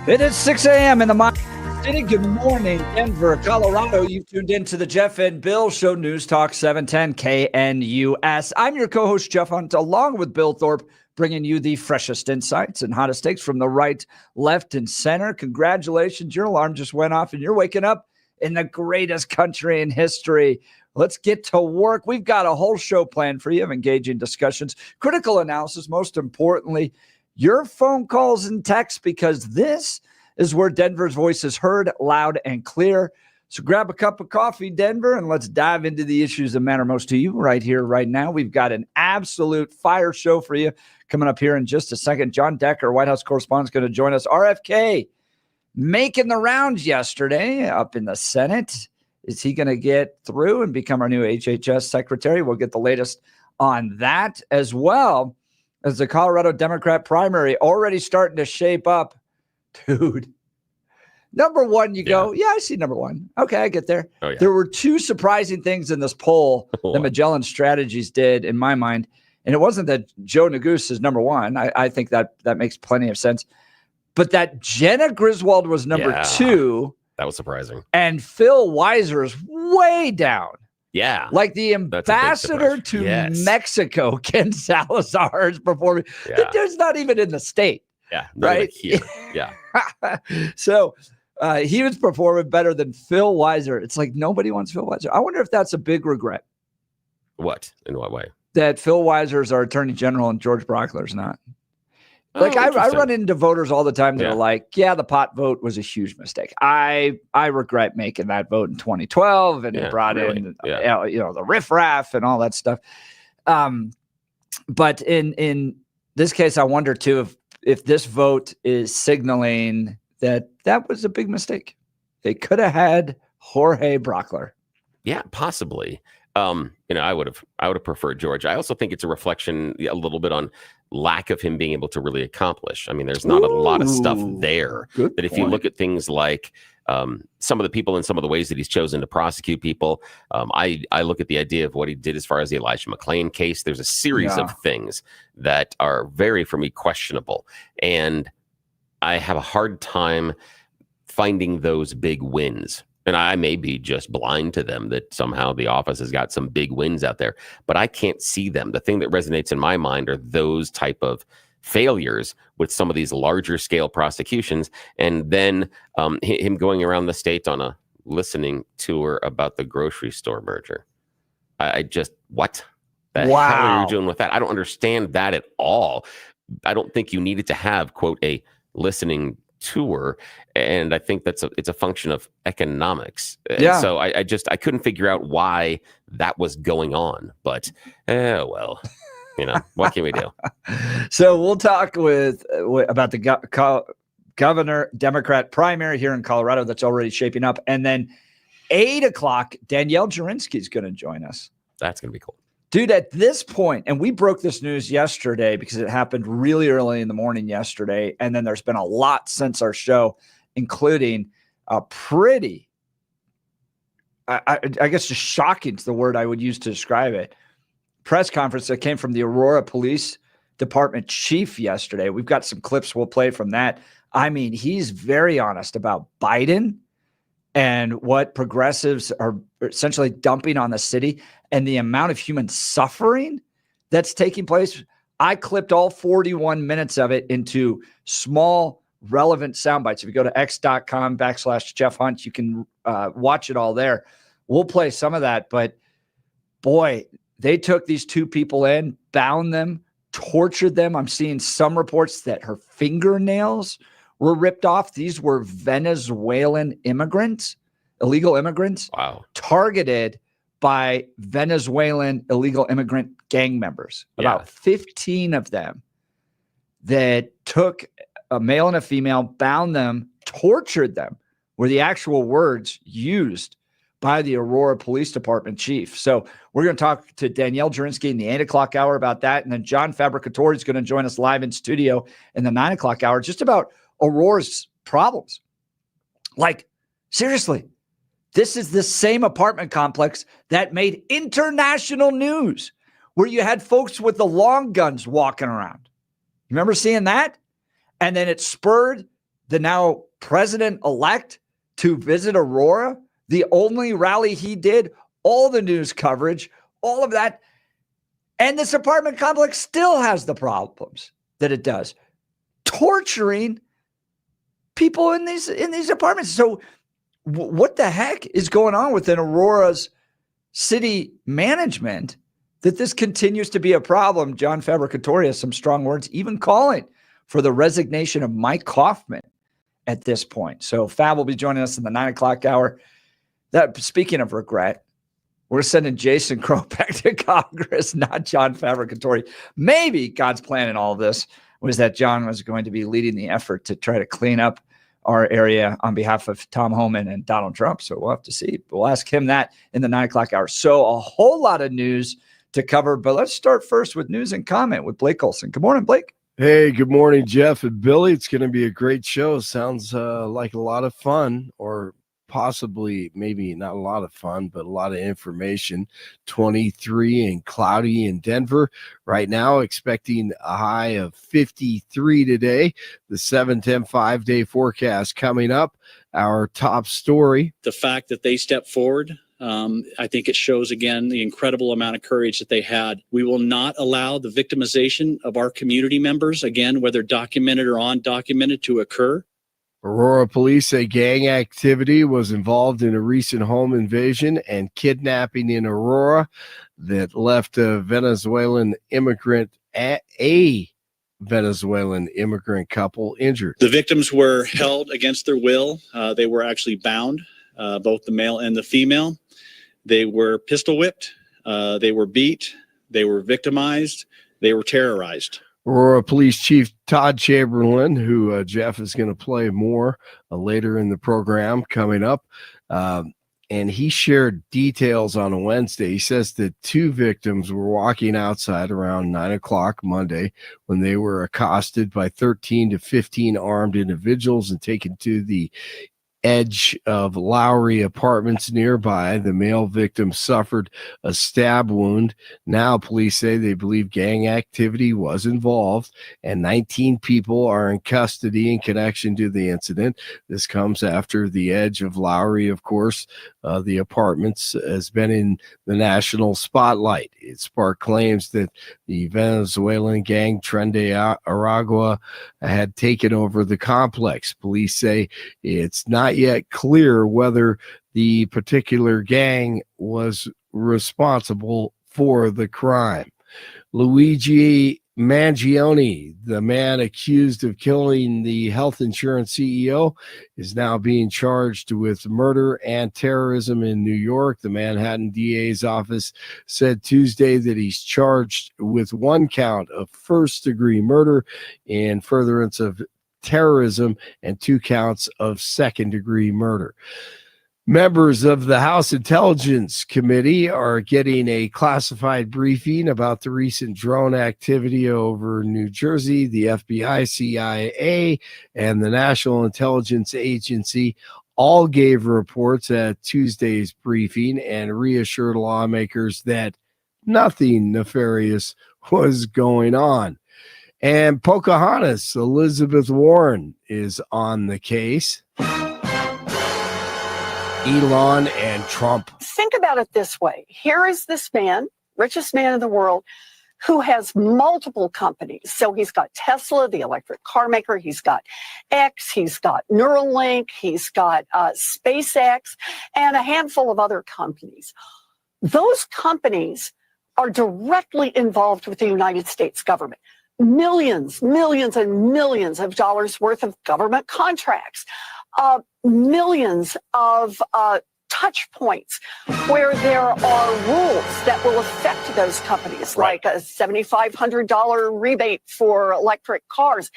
It is 6 a.m. in the Miami City. Good morning, Denver, Colorado. You've tuned into the Jeff and Bill Show, News Talk 710 KNUS. I'm your co-host, Jeff Hunt, along with Bill Thorpe, bringing you the freshest insights and hottest takes from the right, left, and center. Congratulations. Your alarm just went off, and you're waking up in the greatest country in history. Let's get to work. We've got a whole show planned for you of engaging discussions, critical analysis, most importantly, your phone calls and texts, because this is where Denver's voice is heard loud and clear. So grab a cup of coffee, Denver, and let's dive into the issues that matter most to you right here, right now. We've got an absolute fire show for you coming up here in just a second. Jon Decker, White House Correspondent, is going to join us. RFK making the rounds yesterday up in the Senate. Is he going to get through and become our new HHS secretary? We'll get the latest on that, as well as the Colorado Democrat primary already starting to shape up. Dude, number one, you go, yeah, I see number one. Okay, I get there. Oh, yeah. There were two surprising things in this poll that Magellan Strategies did, in my mind. And it wasn't that Joe Neguse is number one. I think that makes plenty of sense. But that Jenna Griswold was number two. That was surprising. And Phil Weiser is way down. Yeah. Like the ambassador to Mexico, Ken Salazar, is performing. Yeah. The dude's not even in the state. Yeah. Right? Here. Yeah. So he was performing better than Phil Weiser. It's like nobody wants Phil Weiser. I wonder if that's a big regret. What? In what way? That Phil Weiser is our attorney general and George Brockler's not. Like, I run into voters all the time that are like, yeah, the pot vote was a huge mistake. I regret making that vote in 2012, and it brought in the riffraff and all that stuff. But in this case, I wonder too if this vote is signaling that was a big mistake. They could have had Jorge Brockler. Yeah, possibly. I would have preferred George. I also think it's a reflection a little bit on lack of him being able to really accomplish. I mean, there's not a lot of stuff there. But if you look at things like some of the people and some of the ways that he's chosen to prosecute people, I look at the idea of what he did as far as the Elijah McClain case. There's a series of things that are very, for me, questionable. And I have a hard time finding those big wins. And I may be just blind to them, that somehow the office has got some big wins out there, but I can't see them. The thing that resonates in my mind are those type of failures with some of these larger scale prosecutions. And then him going around the state on a listening tour about the grocery store merger. I just, what the hell are you doing with that? I don't understand that at all. I don't think you needed to have, quote, a listening tour, and I think it's a function of economics. And so I couldn't figure out why that was going on, but well, what can we do? So we'll talk about the governor Democrat primary here in Colorado that's already shaping up, and then 8 o'clock, Danielle Jurinsky is going to join us. That's going to be cool. Dude, at this point, and we broke this news yesterday because it happened really early in the morning yesterday, and then there's been a lot since our show, including a pretty, I guess just shocking is the word I would use to describe it, press conference that came from the Aurora Police Department chief yesterday. We've got some clips we'll play from that. I mean, he's very honest about Biden and what progressives are essentially dumping on the city and the amount of human suffering that's taking place. I clipped all 41 minutes of it into small, relevant sound bites. If you go to x.com/Jeff Hunt, you can watch it all there. We'll play some of that, but boy, they took these two people in, bound them, tortured them. I'm seeing some reports that her fingernails were ripped off. These were Venezuelan immigrants, illegal immigrants, targeted by Venezuelan illegal immigrant gang members. About 15 of them that took a male and a female, bound them, tortured them, were the actual words used by the Aurora Police Department chief. So we're going to talk to Danielle Jurinsky in the 8 o'clock hour about that. And then John Fabbricatore is going to join us live in studio in the 9 o'clock hour, just about Aurora's problems. Like, seriously, this is the same apartment complex that made international news, where you had folks with the long guns walking around. Remember seeing that? And then it spurred the now president-elect to visit Aurora, the only rally he did, all the news coverage, all of that. And this apartment complex still has the problems that it does, torturing people in these apartments. So what the heck is going on within Aurora's city management that this continues to be a problem? John Fabbricatore has some strong words, even calling for the resignation of Mike Kaufman at this point. So Fab will be joining us in the 9 o'clock hour. That, speaking of regret, we're sending Jason Crow back to Congress, not John Fabbricatore. Maybe God's plan in all of this was that John was going to be leading the effort to try to clean up our area on behalf of Tom Homan and Donald Trump. So we'll have to see. We'll ask him that in the 9 o'clock hour. So a whole lot of news to cover, but let's start first with news and comment with Blake Olson. Good morning, Blake. Hey, good morning, Jeff and Billy. It's going to be a great show. Sounds like a lot of fun, or possibly maybe not a lot of fun, but a lot of information. 23 and cloudy in Denver right now, expecting a high of 53 today. The 7-10 5-day forecast coming up. Our top story. The fact that they stepped forward, I think it shows again the incredible amount of courage that they had. We will not allow the victimization of our community members, again, whether documented or undocumented, to occur. Aurora police say gang activity was involved in a recent home invasion and kidnapping in Aurora that left a Venezuelan immigrant, a Venezuelan immigrant couple injured. The victims were held against their will. They were actually bound, both the male and the female. They were pistol whipped. They were beat. They were victimized. They were terrorized. Aurora Police Chief Todd Chamberlain, who Jeff is going to play more later in the program coming up, and he shared details on a Wednesday. He says that two victims were walking outside around 9 o'clock Monday when they were accosted by 13 to 15 armed individuals and taken to the edge of Lowry Apartments nearby. The male victim suffered a stab wound. Now police say they believe gang activity was involved, and 19 people are in custody in connection to the incident. This comes after the edge of Lowry, of course, the apartments, has been in the national spotlight. It sparked claims that the Venezuelan gang Trende Aragua had taken over the complex. Police say it's not yet clear whether the particular gang was responsible for the crime. Luigi Mangione, the man accused of killing the health insurance CEO, is now being charged with murder and terrorism in New York. The Manhattan DA's office said Tuesday that he's charged with one count of first-degree murder in furtherance of terrorism and 2 counts of second-degree murder. Members of the House Intelligence Committee are getting a classified briefing about the recent drone activity over New Jersey. The FBI, CIA, and the National Intelligence Agency all gave reports at Tuesday's briefing and reassured lawmakers that nothing nefarious was going on. And Pocahontas, Elizabeth Warren, is on the case. Elon and Trump. Think about it this way. Here is this man, richest man in the world, who has multiple companies. So he's got Tesla, the electric car maker. He's got X. He's got Neuralink. He's got SpaceX and a handful of other companies. Those companies are directly involved with the United States government. Millions and millions of dollars worth of government contracts. Millions of touch points where there are rules that will affect those companies, right, like a $7,500 rebate for electric cars,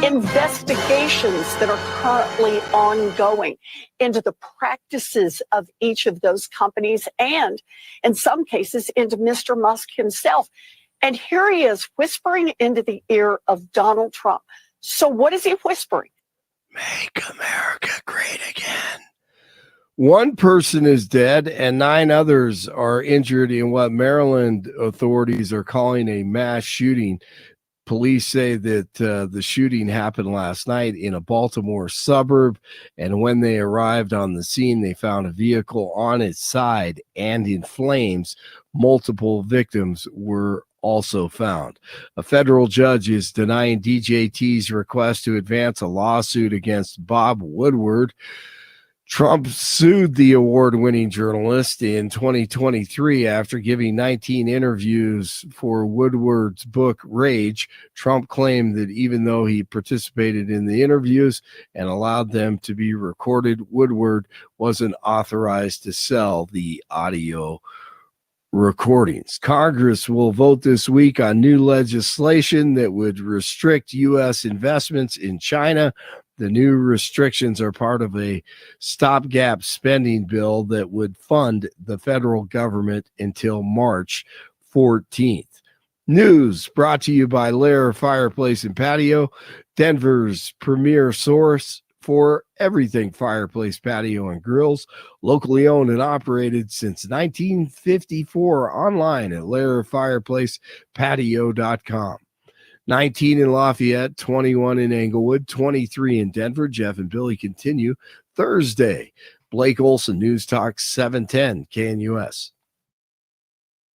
investigations that are currently ongoing into the practices of each of those companies and, in some cases, into Mr. Musk himself. And here he is whispering into the ear of Donald Trump. So what is he whispering? Make America great again. One person is dead and 9 others are injured in what Maryland authorities are calling a mass shooting. Police say that the shooting happened last night in a Baltimore suburb, and when they arrived on the scene, they found a vehicle on its side and in flames. Multiple victims were also found. A federal judge is denying DJT's request to advance a lawsuit against Bob Woodward. Trump sued the award-winning journalist in 2023 after giving 19 interviews for Woodward's book Rage. Trump claimed that even though he participated in the interviews and allowed them to be recorded, Woodward wasn't authorized to sell the audio recordings. Congress will vote this week on new legislation that would restrict U.S. investments in China. The new restrictions are part of a stopgap spending bill that would fund the federal government until March 14th. News brought to you by Lair Fireplace and Patio, Denver's premier source for everything fireplace, patio, and grills. Locally owned and operated since 1954. Online at lairfireplacepatio.com. 19 in Lafayette, 21 in Englewood, 23 in Denver. Jeff and Billy continue Thursday. Blake Olson, News Talk 710 KNUS.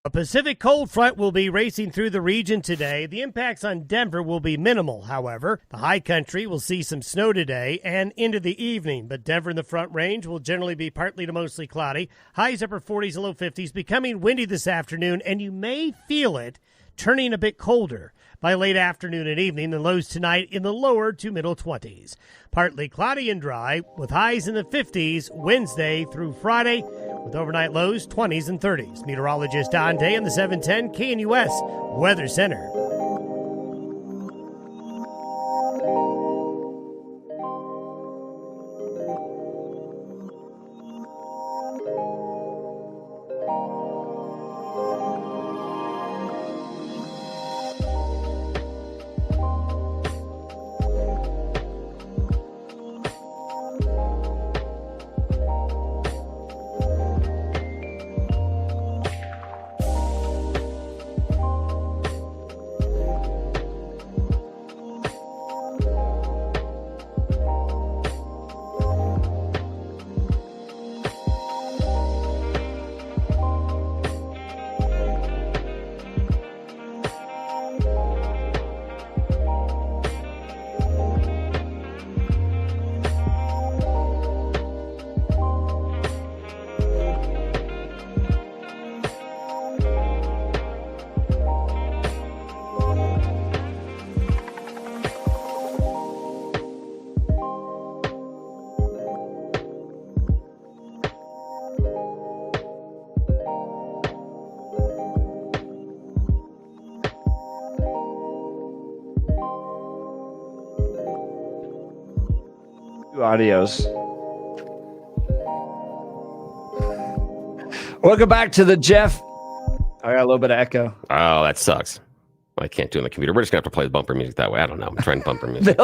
A Pacific cold front will be racing through the region today. The impacts on Denver will be minimal, however. The high country will see some snow today and into the evening, but Denver and the Front Range will generally be partly to mostly cloudy. Highs upper 40s and low 50s, becoming windy this afternoon, and you may feel it turning a bit colder by late afternoon and evening. The lows tonight in the lower to middle 20s. Partly cloudy and dry with highs in the 50s Wednesday through Friday, with overnight lows 20s and 30s. Meteorologist Don Day in the 710 KNUS Weather Center. Audios. Welcome back to the Jeff. I got a little bit of echo. Oh, that sucks. I can't do it on the computer. We're just gonna have to play the bumper music that way. I don't know. I'm trying bumper music.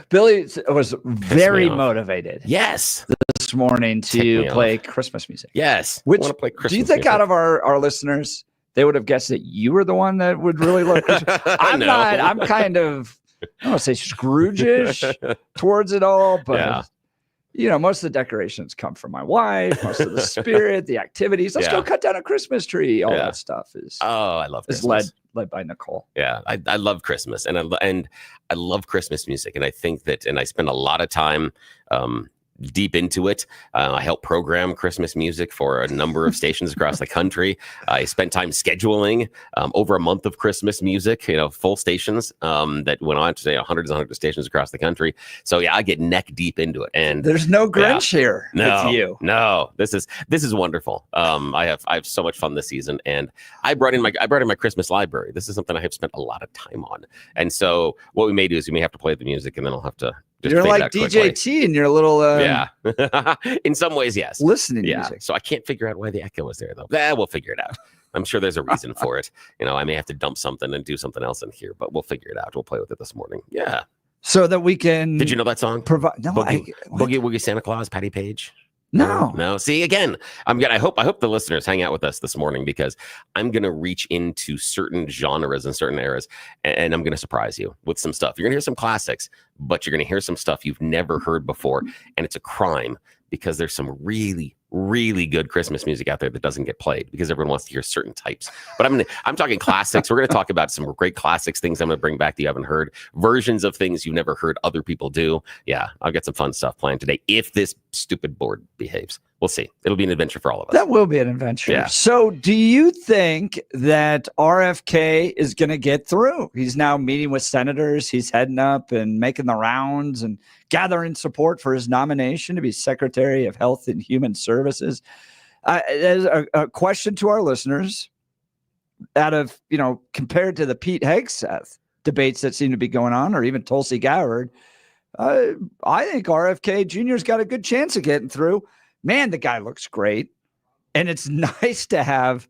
Billy was very motivated. Yes, this morning to play Christmas music. Yes, which I want to play Christmas do you think music. Out of our listeners, they would have guessed that you were the one that would really love Christmas? I'm not. I'm kind of, I don't want to say Scrooge-ish towards it all, but you know, most of the decorations come from my wife, most of the spirit, the activities. Let's go cut down a Christmas tree. All that stuff is I love Christmas. Is led by Nicole. Yeah, I love Christmas, and I love Christmas music, and I think that, and I spend a lot of time deep into it. I help program Christmas music for a number of stations across the country. I spent time scheduling over a month of Christmas music, you know, full stations that went on to hundreds and hundreds of stations across the country. So yeah, I get neck deep into it. And there's no Grinch here with you. No, this is wonderful. I have so much fun this season, and I brought in my Christmas library. This is something I have spent a lot of time on. And so what we may do is we may have to play the music, and then I'll have to. You're like DJT and you're a little in some ways, yes. Listening music. So I can't figure out why the echo is there though. We'll figure it out. I'm sure there's a reason for it. You know, I may have to dump something and do something else in here, but we'll figure it out. We'll play with it this morning. Yeah. So that we can. Did you know that song? Provide. No, Boogie Woogie Santa Claus, Patty Page. No. See, again, I hope the listeners hang out with us this morning, because I'm gonna reach into certain genres and certain eras, and I'm gonna surprise you with some stuff. You're gonna hear some classics, but you're gonna hear some stuff you've never heard before, and it's a crime, because there's some really, really good Christmas music out there that doesn't get played because everyone wants to hear certain types. But I'm talking classics. We're going to talk about some great classics, things I'm going to bring back that you haven't heard, versions of things you've never heard other people do. Yeah, I've got some fun stuff planned today. If this stupid board behaves, we'll see. It'll be an adventure for all of us. That will be an adventure. Yeah. So do you think that RFK is going to get through? He's now meeting with senators. He's heading up and making the rounds and gathering support for his nomination to be Secretary of Health and Human Services. There's a question to our listeners out of, compared to the Pete Hegseth debates that seem to be going on, or even Tulsi Gabbard, I think RFK Jr.'s got a good chance of getting through. Man, the guy looks great. And it's nice to have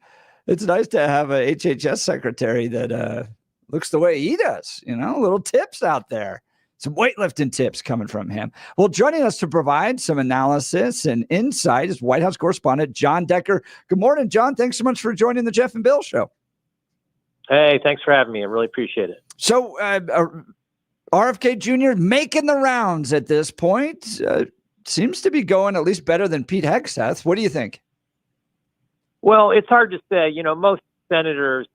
a HHS secretary that looks the way he does, little tips out there. Some weightlifting tips coming from him. Well, joining us to provide some analysis and insight is White House correspondent Jon Decker. Good morning, John. Thanks so much for joining the Jeff and Bill Show. Hey, thanks for having me. I really appreciate it. So RFK Jr. making the rounds at this point. Seems to be going at least better than Pete Hegseth. What do you think? Well, it's hard to say. Most senators,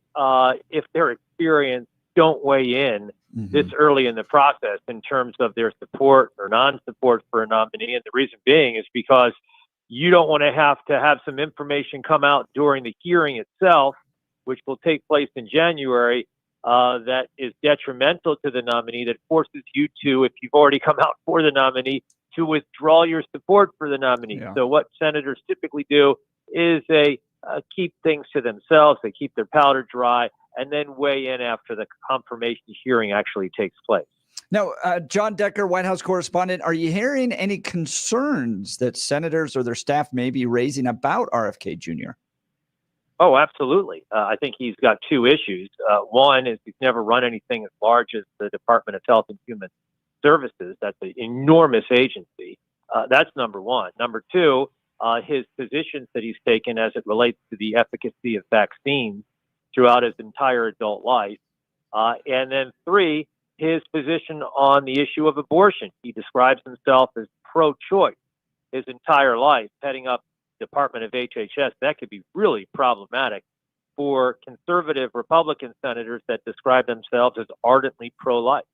if they're experienced, don't weigh in this early in the process in terms of their support or non-support for a nominee. And the reason being is because you don't want to have some information come out during the hearing itself, which will take place in January, that is detrimental to the nominee, that forces you to, if you've already come out for the nominee, to withdraw your support for the nominee. Yeah. So what senators typically do is they keep things to themselves, they keep their powder dry, and then weigh in after the confirmation hearing actually takes place. Now, Jon Decker, White House correspondent, are you hearing any concerns that senators or their staff may be raising about RFK Jr.? Oh, absolutely. I think he's got two issues. One is he's never run anything as large as the Department of Health and Human Services. That's an enormous agency. That's number one. Number two, his positions that he's taken as it relates to the efficacy of vaccines throughout his entire adult life. And then three, his position on the issue of abortion. He describes himself as pro-choice his entire life, heading up the Department of HHS. That could be really problematic for conservative Republican senators that describe themselves as ardently pro-life.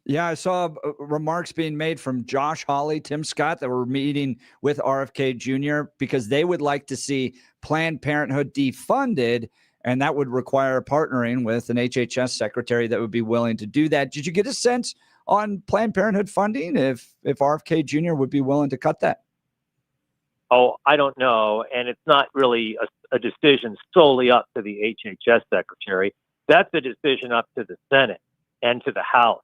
Yeah, I saw remarks being made from Josh Hawley, Tim Scott, that were meeting with RFK Jr. because they would like to see Planned Parenthood defunded, and that would require partnering with an HHS secretary that would be willing to do that. Did you get a sense on Planned Parenthood funding if RFK Jr. would be willing to cut that? Oh, I don't know. And it's not really a decision solely up to the HHS secretary. That's a decision up to the Senate and to the House.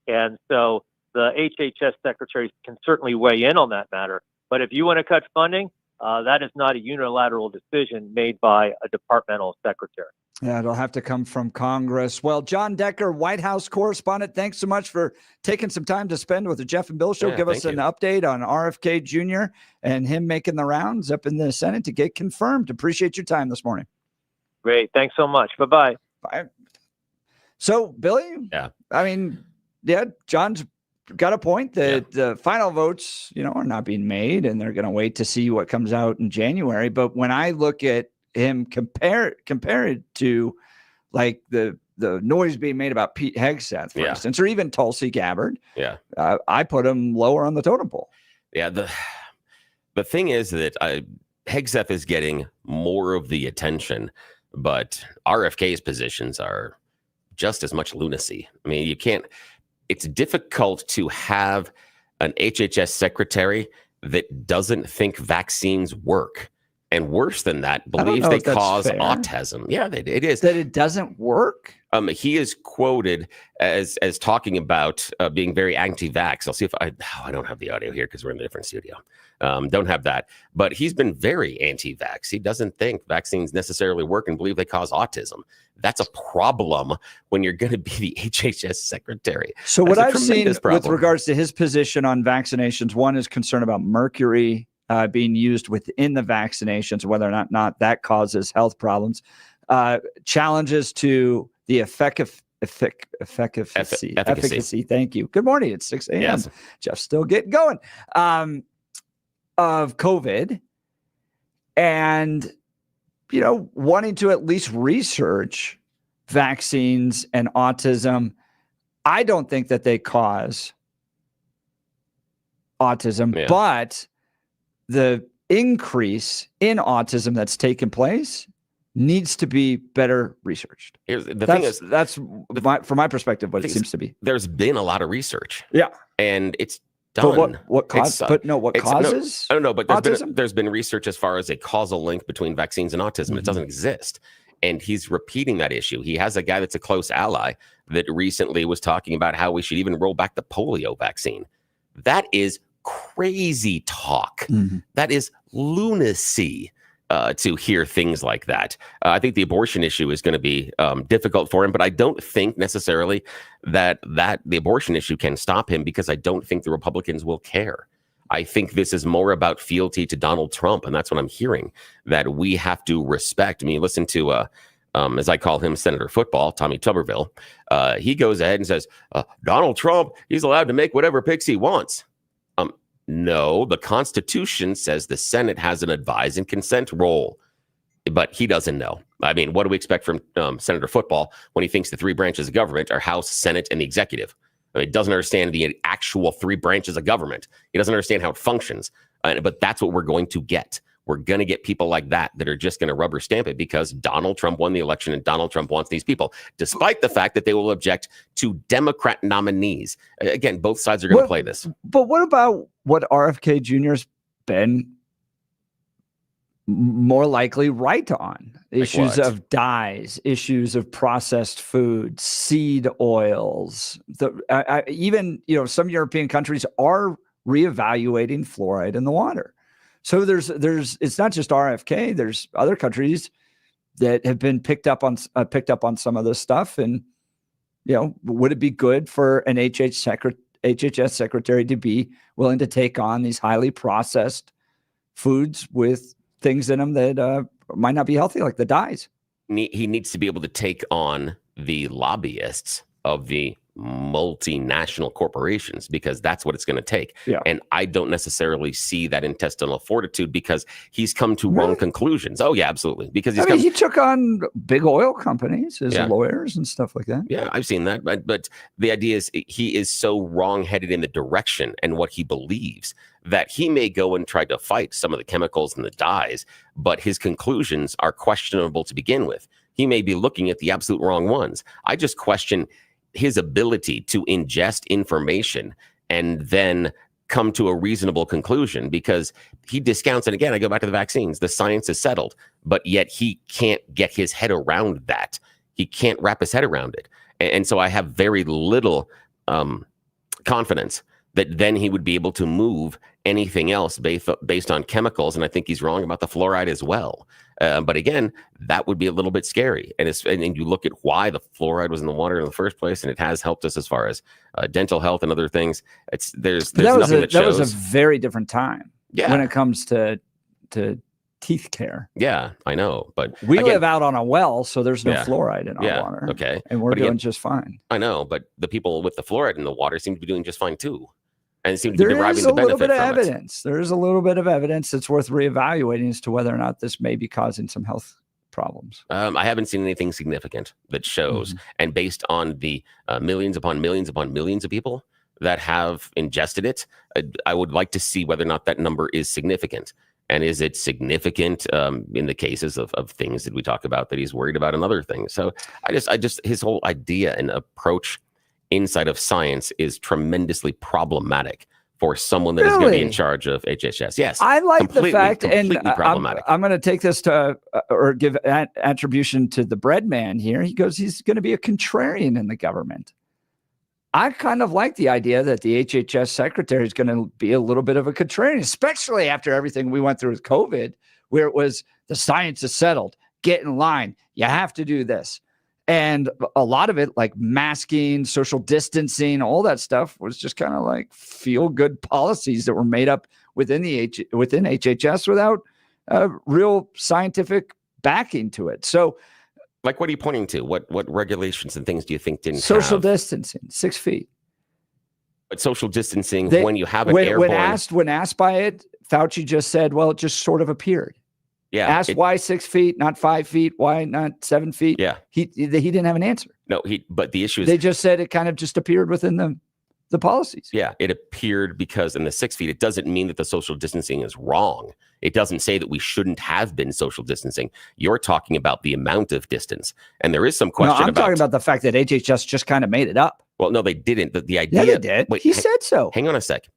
And so the HHS secretaries can certainly weigh in on that matter. But if you want to cut funding, that is not a unilateral decision made by a departmental secretary. Yeah, it'll have to come from Congress. Well, Jon Decker, White House correspondent, thanks so much for taking some time to spend with the Jeff and Bill Show. Give us an update on RFK Jr. and him making the rounds up in the Senate to get confirmed. Appreciate your time this morning. Great. Thanks so much. Bye-bye. Bye. So, Billy? Yeah. I mean, yeah, John's got a point that the final votes, are not being made, and they're going to wait to see what comes out in January. But when I look at him compared to like the noise being made about Pete Hegseth, for instance, or even Tulsi Gabbard, I put him lower on the totem pole. Yeah, the thing is that Hegseth is getting more of the attention, but RFK's positions are just as much lunacy. I mean, it's difficult to have an HHS secretary that doesn't think vaccines work. And worse than that, believes they cause autism. Yeah, it is. That it doesn't work? He is quoted as talking about being very anti-vax. I'll see if I don't have the audio here because we're in a different studio. Don't have that. But he's been very anti-vax. He doesn't think vaccines necessarily work and believe they cause autism. That's a problem when you're going to be the HHS secretary. So what I've seen with regards to his position on vaccinations, one is concern about mercury being used within the vaccinations, whether or not that causes health problems. Challenges to the efficacy. Thank you. Good morning. It's 6 a.m. Yes. Jeff's still getting going. Of COVID, and wanting to at least research vaccines and autism. I don't think that they cause autism, but the increase in autism that's taken place needs to be better researched. That's from my perspective, what it seems to be. There's been a lot of research. Yeah. And it's done. What causes? I don't know, but there's been research as far as a causal link between vaccines and autism. Mm-hmm. It doesn't exist. And he's repeating that issue. He has a guy that's a close ally that recently was talking about how we should even roll back the polio vaccine. That is crazy talk. Mm-hmm. That is lunacy. To hear things like that. I think the abortion issue is going to be difficult for him, but I don't think necessarily that the abortion issue can stop him, because I don't think the Republicans will care. I think this is more about fealty to Donald Trump, and that's what I'm hearing, that we have to respect. I mean, listen to, as I call him, Senator Football, Tommy Tuberville. He goes ahead and says, Donald Trump, he's allowed to make whatever picks he wants. No, the Constitution says the Senate has an advise and consent role, but he doesn't know. I mean, what do we expect from Senator Football when he thinks the three branches of government are House, Senate, and the executive? I mean, he doesn't understand the actual three branches of government. He doesn't understand how it functions. But that's what we're going to get. We're going to get people like that are just going to rubber stamp it because Donald Trump won the election and Donald Trump wants these people, despite the fact that they will object to Democrat nominees. Again, both sides are going to play this. But what about what RFK Jr.'s been more likely right on? Issues of dyes, issues of processed foods, seed oils. Even some European countries are reevaluating fluoride in the water. So there's it's not just RFK. There's other countries that have been picked up on some of this stuff. And would it be good for an HHS secretary to be willing to take on these highly processed foods with things in them that might not be healthy, like the dyes? He needs to be able to take on the lobbyists of the multinational corporations, because that's what it's going to take. Yeah. And I don't necessarily see that intestinal fortitude, because he's come to wrong conclusions. Oh yeah, absolutely. Because he took on big oil companies as lawyers and stuff like that. Yeah, I've seen that. But the idea is he is so wrong-headed in the direction and what he believes that he may go and try to fight some of the chemicals and the dyes, but his conclusions are questionable to begin with. He may be looking at the absolute wrong ones. I just question his ability to ingest information and then come to a reasonable conclusion, because he discounts, and again, I go back to the vaccines, the science is settled, but yet he can't get his head around that. He can't wrap his head around it. And so I have very little confidence that then he would be able to move anything else based on chemicals. And I think he's wrong about the fluoride as well. But again, that would be a little bit scary. And you look at why the fluoride was in the water in the first place, and it has helped us as far as dental health and other things. There's nothing that shows. That was a very different time when it comes to teeth care. Yeah, I know. But we live out on a well, so there's no fluoride in our water. Okay. And we're doing just fine. I know, but the people with the fluoride in the water seem to be doing just fine too. And seem to be deriving the benefit from evidence. There is a little bit of evidence that's worth reevaluating as to whether or not this may be causing some health problems. I haven't seen anything significant that shows, and based on the millions upon millions upon millions of people that have ingested it, I would like to see whether or not that number is significant. And is it significant in the cases of things that we talk about that he's worried about and other things? So I just his whole idea and approach inside of science is tremendously problematic for someone that is going to be in charge of HHS. Yes, I like the fact, and I'm going to take this to or give attribution to the bread man here. He goes, he's going to be a contrarian in the government. I kind of like the idea that the HHS secretary is going to be a little bit of a contrarian, especially after everything we went through with COVID, where it was the science is settled, get in line, you have to do this. And a lot of it, like masking, social distancing, all that stuff was just kind of like feel good policies that were made up within within HHS without real scientific backing to it. So, like, what are you pointing to? What regulations and things do you think didn't social have? distancing, 6 feet. But social distancing, when you have an airborne... When asked by it, Fauci just said, well, it just sort of appeared. Yeah. Asked why 6 feet, not 5 feet, why not 7 feet? Yeah. He didn't have an answer. No, but the issue is... They just said it kind of just appeared within the policies. Yeah, it appeared because in the 6 feet, it doesn't mean that the social distancing is wrong. It doesn't say that we shouldn't have been social distancing. You're talking about the amount of distance. And there is some question I'm talking about the fact that HHS just kind of made it up. Well, no, they didn't. The idea... Yeah, they did. Wait, he said so. Hang on a sec.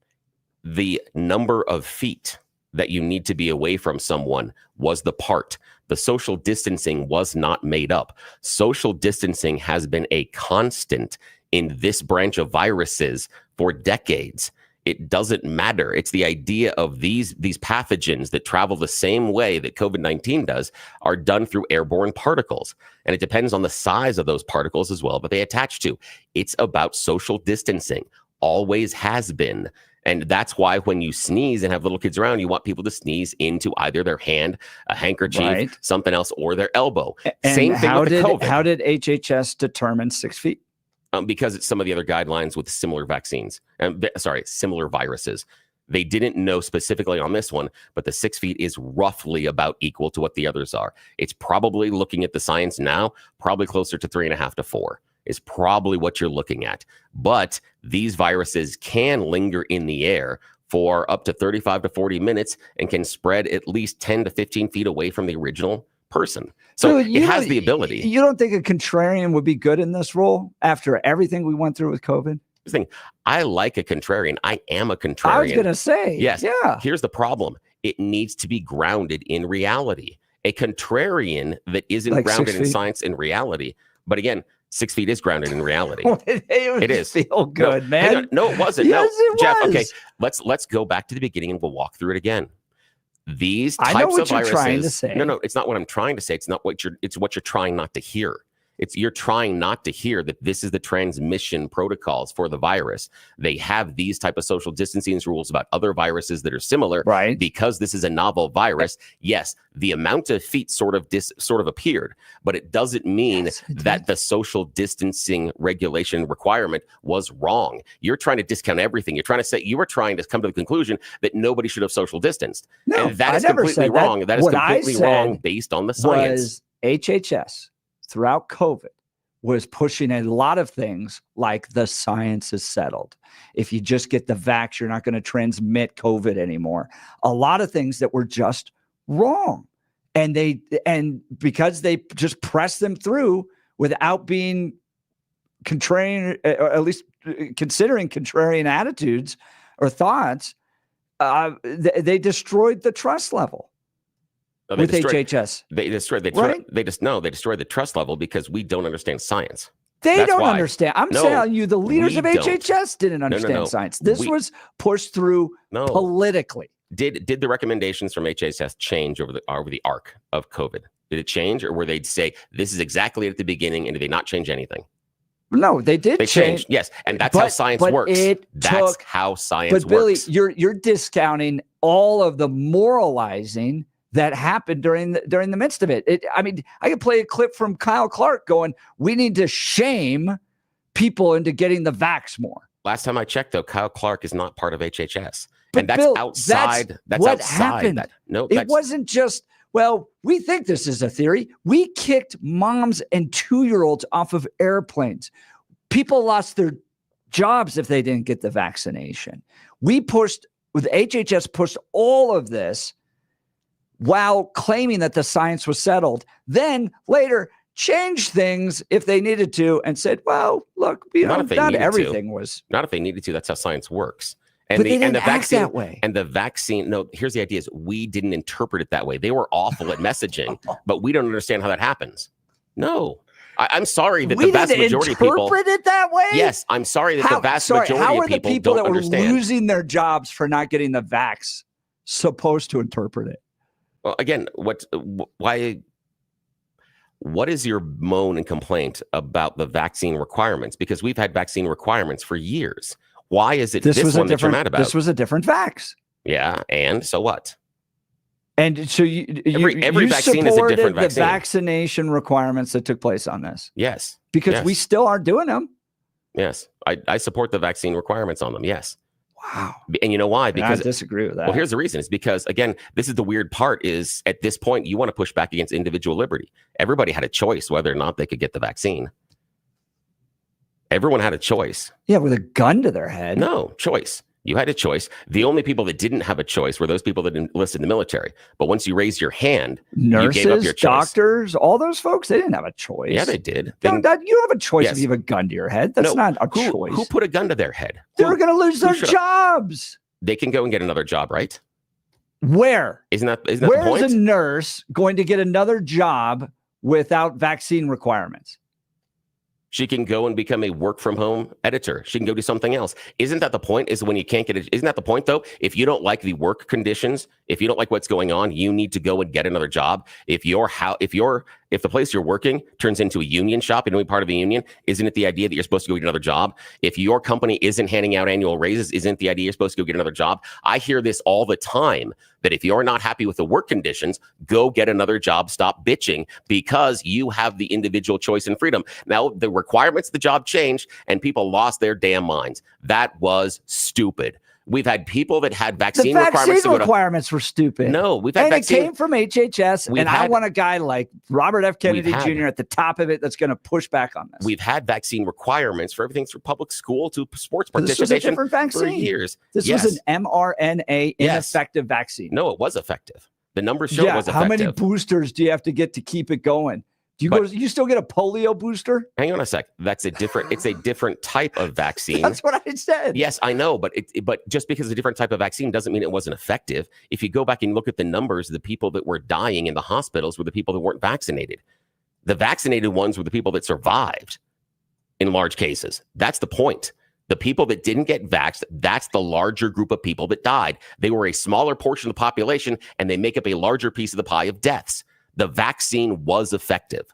The number of feet that you need to be away from someone was the part. The social distancing was not made up. Social distancing has been a constant in this branch of viruses for decades. It doesn't matter. It's the idea of these pathogens that travel the same way that COVID-19 does are done through airborne particles. And it depends on the size of those particles as well, but they attach to. It's about social distancing. Always has been. And that's why when you sneeze and have little kids around, you want people to sneeze into either their hand, a handkerchief, something else, or their elbow. And same thing with the COVID. How did HHS determine 6 feet? Because it's some of the other guidelines with similar vaccines. Similar viruses. They didn't know specifically on this one, but the 6 feet is roughly about equal to what the others are. It's probably, looking at the science now, probably closer to 3.5 to 4 is probably what you're looking at. But these viruses can linger in the air for up to 35 to 40 minutes and can spread at least 10 to 15 feet away from the original person. So it has the ability. You don't think a contrarian would be good in this role after everything we went through with COVID? I like a contrarian. I am a contrarian. I was going to say. Yes. Yeah. Here's the problem. It needs to be grounded in reality. A contrarian that isn't Like grounded 6 in feet? science and reality. But again, 6 feet is grounded in reality. It is. Feel good, man. Hang on. No, it wasn't. Yes, no, it Jeff. was. Okay, let's go back to the beginning and we'll walk through it again. These I types know what of you're viruses. trying to say. No, it's not what I'm trying to say. It's not what it's what you're trying not to hear. You're trying not to hear that this is the transmission protocols for the virus. They have these type of social distancing rules about other viruses that are similar. Right. Because this is a novel virus. Yes, the amount of feet sort of appeared, but it doesn't mean that the social distancing regulation requirement was wrong. You're trying to discount everything. You were trying to come to the conclusion that nobody should have social distanced. No, and that I is never completely said that. wrong. That is What I completely said wrong based on the science. Was HHS throughout COVID was pushing a lot of things like the science is settled. If you just get the vax, you're not going to transmit COVID anymore. A lot of things that were just wrong. And because they just pressed them through without being contrarian, or at least considering contrarian attitudes or thoughts, they destroyed the trust level. With HHS. They destroyed the trust level because we don't understand science. They don't understand. I'm telling you, the leaders of HHS didn't understand science. This was pushed through politically. Did the recommendations from HHS change over the arc of COVID? Did it change, or were they say this is exactly at the beginning, and did they not change anything? No, they did change. Yes, and that's how science works. That's how science works. But Billy, you're discounting all of the moralizing that happened during the midst of it. I mean, I could play a clip from Kyle Clark going, "We need to shame people into getting the vax more." Last time I checked, though, Kyle Clark is not part of HHS, but and that's Bill, outside. That's what outside. Happened. That. No, it wasn't just. Well, we think this is a theory. We kicked moms and 2-year-olds off of airplanes. People lost their jobs if they didn't get the vaccination. HHS pushed all of this while claiming that the science was settled, then later changed things if they needed to and said, well, look, not everything was. Not if they needed to. That's how science works. But they didn't act that way. And the vaccine, no, here's the idea is we didn't interpret it that way. They were awful at messaging, but we don't understand how that happens. No. I'm sorry that the vast majority of people interpret it that way. Yes, I'm sorry that the vast majority of people don't understand. That were losing their jobs for not getting the vax supposed to interpret it? Well, again, why what is your moan and complaint about the vaccine requirements? Because we've had vaccine requirements for years. Why is it this one that you're mad about? This was a different vax. Yeah, and so what? And so every vaccine is a different vaccine. The vaccination requirements that took place on this. Yes. Because we still are doing them. Yes. I support the vaccine requirements on them. Yes. Wow. And you know why? Because I disagree with that. Well, here's the reason. It's because, again, this is the weird part is at this point, you want to push back against individual liberty. Everybody had a choice whether or not they could get the vaccine. Everyone had a choice. Yeah, with a gun to their head. No, choice. You had a choice. The only people that didn't have a choice were those people that enlisted in the military. But once you raised your hand, nurses, you gave up your choice. Doctors, all those folks, they didn't have a choice. Yeah, they did. No, you don't have a choice if you have a gun to your head. That's not a choice. Who put a gun to their head? They were going to lose their jobs. They can go and get another job, right? Where? Isn't that the point? Where is a nurse going to get another job without vaccine requirements? She can go and become a work from home editor. She can go do something else. Isn't that the point? Is when you can't get it. Isn't that the point though? If you don't like the work conditions, if you don't like what's going on, you need to go and get another job. If the place you're working turns into a union shop and only part of a union, isn't it the idea that you're supposed to go get another job? If your company isn't handing out annual raises, isn't the idea you're supposed to go get another job? I hear this all the time, that if you're not happy with the work conditions, go get another job, stop bitching, because you have the individual choice and freedom. Now, the requirements of the job changed and people lost their damn minds. That was stupid. We've had people that had vaccine requirements. The requirements were stupid. No, we've had vaccine. It came from HHS, I want a guy like Robert F. Kennedy Jr. at the top of it that's going to push back on this. We've had vaccine requirements for everything from public school to sports participation this was a different vaccine. For years. This was an mRNA ineffective vaccine. No, it was effective. The numbers show it was effective. How many boosters do you have to get to keep it going? You still get a polio booster? Hang on a sec. It's a different type of vaccine. That's what I said. Yes, I know, but just because it's a different type of vaccine doesn't mean it wasn't effective. If you go back and look at the numbers, the people that were dying in the hospitals were the people that weren't vaccinated. The vaccinated ones were the people that survived in large cases. That's the point. The people that didn't get vaxxed, that's the larger group of people that died. They were a smaller portion of the population, and they make up a larger piece of the pie of deaths. The vaccine was effective.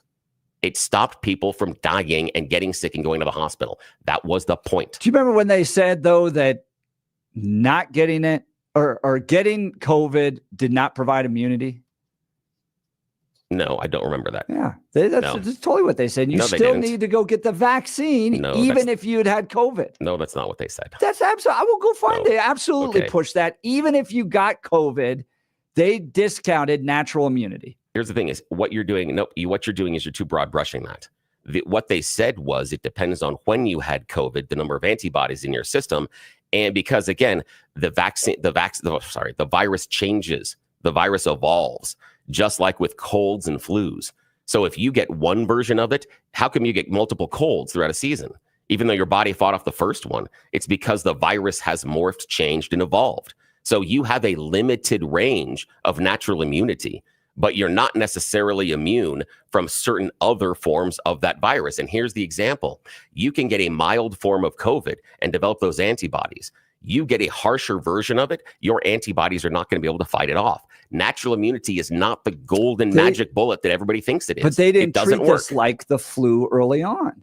It stopped people from dying and getting sick and going to the hospital. That was the point. Do you remember when they said, though, that not getting it or getting COVID did not provide immunity? No, I don't remember that. Yeah, that's totally what they said. You still need to go get the vaccine, even if you had COVID. No, that's not what they said. That's absolutely. I will go find it. Absolutely push that. Even if you got COVID, they discounted natural immunity. Here's the thing is what you're doing. What you're doing is you're too broad brushing that. What they said was it depends on when you had COVID, the number of antibodies in your system. And because again, the virus changes, the virus evolves, just like with colds and flus. So if you get one version of it, how come you get multiple colds throughout a season? Even though your body fought off the first one, it's because the virus has morphed, changed, and evolved. So you have a limited range of natural immunity, but you're not necessarily immune from certain other forms of that virus. And here's the example. You can get a mild form of COVID and develop those antibodies. You get a harsher version of it, your antibodies are not going to be able to fight it off. Natural immunity is not the golden magic bullet that everybody thinks it is. But they didn't treat this like the flu early on.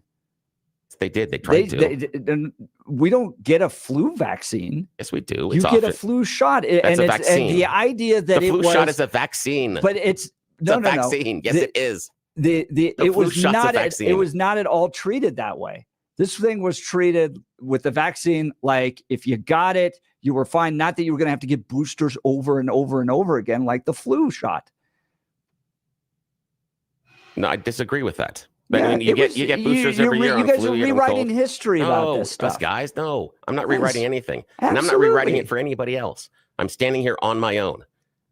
They did. They tried to. We don't get a flu vaccine. Yes, we do. You get a flu shot. That's a vaccine. And the idea that the flu shot is a vaccine. But it's a vaccine. Yes, it is. It was not at all treated that way. This thing was treated with the vaccine like if you got it, you were fine. Not that you were going to have to get boosters over and over and over again like the flu shot. No, I disagree with that. But I mean, you get boosters every year. You guys are rewriting history about this stuff. Guys, no, I'm not rewriting anything. Absolutely. And I'm not rewriting it for anybody else. I'm standing here on my own.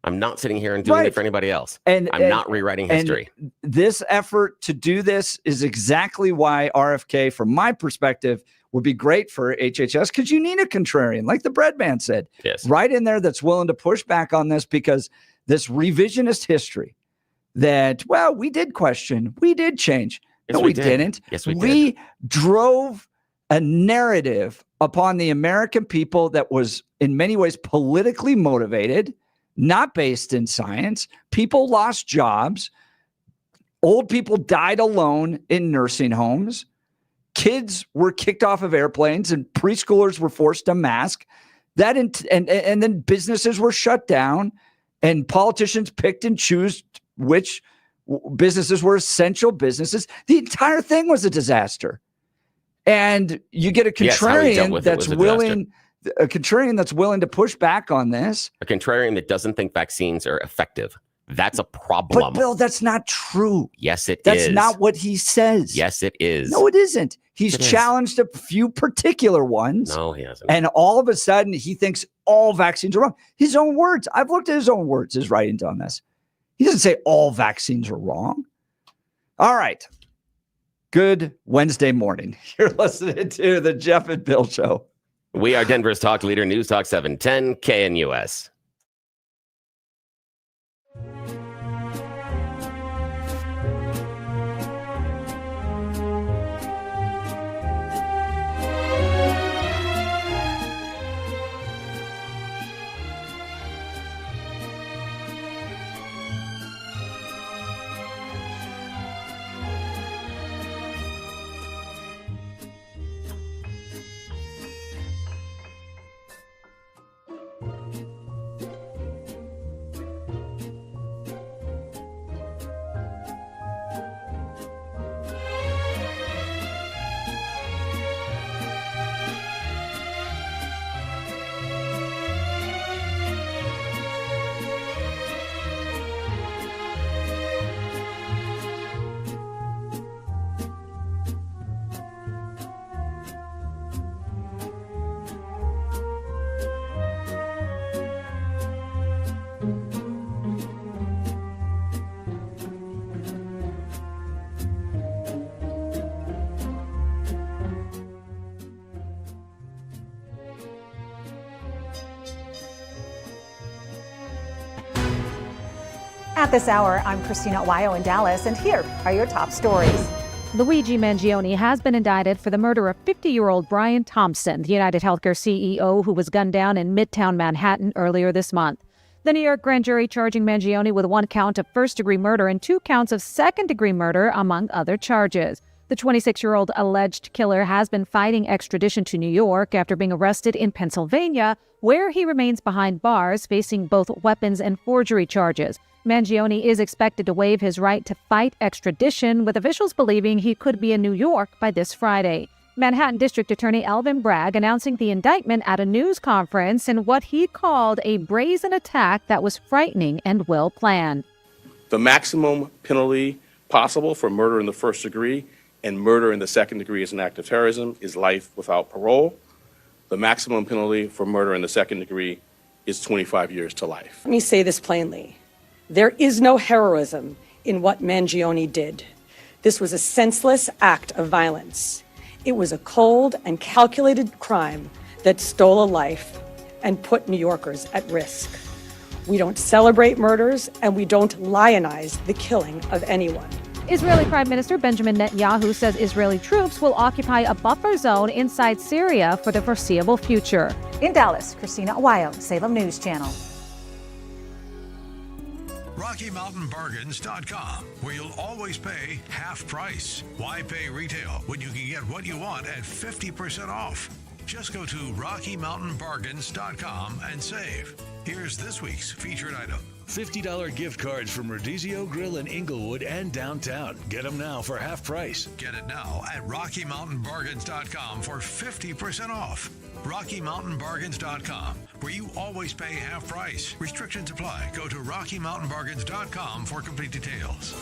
I'm not sitting here and doing it for anybody else. And I'm not rewriting history. This effort to do this is exactly why RFK, from my perspective, would be great for HHS, because you need a contrarian, like the bread man said. Yes. Right in there that's willing to push back on this, because this revisionist history that, well, we did question, we did change. Yes, no, we didn't. Yes, we did. We drove a narrative upon the American people that was in many ways politically motivated, not based in science. People lost jobs. Old people died alone in nursing homes. Kids were kicked off of airplanes and preschoolers were forced to mask. And then businesses were shut down and politicians picked and chose which businesses were essential businesses. The entire thing was a disaster. And you get a contrarian that's willing to push back on this. A contrarian that doesn't think vaccines are effective. That's a problem. But Bill, that's not true. Yes, it is. That's not what he says. Yes, it is. No, it isn't. He's challenged a few particular ones. No, he hasn't. And all of a sudden, he thinks all vaccines are wrong. His own words. I've looked at his own words, his writings on this. He doesn't say all vaccines are wrong. All right. Good Wednesday morning. You're listening to the Jeff and Bill Show. We are Denver's talk leader, News Talk 710 KNUS. At this hour, I'm Christina Owayo in Dallas, and here are your top stories. Luigi Mangione has been indicted for the murder of 50-year-old Brian Thompson, the United Healthcare CEO who was gunned down in Midtown Manhattan earlier this month. The New York grand jury charging Mangione with 1 count of first-degree murder and 2 counts of second-degree murder, among other charges. The 26-year-old alleged killer has been fighting extradition to New York after being arrested in Pennsylvania, where he remains behind bars, facing both weapons and forgery charges. Mangione is expected to waive his right to fight extradition, with officials believing he could be in New York by this Friday. Manhattan District Attorney Alvin Bragg announcing the indictment at a news conference in what he called a brazen attack that was frightening and well-planned. The maximum penalty possible for murder in the first degree and murder in the second degree as an act of terrorism is life without parole. The maximum penalty for murder in the second degree is 25 years to life. Let me say this plainly. There is no heroism in what Mangione did. This was a senseless act of violence. It was a cold and calculated crime that stole a life and put New Yorkers at risk. We don't celebrate murders, and we don't lionize the killing of anyone. Israeli Prime Minister Benjamin Netanyahu says Israeli troops will occupy a buffer zone inside Syria for the foreseeable future. In Dallas, Christina Owayo, Salem News Channel. RockyMountainBargains.com, where you'll always pay half price. Why pay retail when you can get what you want at 50% off? Just go to RockyMountainBargains.com and save. Here's this week's featured item. $50 gift cards from Rodizio Grill in Inglewood and downtown. Get them now for half price. Get it now at RockyMountainBargains.com for 50% off. RockyMountainBargains.com, where you always pay half price. Restrictions apply. Go to RockyMountainBargains.com for complete details.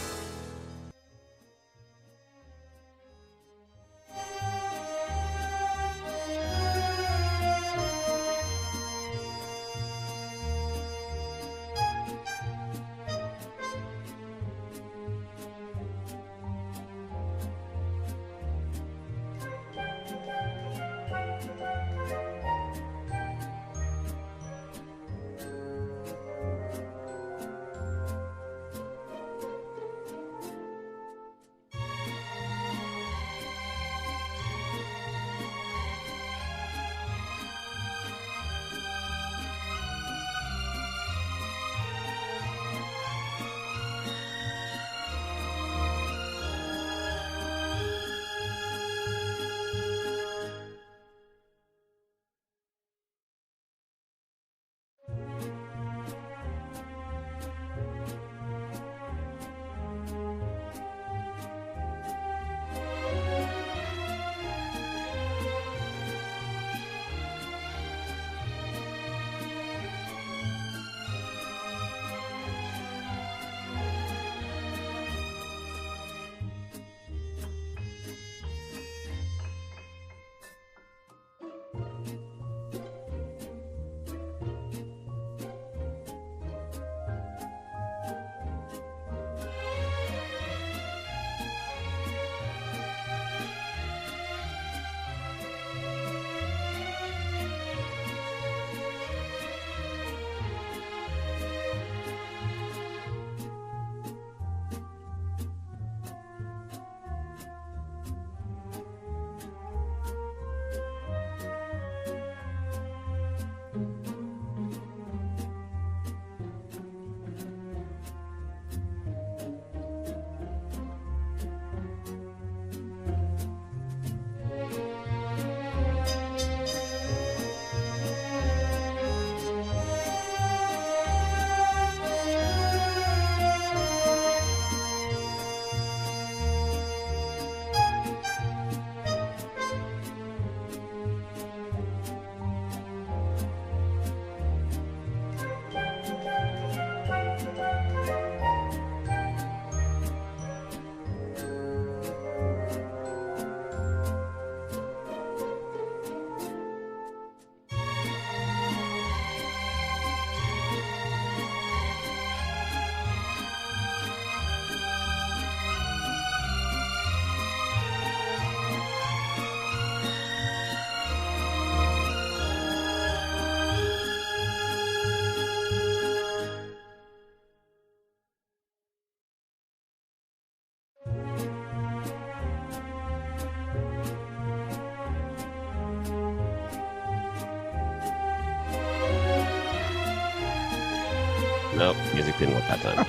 Nope, music didn't work that time.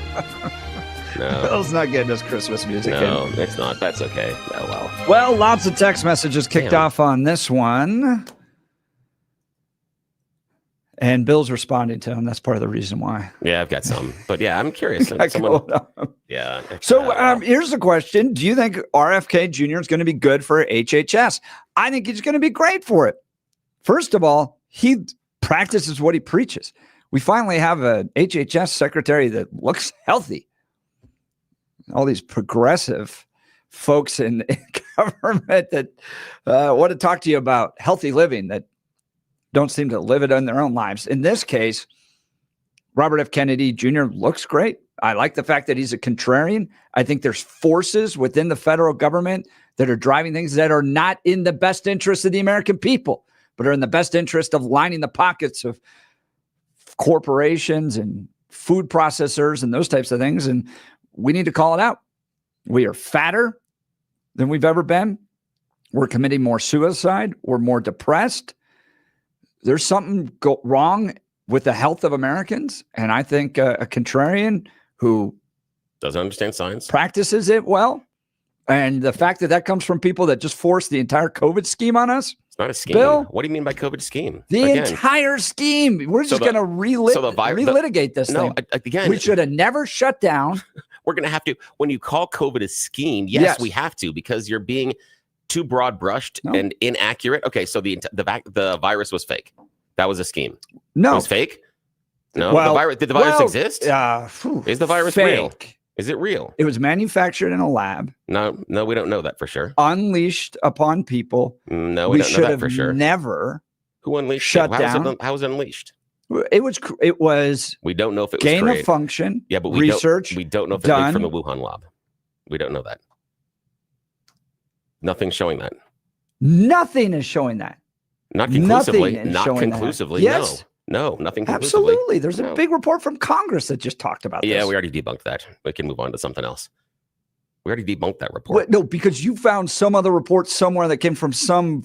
No. Bill's not getting us Christmas music. No, it's not. That's okay. Oh, well. Well, lots of text messages kicked off on this one. And Bill's responding to him. That's part of the reason why. Yeah, I've got some. But yeah, I'm curious. Yeah. So here's the question. Do you think RFK Jr. is going to be good for HHS? I think he's going to be great for it. First of all, he practices what he preaches. We finally have a HHS secretary that looks healthy. All these progressive folks in government that want to talk to you about healthy living that don't seem to live it in their own lives. In this case, Robert F. Kennedy Jr. looks great. I like the fact that he's a contrarian. I think there's forces within the federal government that are driving things that are not in the best interest of the American people, but are in the best interest of lining the pockets of corporations and food processors and those types of things. And we need to call it out. We are fatter than we've ever been. We're committing more suicide. We're more depressed. There's something wrong with the health of Americans. And I think a contrarian who doesn't understand science, practices it well. And the fact that that comes from people that just forced the entire COVID scheme on us. It's not a scheme. Bill, what do you mean by COVID scheme? The entire scheme. We're just going to relitigate this thing. Again, we should have never shut down. We're going to have to, when you call COVID a scheme, yes, we have to, because you're being too broad brushed and inaccurate. Okay, so the virus was fake. That was a scheme. No, it was fake. No, did the virus exist? Is the virus real? Is it real? It was manufactured in a lab. No, we don't know that for sure. Unleashed upon people. No, we don't know that for sure. Never. Who unleashed shut it? down? How was it unleashed? It was. We don't know if it was gain of function. Yeah, but research. We don't know if it came from the Wuhan lab. We don't know that. Nothing's showing that. Nothing is showing that. Not conclusively. Not conclusively. Yes. No, nothing conclusively. Absolutely. There's a big report from Congress that just talked about this. Yeah, we already debunked that. We can move on to something else. We already debunked that report. No, because you found some other report somewhere that came from some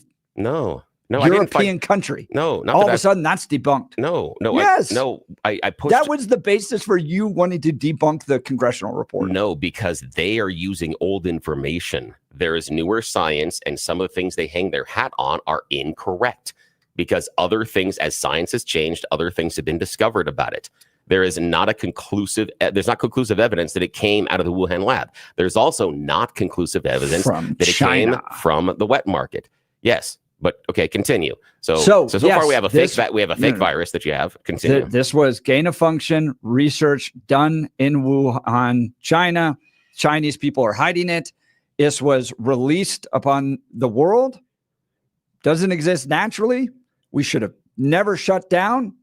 European country. No, not all of a sudden that's debunked. No. Yes. I pushed. That was the basis for you wanting to debunk the congressional report. No, because they are using old information. There is newer science, and some of the things they hang their hat on are incorrect. Because other things, as science has changed, other things have been discovered about it. There's not conclusive evidence that it came out of the Wuhan lab. There's also not conclusive evidence that it came from the wet market. Yes, but okay, continue. So far we have a fake virus that you have. Continue. This was gain of function research done in Wuhan, China. Chinese people are hiding it. This was released upon the world. Doesn't exist naturally. We should have never shut down.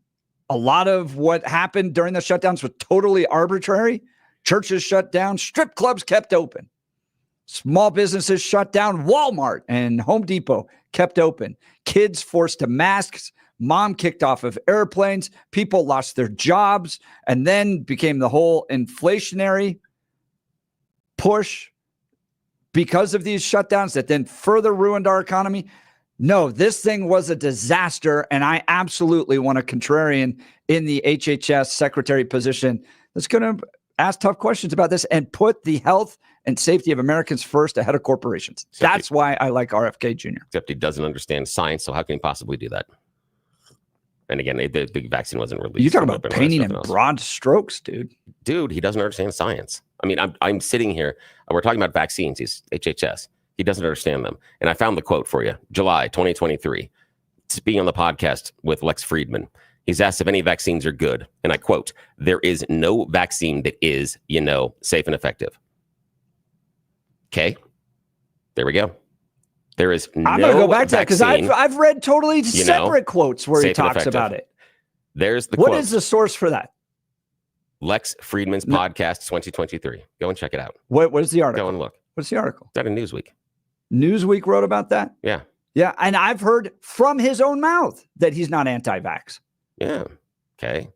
A lot of what happened during the shutdowns was totally arbitrary. Churches shut down. Strip clubs kept open. Small businesses shut down. Walmart and Home Depot kept open. Kids forced to masks. Mom kicked off of airplanes. People lost their jobs. And then became the whole inflationary push because of these shutdowns that then further ruined our economy. No, this thing was a disaster, and I absolutely want a contrarian in the HHS secretary position that's going to ask tough questions about this and put the health and safety of Americans first ahead of corporations. That's why I like RFK Jr. Except he doesn't understand science, so how can he possibly do that? And again, the vaccine wasn't released. You're talking about painting in broad strokes, dude. Dude, he doesning understand science. I mean, I'm sitting here, we're talking about vaccines, he's HHS. He doesn't understand them. And I found the quote for you. July 2023. Speaking on the podcast with Lex Friedman. He's asked if any vaccines are good. And I quote, "There is no vaccine that is, safe and effective." Okay. There we go. There is no vaccine. I'm going to go back to that because I've read totally separate quotes where he talks about it. There's the quote. What is the source for that? Lex Friedman's podcast 2023. Go and check it out. What is the article? Go and look. What's the article? Is that in Newsweek? Newsweek wrote about that? Yeah. Yeah. And I've heard from his own mouth that he's not anti-vax. Yeah. Okay.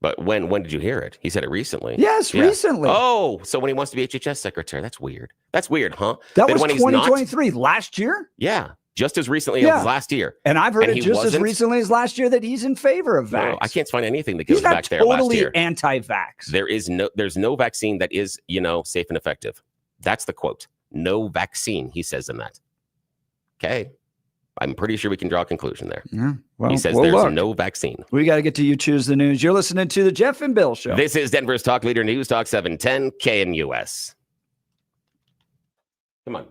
But when did you hear it? He said it recently. Yes, recently. Oh, so when he wants to be HHS secretary. That's weird. That's weird, huh? That was 2023, last year? Yeah. just as recently as last year. And I've heard it just as recently as last year that he's in favor of vax. No, I can't find anything that goes back there last year. He's not totally anti-vax. There's no vaccine that is, safe and effective. That's the quote. No vaccine, he says in that. Okay. I'm pretty sure we can draw a conclusion there. Yeah. Well, he says there's no vaccine. We got to get to You Choose the News. You're listening to the Jeff and Bill Show. This is Denver's Talk Leader News Talk 710 KNUS. Come on.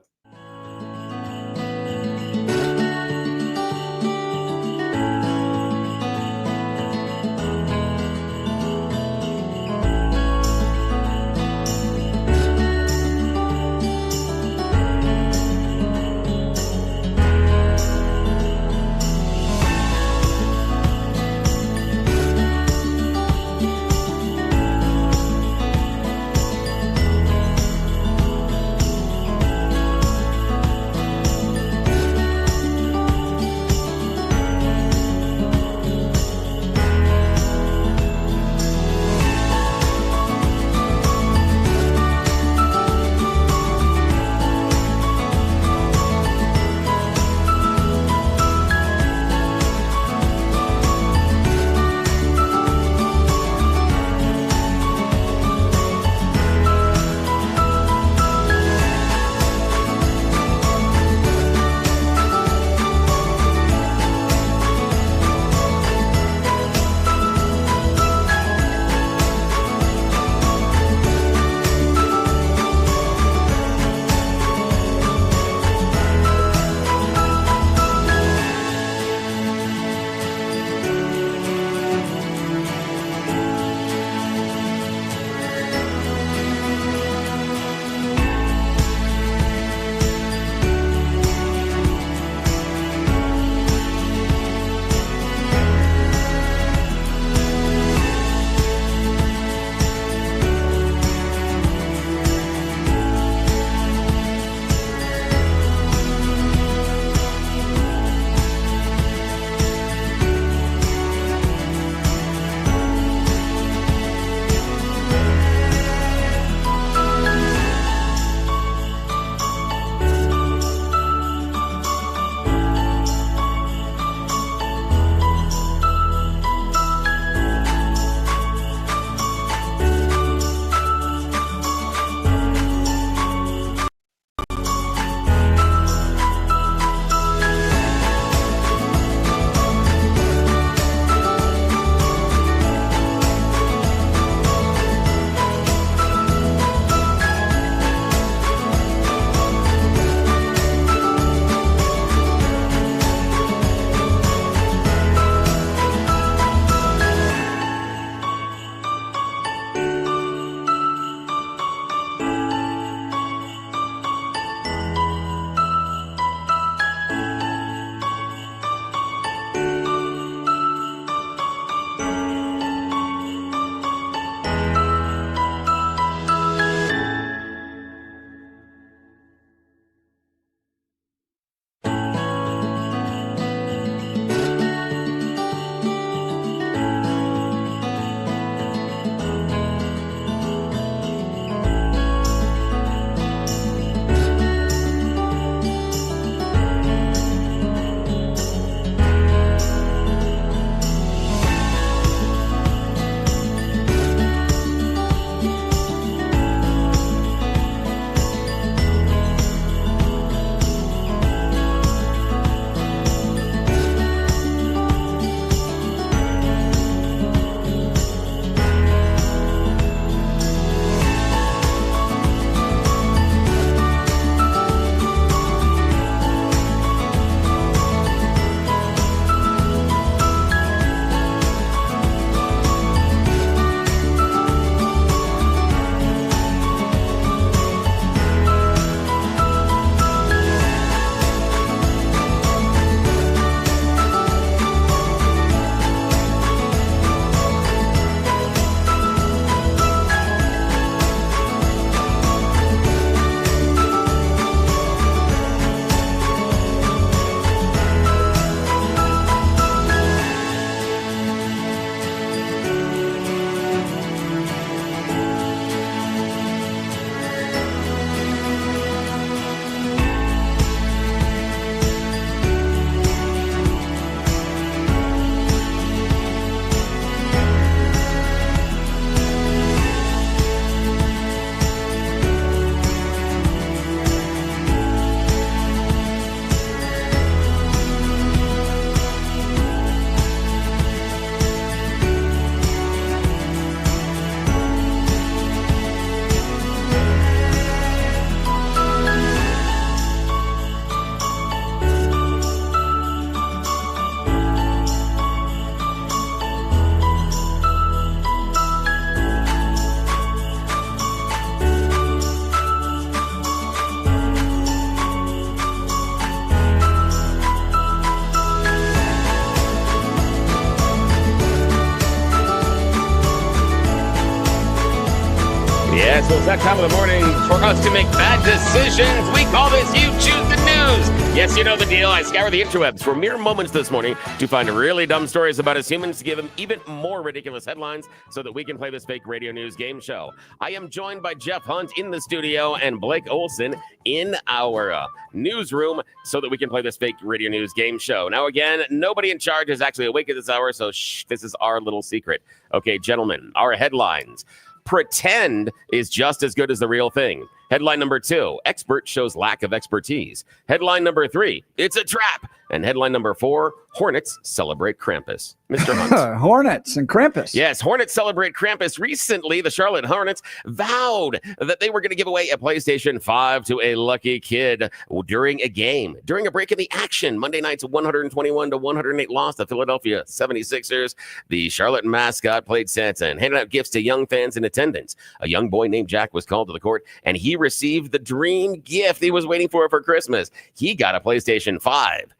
So it's that time of the morning for us to make bad decisions. We call this You Choose the News. Yes, you know the deal. I scour the interwebs for mere moments this morning to find really dumb stories about us humans to give them even more ridiculous headlines so that we can play this fake radio news game show. I am joined by Jeff Hunt in the studio and Blake Olson in our newsroom so that we can play this fake radio news game show. Now, again, nobody in charge is actually awake at this hour, so this is our little secret. Okay, gentlemen, our headlines. Pretend is just as good as the real thing. Headline number 2, expert shows lack of expertise. Headline number 3, it's a trap. And headline number 4, Hornets celebrate Krampus. Mr. Hunt. Hornets and Krampus. Yes, Hornets celebrate Krampus. Recently, the Charlotte Hornets vowed that they were going to give away a PlayStation 5 to a lucky kid during a game. During a break in the action, Monday night's 121-108 loss to Philadelphia 76ers. The Charlotte mascot played Santa and handed out gifts to young fans in attendance. A young boy named Jack was called to the court, and he received the dream gift he was waiting for Christmas. He got a PlayStation 5.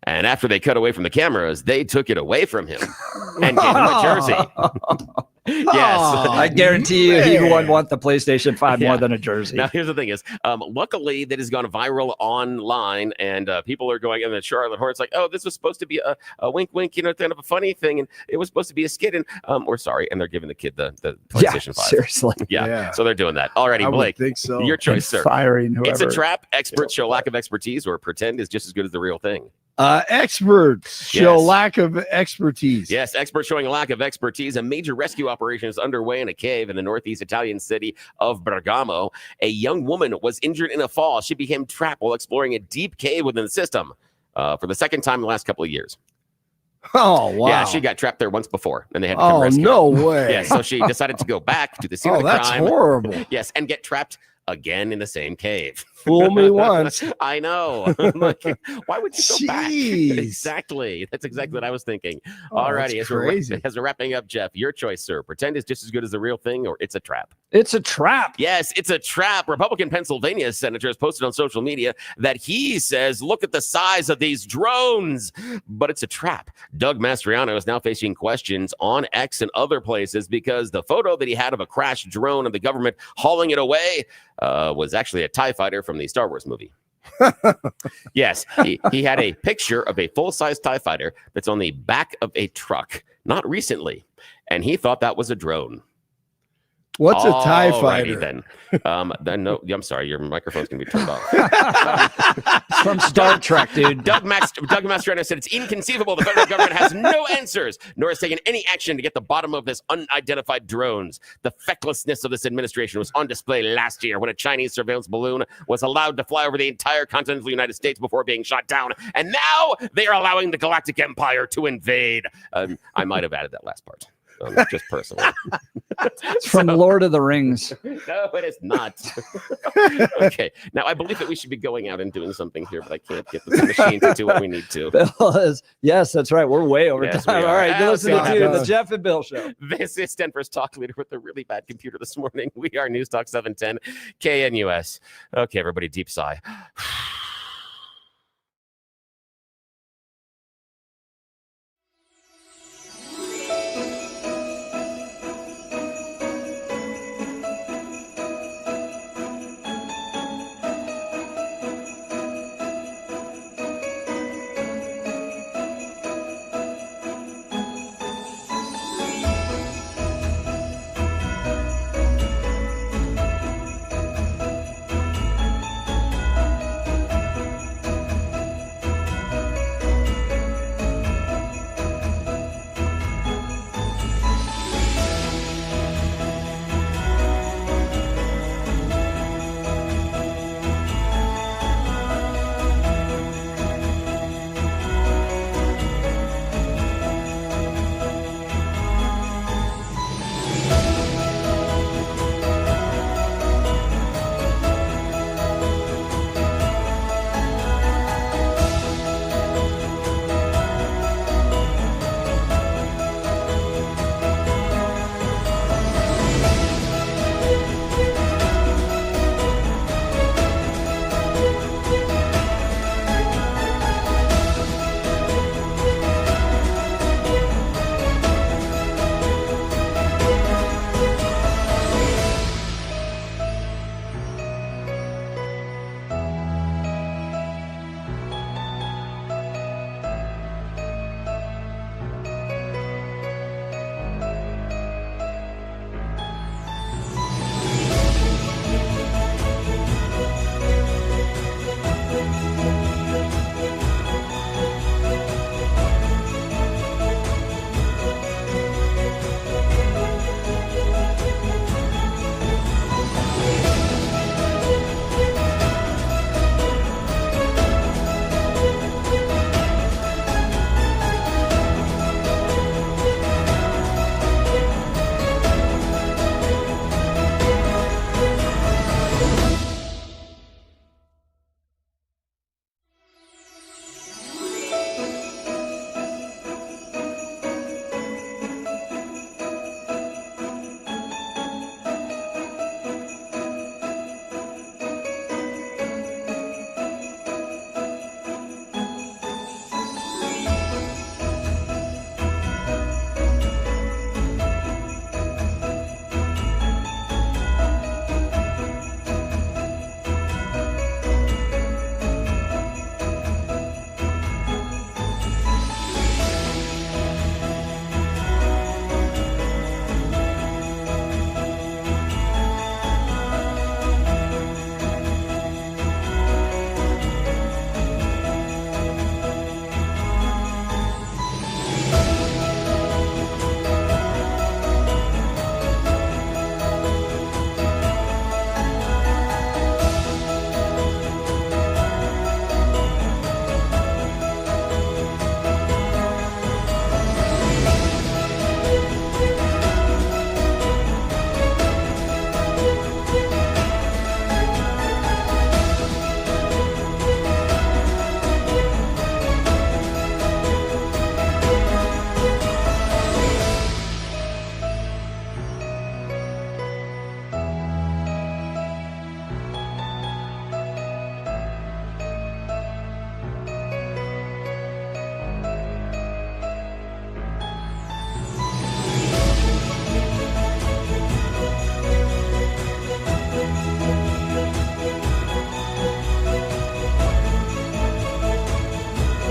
And after they cut away from the cameras, they took it away from him and gave him a jersey. Yes. I guarantee you he would want the PlayStation 5 more than a jersey. Now, here's the thing is, luckily, that has gone viral online, and people are going, and the Charlotte Hornets like, oh, this was supposed to be a wink, wink, kind of a funny thing, and it was supposed to be a skit, and and they're giving the kid the PlayStation 5. Seriously. Yeah, so they're doing that. Alrighty, Blake, I think so. Your choice, sir. Firing whoever. It's a trap. Experts show lack of expertise, or pretend is just as good as the real thing. Experts show lack of expertise. Yes, experts showing a lack of expertise. A major rescue operation is underway in a cave in the northeast Italian city of Bergamo. A young woman was injured in a fall. She became trapped while exploring a deep cave within the system for the second time in the last couple of years. Oh, wow. Yeah, she got trapped there once before, and they had to come rescue her. No way. Yeah, so she decided to go back to the scene of the that's crime. Horrible. Yes, and get trapped again in the same cave. Fool me once. I know. Like, why would you go back? Jeez. Exactly. That's exactly what I was thinking. Oh, Alrighty, crazy. as we're wrapping up, Jeff, your choice, sir. Pretend is just as good as the real thing, or it's a trap. It's a trap. Yes, it's a trap. Republican Pennsylvania senator has posted on social media that he says, look at the size of these drones, but it's a trap. Doug Mastriano is now facing questions on X and other places because the photo that he had of a crashed drone of the government hauling it away was actually a TIE fighter from the Star Wars movie. Yes, he had a picture of a full-size TIE fighter that's on the back of a truck, not recently, and he thought that was a drone. What's a TIE fighter? Then no, I'm sorry, your microphone's gonna be turned off. From Star Trek, dude. Doug Mastriano said it's inconceivable the federal government has no answers, nor has taken any action to get the bottom of this unidentified drones. The fecklessness of this administration was on display last year when a Chinese surveillance balloon was allowed to fly over the entire continental United States before being shot down, and now they are allowing the Galactic Empire to invade. I might have added that last part. Just personally. It's from Lord of the Rings. No, it is not. Okay. Now, I believe that we should be going out and doing something here, but I can't get the machine to do what we need to. Yes, that's right. We're way over Yes, time. we All are. right, you're listening to the Jeff and Bill Show. This is Denver's talk leader with a really bad computer this morning. We are News Talk 710 KNUS. Okay, everybody, deep sigh.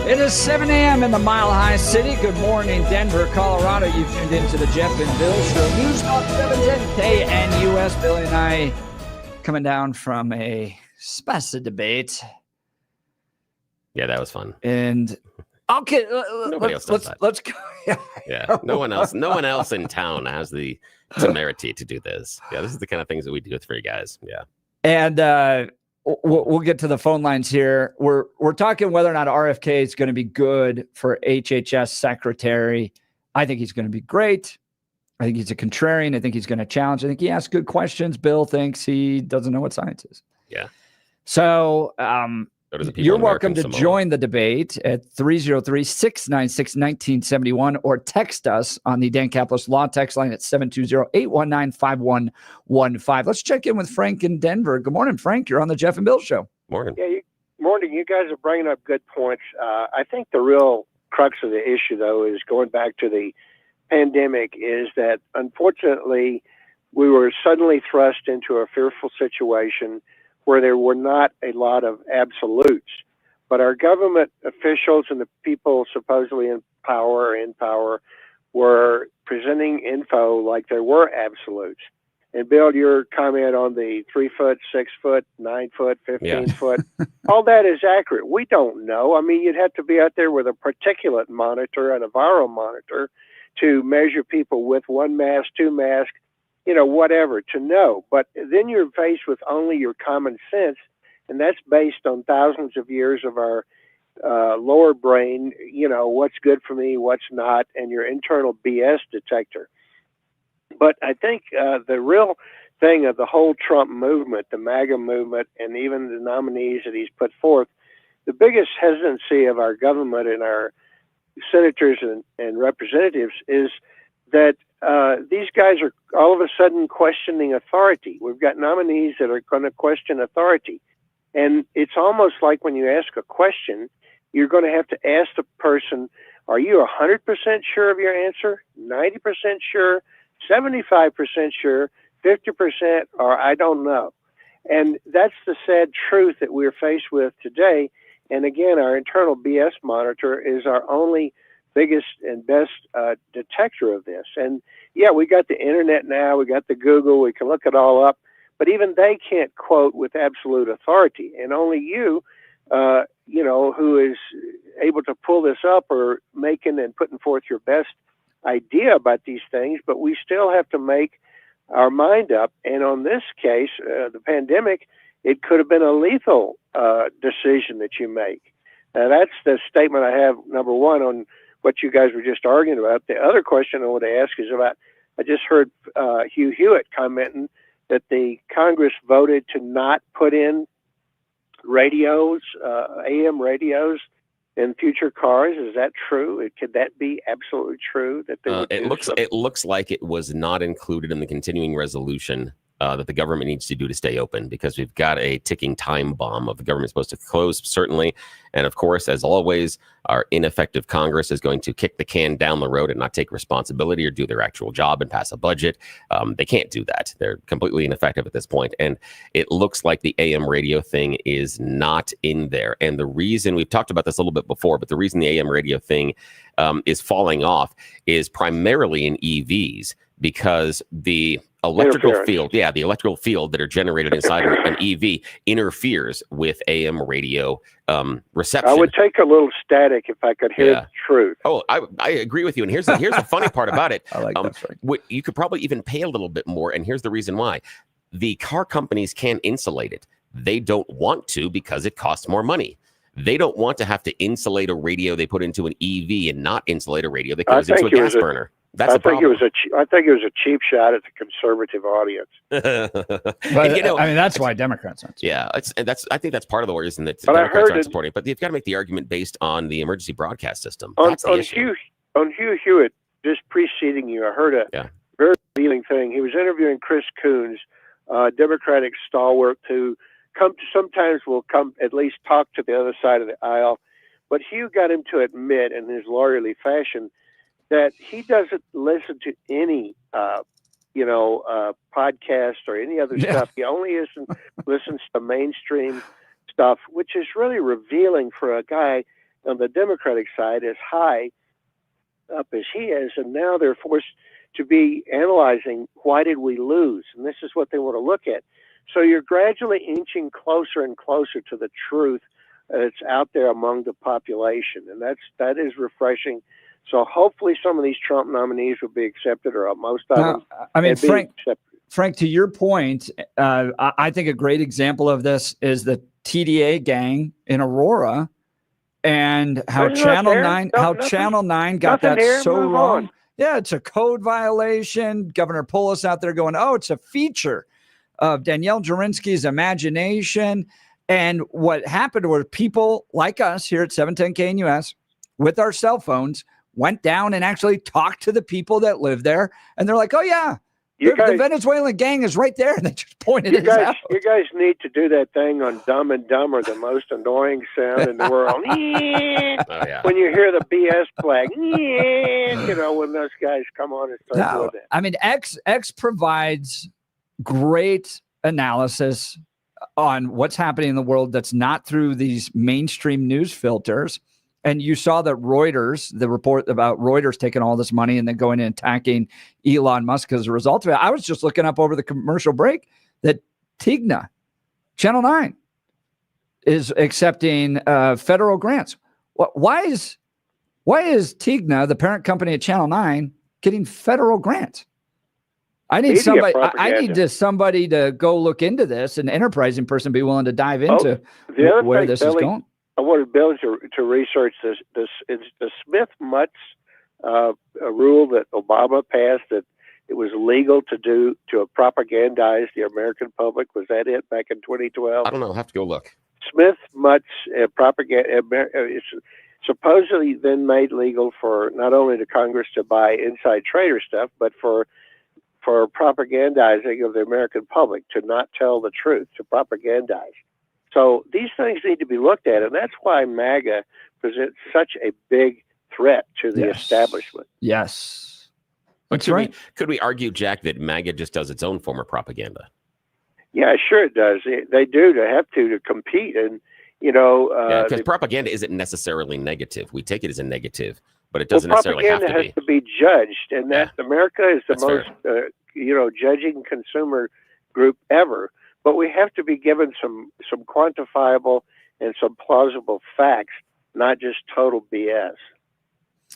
It is 7 a.m. in the Mile High City. Good morning, Denver, Colorado. You've tuned into the Jeff and Bill Show. News Talk 710 KNUS. Billy and I coming down from a spicy debate. Yeah, that was fun. And okay, nobody else does that. Let's go. Yeah, no one else in town has the temerity to do this. Yeah, this is the kind of things that we do for you guys. Yeah, and we'll get to the phone lines here. We're talking whether or not RFK is going to be good for HHS secretary. I think he's going to be great. I think he's a contrarian. I think he's going to challenge. I think he asks good questions. Bill thinks he doesn't know what science is. Yeah. So you're welcome to Samoa. join the debate at 303-696-1971 or text us on the Dan Caplis Law text line at 720-819-5115. Let's check in with Frank in Denver. Good morning, Frank. You're on the Jeff and Bill Show. Morning. Yeah, morning. You guys are bringing up good points. I think the real crux of the issue, though, is going back to the pandemic, is that unfortunately we were suddenly thrust into a fearful situation where there were not a lot of absolutes, but our government officials and the people supposedly in power were presenting info like there were absolutes. And Bill, your comment on the 3 foot, 6 foot, 9 foot, 15 foot, all that is accurate. We don't know. I mean, you'd have to be out there with a particulate monitor and a viral monitor to measure people with 1 mask, 2 masks, whatever, to know. But then you're faced with only your common sense, and that's based on thousands of years of our lower brain, what's good for me, what's not, and your internal BS detector. But I think the real thing of the whole Trump movement, the MAGA movement, and even the nominees that he's put forth, the biggest hesitancy of our government and our senators and representatives is that these guys are all of a sudden questioning authority. We've got nominees that are going to question authority. And it's almost like when you ask a question, you're going to have to ask the person, are you 100% sure of your answer, 90% sure, 75% sure, 50%, or I don't know. And that's the sad truth that we're faced with today. And again, our internal BS monitor is our only biggest and best detector of this. And yeah, we got the internet now, we got the Google, we can look it all up, but even they can't quote with absolute authority. And only you, who is able to pull this up or making and putting forth your best idea about these things, but we still have to make our mind up. And on this case, the pandemic, it could have been a lethal decision that you make. Now, that's the statement I have, number one, on what you guys were just arguing about. The other question I want to ask is about, I just heard Hugh Hewitt commenting that the Congress voted to not put in radios, AM radios, in future cars. Is that true? Could that be absolutely true? That they would it looks like it was not included in the continuing resolution that the government needs to do to stay open, because we've got a ticking time bomb of the government supposed to close, certainly. And of course, as always, our ineffective Congress is going to kick the can down the road and not take responsibility or do their actual job and pass a budget. They can't do that. They're completely ineffective at this point. And it looks like the AM radio thing is not in there. And the reason, we've talked about this a little bit before, but the reason the AM radio thing is falling off is primarily in EVs, because the electrical field, the electrical field that are generated inside an EV interferes with AM radio reception. I would take a little static if I could hear the truth. Oh, I agree with you. And here's the funny part about it. I like that. You could probably even pay a little bit more. And here's the reason why. The car companies can insulate it. They don't want to, because it costs more money. They don't want to have to insulate a radio they put into an EV and not insulate a radio that goes into a gas burner. That's the problem. I think it was a cheap shot at the conservative audience. But, I mean, that's why Democrats aren't. Yeah, I think that's part of the reason that Democrats aren't supporting it. But you've got to make the argument based on the emergency broadcast system. That's the issue. On Hugh Hewitt, just preceding you, I heard a very revealing thing. He was interviewing Chris Coons, Democratic stalwart, who sometimes will come at least talk to the other side of the aisle. But Hugh got him to admit in his lawyerly fashion that he doesn't listen to any, podcast or any other stuff. He only listens to mainstream stuff, which is really revealing for a guy on the Democratic side as high up as he is, and now they're forced to be analyzing why did we lose, and this is what they want to look at. So you're gradually inching closer and closer to the truth that's out there among the population, and that is refreshing. So hopefully some of these Trump nominees will be accepted, or most of them. I mean, Frank, to your point, I think a great example of this is the TDA gang in Aurora, and how Channel 9 got that so wrong. Yeah, it's a code violation. Governor Polis out there going, oh, it's a feature of Danielle Jurinsky's imagination. And what happened was people like us here at 710 KNUS with our cell phones went down and actually talked to the people that live there. And they're like, oh, yeah, the Venezuelan gang is right there. And they just pointed it out. You guys need to do that thing on Dumb and Dumber, the most annoying sound in the world. When you hear the BS flag, when those guys come on and start doing that. I mean, X provides great analysis on what's happening in the world that's not through these mainstream news filters. And you saw that Reuters, the report about Reuters taking all this money and then going and attacking Elon Musk as a result of it. I was just looking up over the commercial break that Tigna, Channel 9, is accepting federal grants. Why is Tigna, the parent company at Channel 9, getting federal grants? I need somebody to go look into this, an enterprising person be willing to dive into where this is going. I wanted Bill to research this. It's the Smith-Mutz rule that Obama passed, that it was legal to propagandize the American public. Was that it back in 2012? I don't know. I'll have to go look. Smith-Mutz propaganda is supposedly then made legal for not only the Congress to buy inside trader stuff, but for propagandizing of the American public, to not tell the truth, to propagandize. So these things need to be looked at, and that's why MAGA presents such a big threat to the establishment. Yes. But could we argue, Jack, that MAGA just does its own form of propaganda? Yeah, sure it does. They do have to compete, and because propaganda isn't necessarily negative. We take it as a negative, but it doesn't necessarily have to be. Propaganda has to be judged, and that America is the most judging consumer group ever. But we have to be given some quantifiable and some plausible facts, not just total BS.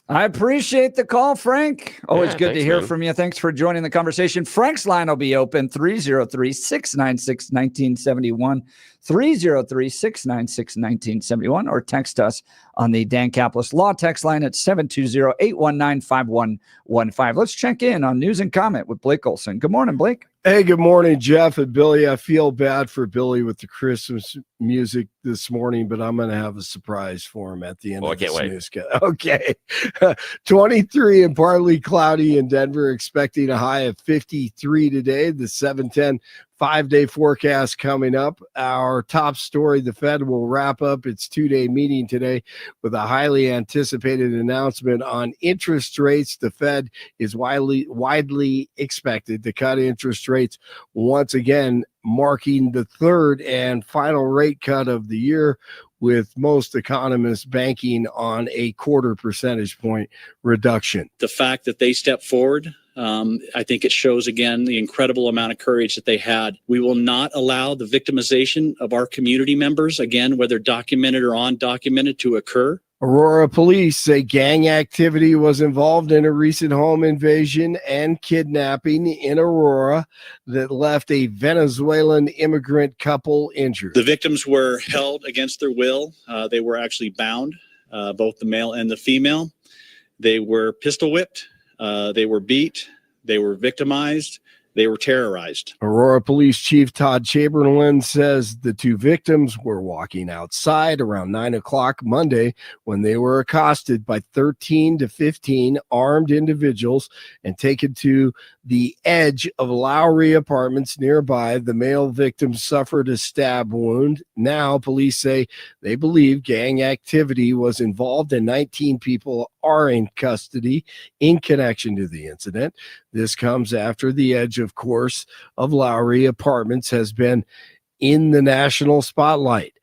I appreciate the call, Frank. Always good to hear from you. Thanks for joining the conversation. Frank's line will be open, 303-696-1971, 303-696-1971, or text us on the Dan Caplis Law text line at 720-819-5115. Let's check in on news and comment with Blake Olson. Good morning, Blake. Hey, good morning, Jeff and Billy. I feel bad for Billy with the Christmas music this morning, but I'm going to have a surprise for him at the end of this newscast. Okay. 23 and partly cloudy in Denver, expecting a high of 53 today. The 710 5-day forecast coming up. Our top story, the Fed will wrap up its 2-day meeting today with a highly anticipated announcement on interest rates. The Fed is widely expected to cut interest rates once again, marking the third and final rate cut of the year, with most economists banking on a 0.25 percentage point reduction. The fact that they stepped forward, I think it shows again the incredible amount of courage that they had. We will not allow the victimization of our community members, again, whether documented or undocumented, to occur. Aurora police say gang activity was involved in a recent home invasion and kidnapping in Aurora that left a Venezuelan immigrant couple injured. The victims were held against their will. They were actually bound, both the male and the female. They were pistol whipped. They were beat. They were victimized. They were terrorized. Aurora Police Chief Todd Chamberlain says the two victims were walking outside around 9 o'clock Monday when they were accosted by 13 to 15 armed individuals and taken to the edge of Lowry Apartments nearby. The male victim suffered a stab wound. Now, police say they believe gang activity was involved and 19 people are in custody in connection to the incident. This comes after the edge, of course, of Lowry Apartments has been in the national spotlight.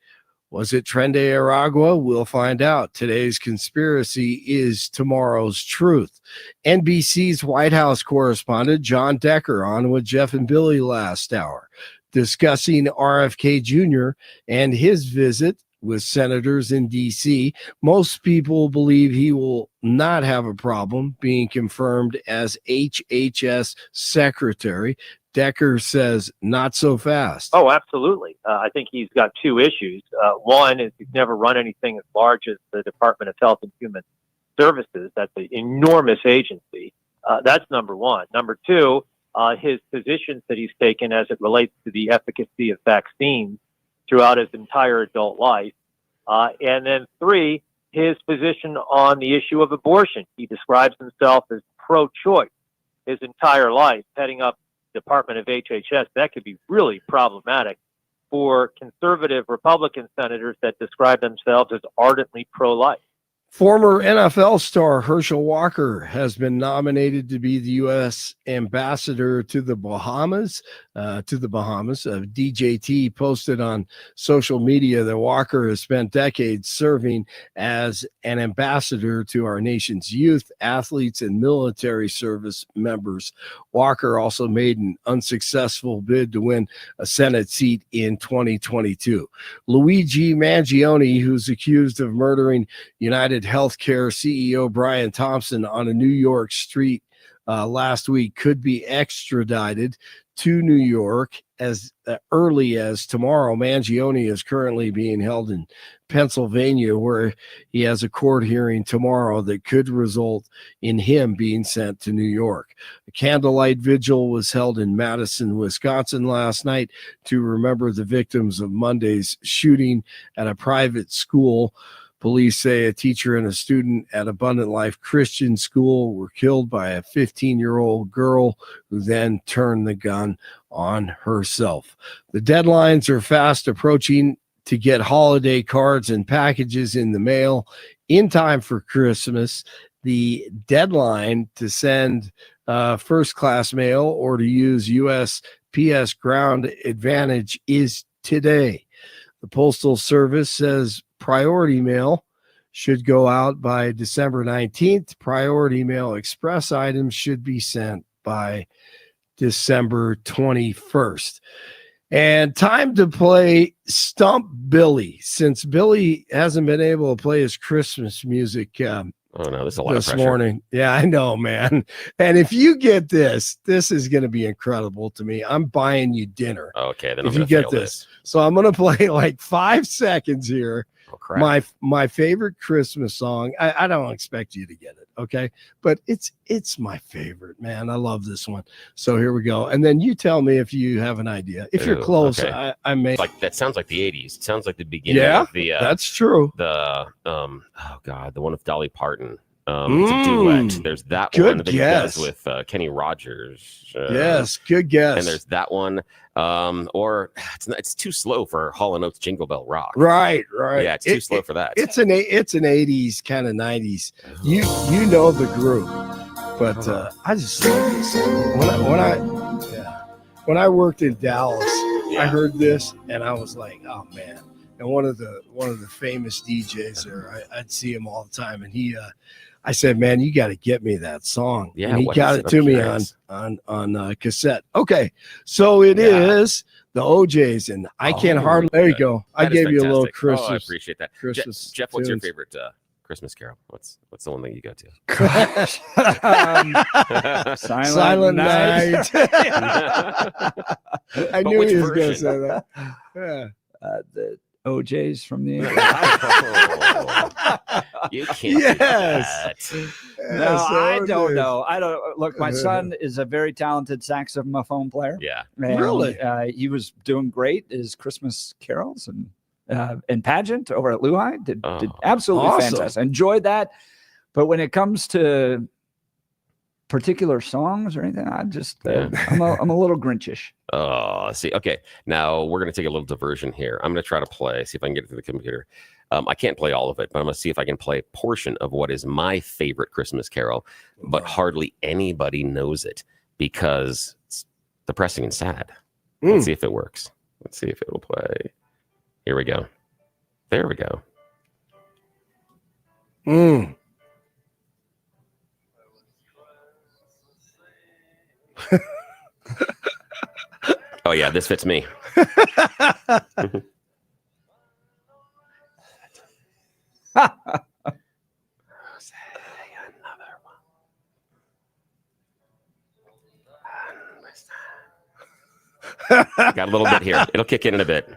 Was it Tren de Aragua? We'll find out. Today's conspiracy is tomorrow's truth. NBC's White House correspondent Jon Decker on with Jeff and Billy last hour, discussing RFK Jr. and his visit with senators in D.C. Most people believe he will not have a problem being confirmed as HHS secretary. Decker says not so fast. Oh, absolutely. I think he's got two issues. One is he's never run anything as large as the Department of Health and Human Services. That's an enormous agency. That's number one. Number two, his positions that he's taken as it relates to the efficacy of vaccines throughout his entire adult life. And then three, his position on the issue of abortion. He describes himself as pro-choice his entire life, heading up Department of HHS. That could be really problematic for conservative Republican senators that describe themselves as ardently pro-life. Former NFL star Herschel Walker has been nominated to be the U.S. ambassador to the Bahamas. DJT posted on social media that Walker has spent decades serving as an ambassador to our nation's youth, athletes, and military service members. Walker also made an unsuccessful bid to win a Senate seat in 2022. Luigi Mangione, who's accused of murdering United Healthcare CEO Brian Thompson on a New York street last week, could be extradited to New York as early as tomorrow. Mangione is currently being held in Pennsylvania, where he has a court hearing tomorrow that could result in him being sent to New York. A candlelight vigil was held in Madison, Wisconsin last night to remember the victims of Monday's shooting at a private school. Police say a teacher and a student at Abundant Life Christian School were killed by a 15-year-old girl who then turned the gun on herself. The deadlines are fast approaching to get holiday cards and packages in the mail in time for Christmas. The deadline to send first-class mail or to use USPS Ground Advantage is today. The Postal Service says priority mail should go out by December 19th. Priority mail express items should be sent by December 21st. And time to play Stump Billy. Since Billy hasn't been able to play his Christmas music oh no, there's a lot this of pressure. morning. Yeah, I know, man. And if you get this is going to be incredible to me. I'm buying you dinner. Okay, then if I'm you get this. So I'm going to play like 5 seconds here. Oh, crap. My favorite Christmas song. I don't expect you to get it, okay? But it's my favorite, man. I love this one. So here we go. And then you tell me if you have an idea. If you're close, okay. I may. Like that sounds like the 80s. It sounds like the beginning of the that's true. The oh god, the one with Dolly Parton. It's a duet. There's that good one that guess. he does with Kenny Rogers. Yes, good guess. And there's that one. Or it's too slow for Hall & Oates Jingle Bell Rock. Right. Yeah, it's too slow for that. It's an 80s kind of 90s. You know the group, but I just love this. When I worked in Dallas, I heard this and I was like, oh man. And one of the famous DJs there, I'd see him all the time, and I said, man, you got to get me that song. Yeah, and he got it to me on cassette. Okay, so it is the OJs, and I can't hardly. There you go. I gave you a little Christmas. Oh, I appreciate that. Christmas Jeff, what's your tunes. favorite Christmas carol? What's the one that you go to? Silent Night. I knew he was going to say that. Yeah. The OJs from the You can't do that. No, I don't know. I don't look. My son is a very talented saxophone player. Yeah, and, really. He was doing great. His Christmas carols and pageant over at Lehigh did absolutely awesome. fantastic. Enjoyed that. But when it comes to particular songs or anything, I just I'm a little Grinchish. Oh, see. Okay, now we're going to take a little diversion here. I'm going to try to play, see if I can get it through the computer. I can't play all of it, but I'm going to see if I can play a portion of what is my favorite Christmas carol, but hardly anybody knows it because it's depressing and sad. Let's see if it works. Let's see if it will play. Here we go. There we go. Oh, yeah, this fits me. Got a little bit here. It'll kick in a bit.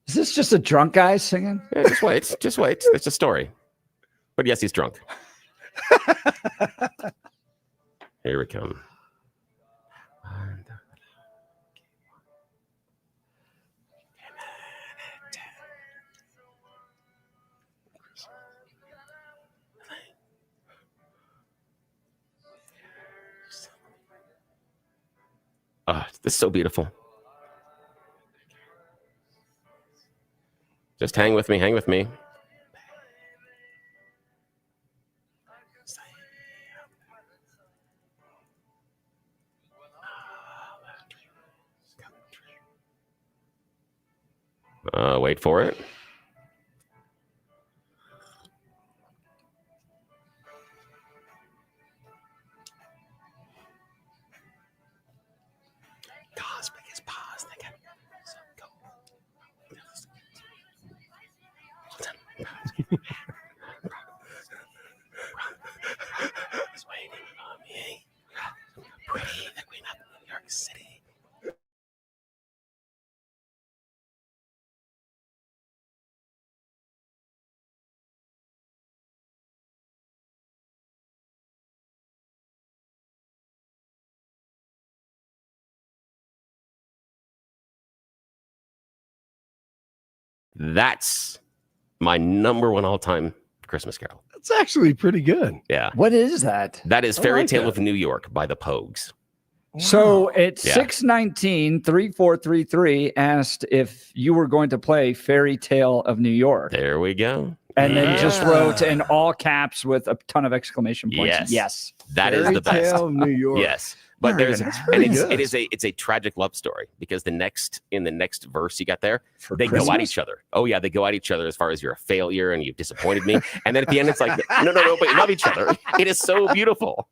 Is this just a drunk guy singing? Yeah, just wait. Just wait. It's a story. But yes, he's drunk. Here we come. Oh, this is so beautiful. Just hang with me. Hang with me. Wait for it. That's my number one all-time Christmas carol. That's actually pretty good. Yeah. What is that? That is Fairy Tale of New York by the Pogues. So at 619-3433 asked if you were going to play Fairy Tale of New York. There we go. And then just wrote in all caps with a ton of exclamation points. Yes. That is the best. Fairy Tale of New York. Yes. But it's a tragic love story because in the next verse you got there, they go at each other. Oh yeah, they go at each other as far as you're a failure and you've disappointed me. And then at the end it's like, no, but you love each other. It is so beautiful.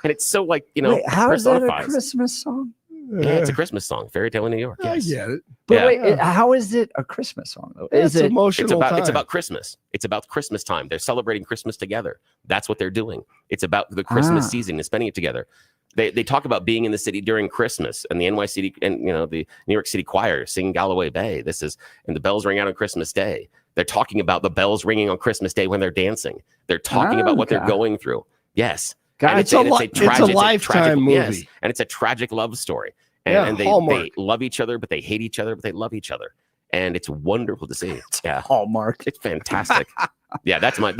And it's so like, wait, how is that a Christmas song? Yeah, it's a Christmas song, Fairy Tale in New York. Yes. I get it. But wait, how is it a Christmas song though? It's emotional. It's about Christmas. It's about Christmas time. They're celebrating Christmas together. That's what they're doing. It's about the Christmas season and spending it together. They talk about being in the city during Christmas and the NYC and the New York City Choir singing Galloway Bay. And the bells ring out on Christmas Day. They're talking about the bells ringing on Christmas Day when they're dancing. They're talking about what they're going through. Yes. It's a Lifetime movie. Yes, and it's a tragic love story. And they love each other, but they hate each other, but they love each other. And it's wonderful to see. Hallmark. It's fantastic. Yeah, that's my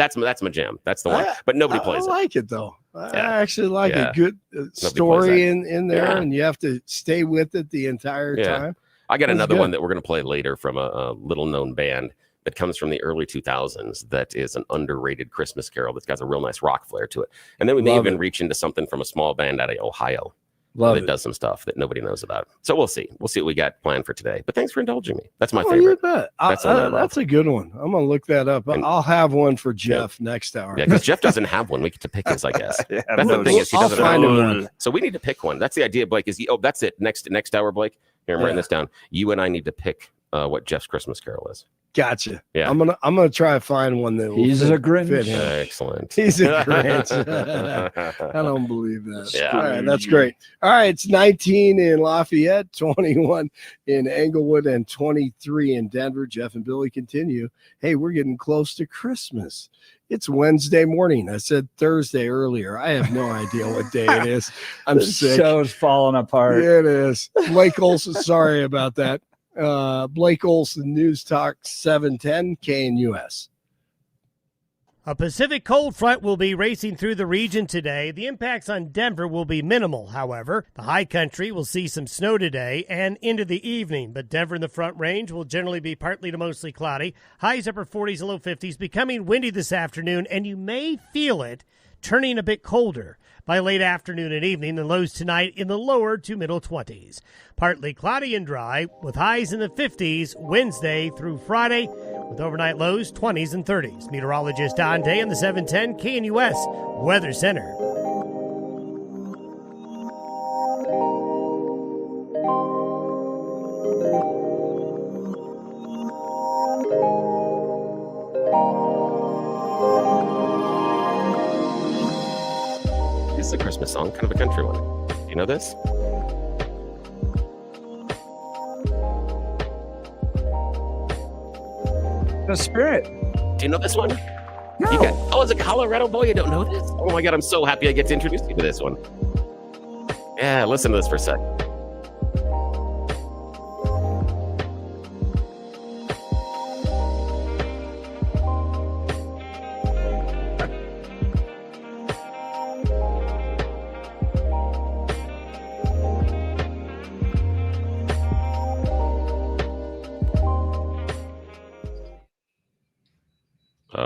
jam. That's the one. But nobody plays it. I like it though. I actually like a good story in there, and you have to stay with it the entire time. I got another one that we're going to play later from a little known band that comes from the early 2000s. That is an underrated Christmas carol that's got a real nice rock flair to it. And then we may even reach into something from a small band out of Ohio. That does some stuff that nobody knows about. So we'll see. We'll see what we got planned for today. But thanks for indulging me. That's my favorite. You bet. That's a good one. I'm going to look that up. I'll have one for Jeff next hour. Yeah, because Jeff doesn't have one. We get to pick his, I guess. That's the thing is he doesn't have one. So we need to pick one. That's the idea, Blake. That's it. Next hour, Blake. Here, I'm writing this down. You and I need to pick what Jeff's Christmas carol is. Gotcha. Yeah. I'm gonna try to find one that will He's a Grinch. fit him. Excellent. He's a Grinch. I don't believe that. Yeah. All right, that's great. All right, it's 19 in Lafayette, 21 in Englewood, and 23 in Denver. Jeff and Billy continue. Hey, we're getting close to Christmas. It's Wednesday morning. I said Thursday earlier. I have no idea what day it is. I'm sick. The show's falling apart. Yeah, it is. Blake Olson, sorry about that. Blake Olson, News Talk 710 KNUS. A Pacific cold front will be racing through the region today. The impacts on Denver will be minimal, however. The high country will see some snow today and into the evening, but Denver and the Front Range will generally be partly to mostly cloudy. Highs upper 40s and low 50s, becoming windy this afternoon, and you may feel it turning a bit colder. by late afternoon and evening, and lows tonight in the lower to middle 20s. Partly cloudy and dry with highs in the 50s Wednesday through Friday, with overnight lows 20s and 30s. Meteorologist Don Day in the 710 KNUS Weather Center. It's a Christmas song, kind of a country one. Do you know this? The Spirit. Do you know this one? No. As a Colorado boy, you don't know this? Oh my God, I'm so happy I get to introduce you to this one. Yeah, listen to this for a sec.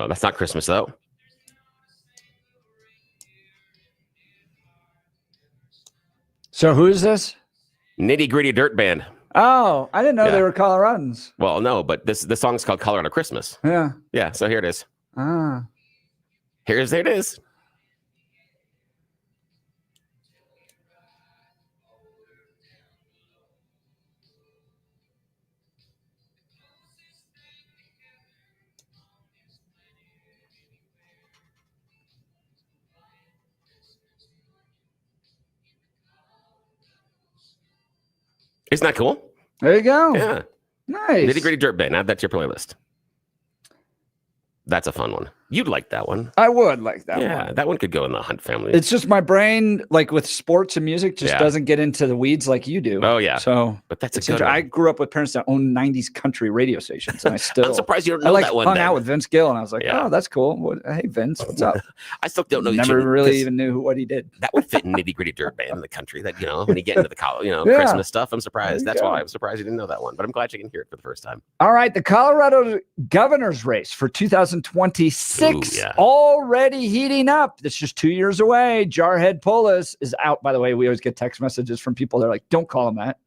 That's not Christmas, though. So who is this? Nitty Gritty Dirt Band. Oh, I didn't know they were Coloradans. Well, no, but this song's called Colorado Christmas. Yeah. Yeah, so here it is. Ah. There it is. Isn't that cool? There you go. Yeah. Nice. Nitty Gritty Dirt Band. Add that to your playlist. That's a fun one. You'd like that one. I would like that one. Yeah, that one could go in the Hunt family. It's just my brain, like with sports and music, just doesn't get into the weeds like you do. Oh, yeah. So, but that's a good one. I grew up with parents that owned 90s country radio stations, and I still. I'm surprised you don't know that one. I hung out with Vince Gill, and I was like, oh, that's cool. Hey, Vince, what's up? I still don't know. Never really even knew what he did. That would fit in Nitty Gritty Dirt Band in the country. That, when you get into the Christmas stuff, I'm surprised. That's why I'm surprised you didn't know that one. But I'm glad you can hear it for the first time. All right, the Colorado governor's race for 2026 already heating up. It's just 2 years away. Jarhead Polis is out. By the way, we always get text messages from people that are like, don't call him that.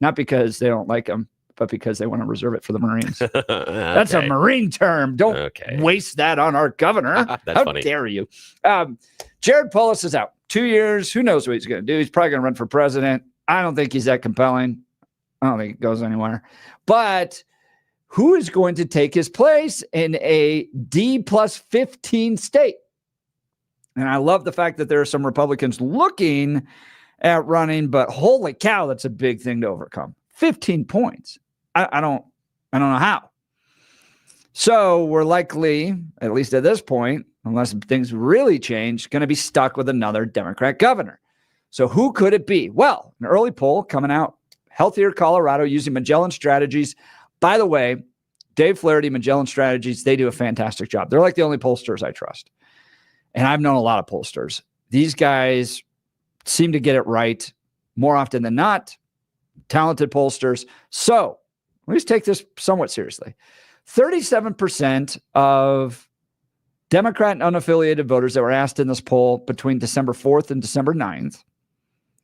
Not because they don't like him, but because they want to reserve it for the Marines. That's a Marine term. Don't waste that on our governor. That's funny. How dare you? Jared Polis is out. 2 years. Who knows what he's going to do? He's probably going to run for president. I don't think he's that compelling. I don't think it goes anywhere. But who is going to take his place in a D+15 state? And I love the fact that there are some Republicans looking at running, but holy cow, that's a big thing to overcome. 15 points. I don't know how. So we're likely, at least at this point, unless things really change, going to be stuck with another Democrat governor. So who could it be? Well, an early poll coming out, Healthier Colorado using Magellan Strategies. By the way, Dave Flaherty, Magellan Strategies, they do a fantastic job. They're like the only pollsters I trust. And I've known a lot of pollsters. These guys seem to get it right more often than not. Talented pollsters. So let's take this somewhat seriously. 37% of Democrat and unaffiliated voters that were asked in this poll between December 4th and December 9th,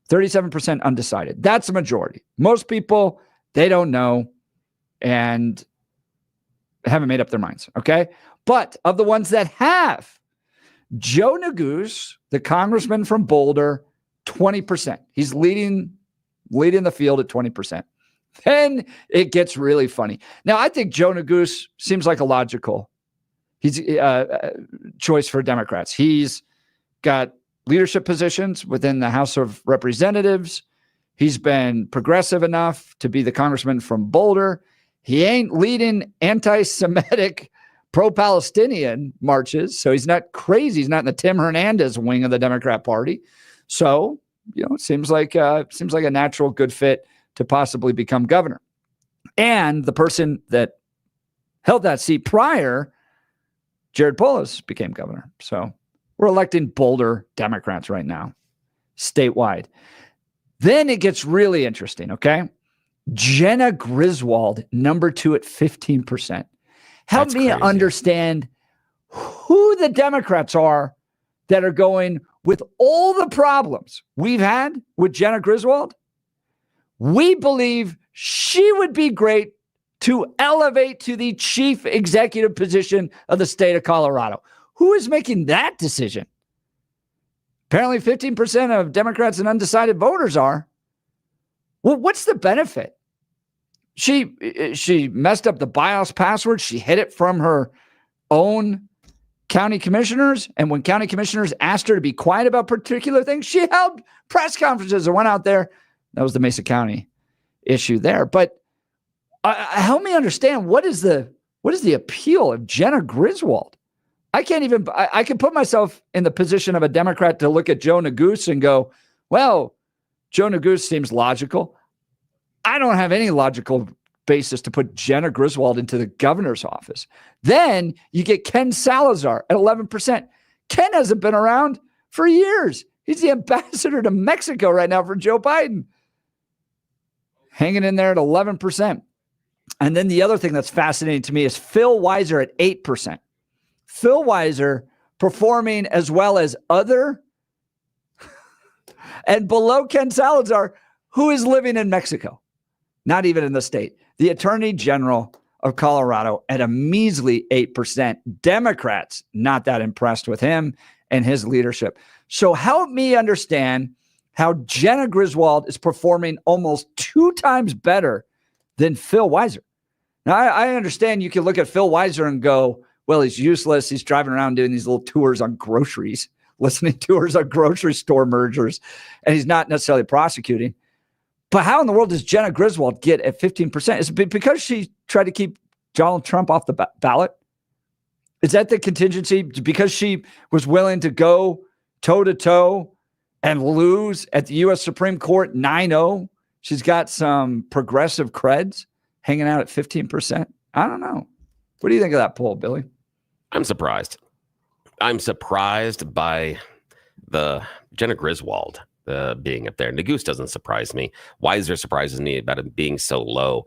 37% undecided. That's a majority. Most people, they don't know and haven't made up their minds, okay? But of the ones that have, Joe Neguse, the congressman from Boulder, 20%. He's leading the field at 20%. Then it gets really funny. Now, I think Joe Neguse seems like a logical choice for Democrats. He's got leadership positions within the House of Representatives. He's been progressive enough to be the congressman from Boulder. He ain't leading anti-Semitic, pro-Palestinian marches, so he's not crazy. He's not in the Tim Hernandez wing of the Democrat Party. So, it seems like a natural good fit to possibly become governor. And the person that held that seat prior, Jared Polis, became governor. So we're electing Boulder Democrats right now, statewide. Then it gets really interesting, okay? Jenna Griswold, number 2 at 15%. Help me understand who the Democrats are that are going with all the problems we've had with Jenna Griswold, we believe she would be great to elevate to the chief executive position of the state of Colorado. Who is making that decision? Apparently 15% of Democrats and undecided voters are. Well, what's the benefit? She messed up the BIOS password. She hid it from her own county commissioners. And when county commissioners asked her to be quiet about particular things, she held press conferences and went out there. That was the Mesa County issue there. But help me understand, what is the appeal of Jenna Griswold? I can put myself in the position of a Democrat to look at Joe Neguse and go, well, Joe Neguse seems logical. I don't have any logical basis to put Jenna Griswold into the governor's office. Then you get Ken Salazar at 11%. Ken hasn't been around for years. He's the ambassador to Mexico right now for Joe Biden. Hanging in there at 11%. And then the other thing that's fascinating to me is Phil Weiser at 8%. Phil Weiser performing as well as other and below Ken Salazar, who is living in Mexico, not even in the state. The Attorney General of Colorado at a measly 8%. Democrats not that impressed with him and his leadership. So help me understand how Jenna Griswold is performing almost 2 times better than Phil Weiser. Now, I understand you can look at Phil Weiser and go, well, he's useless. He's driving around doing these little tours on groceries, listening tours on grocery store mergers, and he's not necessarily prosecuting. But how in the world does Jenna Griswold get at 15%? Is it because she tried to keep Donald Trump off the ballot? Is that the contingency? Because she was willing to go toe-to-toe and lose at the U.S. Supreme Court 9-0? She's got some progressive creds hanging out at 15%. I don't know. What do you think of that poll, Billy? I'm surprised. I'm surprised by the Jenna Griswold being up there. Neguse doesn't surprise me. Weiser surprises me about it being so low.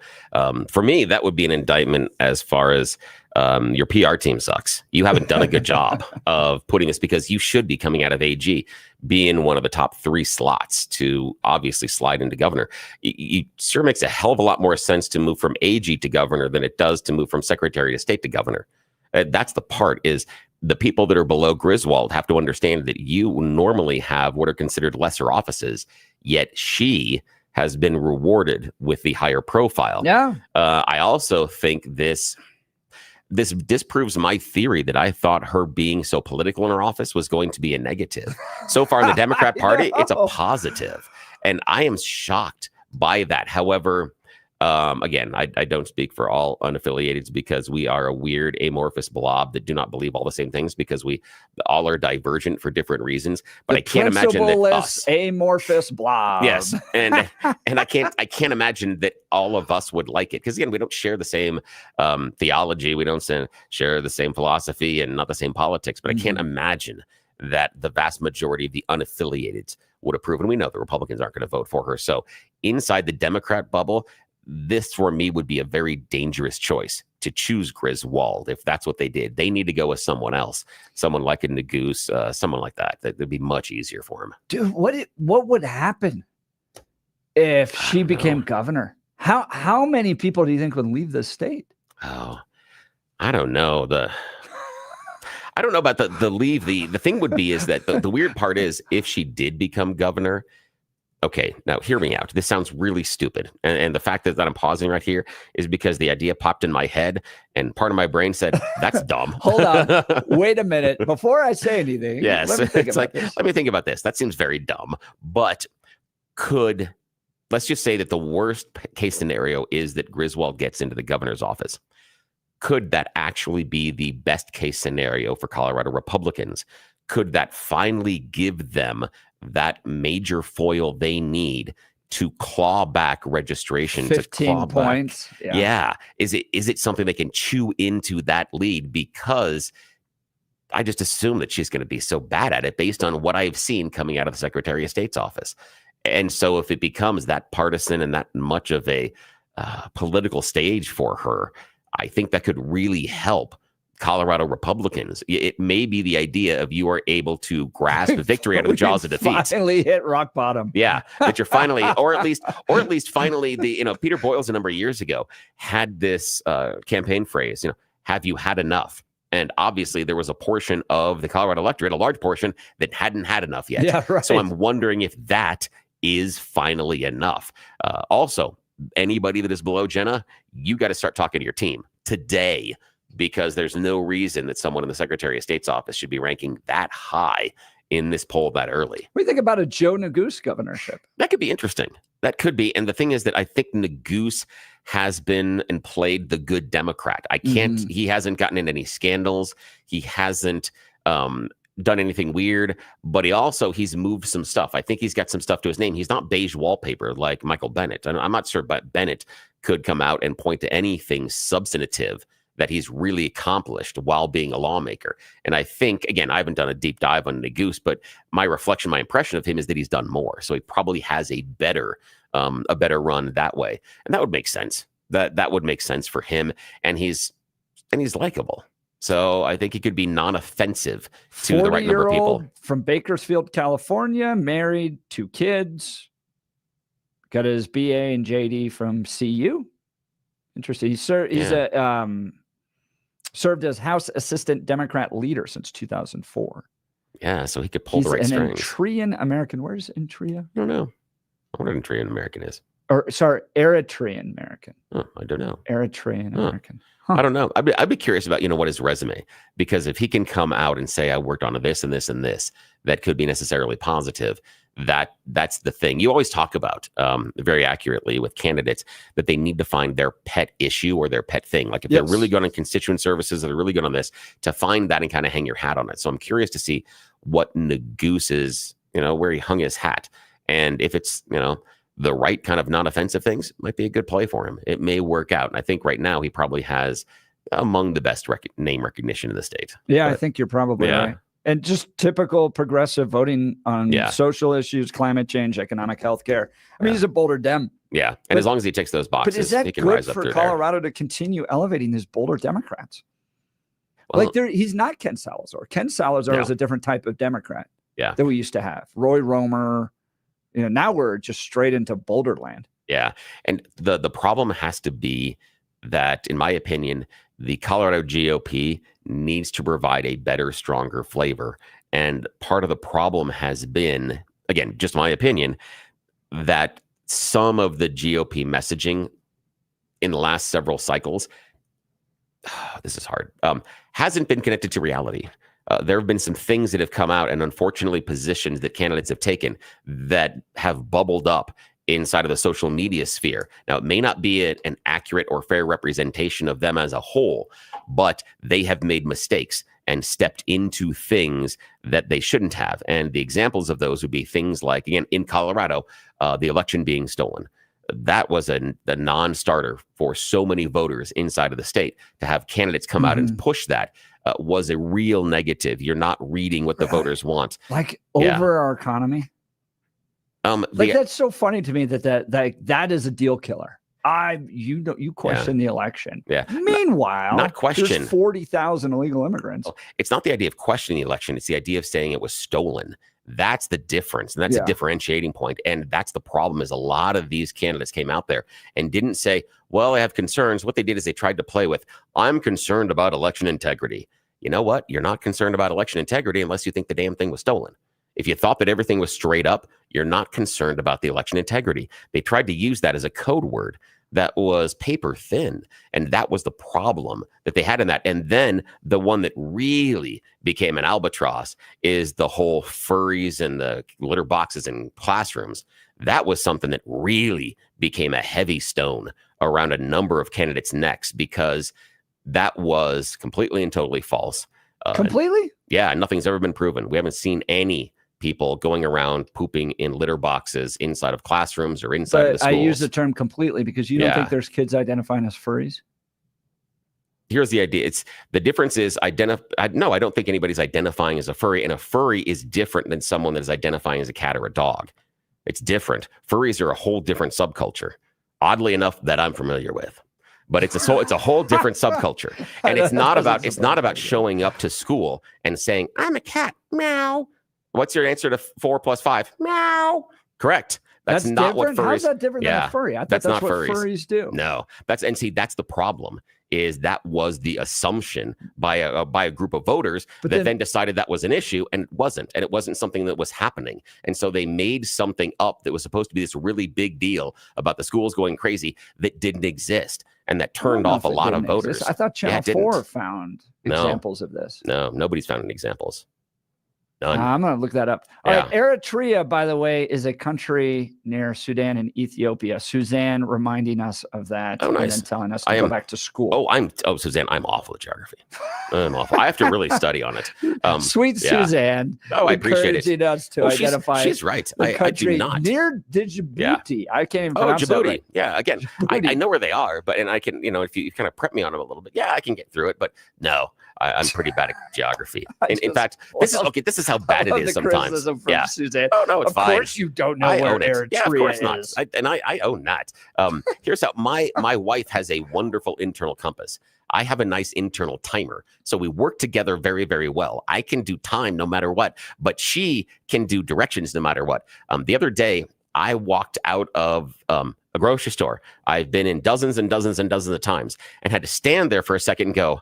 For me, that would be an indictment as far as your PR team sucks. You haven't done a good job of putting this, because you should be coming out of AG, being one of the top 3 slots to obviously slide into governor. It sure makes a hell of a lot more sense to move from AG to governor than it does to move from Secretary of State to governor. That's the part, is the people that are below Griswold have to understand that you normally have what are considered lesser offices, yet she has been rewarded with the higher profile. Yeah. I also think this disproves my theory that I thought her being so political in her office was going to be a negative. So far in the Democrat Party, it's a positive. And I am shocked by that. However, again, I don't speak for all unaffiliateds, because we are a weird amorphous blob that do not believe all the same things, because we all are divergent for different reasons. But I can't imagine that us amorphous blob. Yes, and I can't imagine that all of us would like it, because again, we don't share the same theology, we don't share the same philosophy, and not the same politics. But I can't imagine that the vast majority of the unaffiliated would approve, and we know the Republicans aren't going to vote for her. So inside the Democrat bubble, this for me would be a very dangerous choice to choose Griswold. If that's what they did, they need to go with someone else, someone like a Neguse, someone like that. That'd be much easier for him. Dude, what would happen if she became governor? How many people do you think would leave the state? Oh, I don't know. I don't know about the leave. The thing would be is that the weird part is, if she did become governor. Okay, now hear me out. This sounds really stupid. And the fact that I'm pausing right here is because the idea popped in my head and part of my brain said, that's dumb. Hold on. Wait a minute. Before I say anything. Yes. Let me think about this. That seems very dumb. But let's just say that the worst case scenario is that Griswold gets into the governor's office. Could that actually be the best case scenario for Colorado Republicans? Could that finally give them that major foil they need to claw back registration? 15 points. Yeah. Is it something they can chew into that lead? Because I just assume that she's going to be so bad at it based on what I've seen coming out of the Secretary of State's office. And so if it becomes that partisan and that much of a political stage for her, I think that could really help Colorado Republicans. It may be the idea of you are able to grasp victory out of the jaws of defeat. Finally hit rock bottom. Yeah, that you're finally, or at least finally, Peter Boyles a number of years ago had this campaign phrase, have you had enough? And obviously there was a portion of the Colorado electorate, a large portion, that hadn't had enough yet. Yeah, right. So I'm wondering if that is finally enough. Also, anybody that is below Jenna, you got to start talking to your team today, because there's no reason that someone in the Secretary of State's office should be ranking that high in this poll that early. What do you think about a Joe Neguse governorship? That could be interesting. That could be. And the thing is that I think Neguse has been and played the good Democrat. He hasn't gotten in any scandals. He hasn't done anything weird, but he's moved some stuff. I think he's got some stuff to his name. He's not beige wallpaper like Michael Bennet. I'm not sure, but Bennet could come out and point to anything substantive that he's really accomplished while being a lawmaker. And I think, again, I haven't done a deep dive on Neguse, but my impression of him is that he's done more. So he probably has a better run that way. And that would make sense. That would make sense for him. And he's likable. So I think he could be non-offensive to the right number of people. From Bakersfield, California, married, 2 kids, got his BA and JD from CU. Interesting. He's served as House Assistant Democrat leader since 2004. Yeah, so he could pull the right strings. He's an Eritrean American. Where's Eritrea? I don't know. I wonder what Eritrean American is. Eritrean American. Oh, I don't know. Eritrean American. Huh. I don't know. I'd be curious about, what his resume, because if he can come out and say, I worked on this and this and this, that could be necessarily positive. That's the thing. You always talk about very accurately with candidates that they need to find their pet issue or their pet thing. Like if they're really good on constituent services, or they're really good on this, to find that and kind of hang your hat on it. So I'm curious to see what Neguse is, where he hung his hat. And if it's, the right kind of non-offensive things, might be a good play for him. It may work out. And I think right now he probably has among the best name recognition in the state. Yeah, I think you're probably right. And just typical progressive voting on social issues, climate change, economic healthcare. I mean, he's a Boulder Dem. Yeah, and as long as he ticks those boxes, but is that he can good rise up for Colorado to continue elevating these Boulder Democrats? Well, he's not Ken Salazar. Ken Salazar is a different type of Democrat that we used to have. Roy Romer. Now we're just straight into Boulder land. Yeah, and the problem has to be that, in my opinion, the Colorado GOP needs to provide a better, stronger flavor. And part of the problem has been, again, just my opinion, that some of the GOP messaging in the last several cycles, this is hard, hasn't been connected to reality. There have been some things that have come out, and unfortunately positions that candidates have taken that have bubbled up inside of the social media sphere. Now, it may not be an accurate or fair representation of them as a whole, but they have made mistakes and stepped into things that they shouldn't have. And the examples of those would be things like, again, in Colorado, the election being stolen. That was the non-starter for so many voters inside of the state. To have candidates come out and push that was a real negative. You're not reading what the voters want. Like over our economy. That's so funny to me that is a deal killer. You question the election. Yeah. Meanwhile, not question. There's 40,000 illegal immigrants. It's not the idea of questioning the election. It's the idea of saying it was stolen. That's the difference. And that's a differentiating point. And that's the problem, is a lot of these candidates came out there and didn't say, well, I have concerns. What they did is they tried to play with, I'm concerned about election integrity. You know what? You're not concerned about election integrity unless you think the damn thing was stolen. If you thought that everything was straight up, you're not concerned about the election integrity. They tried to use that as a code word that was paper thin. And that was the problem that they had in that. And then the one that really became an albatross is the whole furries and the litter boxes in classrooms. That was something that really became a heavy stone around a number of candidates' necks, because that was completely and totally false. Completely? Yeah, nothing's ever been proven. We haven't seen any people going around pooping in litter boxes inside of classrooms or inside of the schools. I use the term completely because you don't think there's kids identifying as furries? Here's the idea. The difference is no, I don't think anybody's identifying as a furry, and a furry is different than someone that is identifying as a cat or a dog. It's different. Furries are a whole different subculture, oddly enough, that I'm familiar with. But it's a whole different subculture, and it's not about showing up to school and saying, "I'm a cat." Meow. What's your answer to 4 + 5? Meow. Correct. That's not different? what furries. How's that different than a furry? I thought that's not what furries do. No, that's the problem. Is that was the assumption by a group of voters that then decided that was an issue, and it wasn't something that was happening. And so they made something up that was supposed to be this really big deal about the schools going crazy that didn't exist, and that turned off a lot of voters. I thought Channel 4 found examples of this. No, nobody's found any examples. None. I'm going to look that up. All right. Eritrea, by the way, is a country near Sudan and Ethiopia. Suzanne reminding us of that. Oh, nice. And then telling us to go back to school. Suzanne, I'm awful at geography. I'm awful. I have to really study on it. Sweet Suzanne. Oh, I appreciate it. Us to identify. She's right. I do not. Near Djibouti. I can't even pronounce Djibouti. That right. Yeah. Again, I know where they are, and I can, if you kind of prep me on them a little bit, I can get through it. But no, I'm pretty bad at geography. In fact, this is how bad it is sometimes. From Suzanne. Oh no, it's fine. Of course you don't know where Eritrea of course is. not. I own that. Here's how my wife has a wonderful internal compass. I have a nice internal timer. So we work together very, very well. I can do time no matter what, but she can do directions no matter what. The other day, I walked out of a grocery store. I've been in dozens and dozens and dozens of times and had to stand there for a second and go,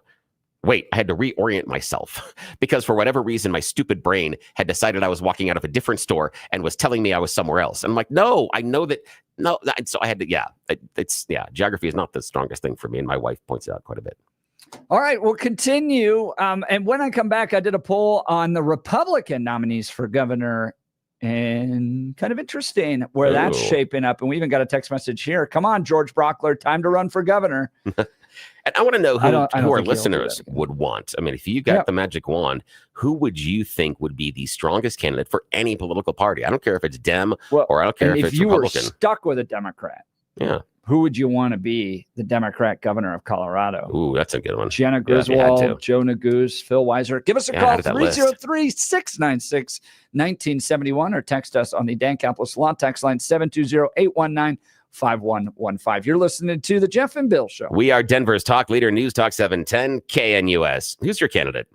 wait, I had to reorient myself because for whatever reason, my stupid brain had decided I was walking out of a different store and was telling me I was somewhere else. And I'm like, no, I know that. No. So I had to, geography is not the strongest thing for me. And my wife points it out quite a bit. All right, we'll continue. And when I come back, I did a poll on the Republican nominees for governor, and kind of interesting where that's shaping up. And we even got a text message here. Come on, George Brockler, time to run for governor. And I want to know who our listeners would want. I mean, if you got the magic wand, who would you think would be the strongest candidate for any political party? I don't care if it's Dem or I don't care if it's Republican. If you were stuck with a Democrat, who would you want to be the Democrat governor of Colorado? Ooh, that's a good one. Jenna Griswold, Joe Neguse, Phil Weiser. Give us a call, 303-696-1971, or text us on the Dan Caplis Law Text line, 720-819-5115. You're listening to the Jeff and Bill Show. We are Denver's talk leader, News Talk 710 KNUS. Who's your candidate?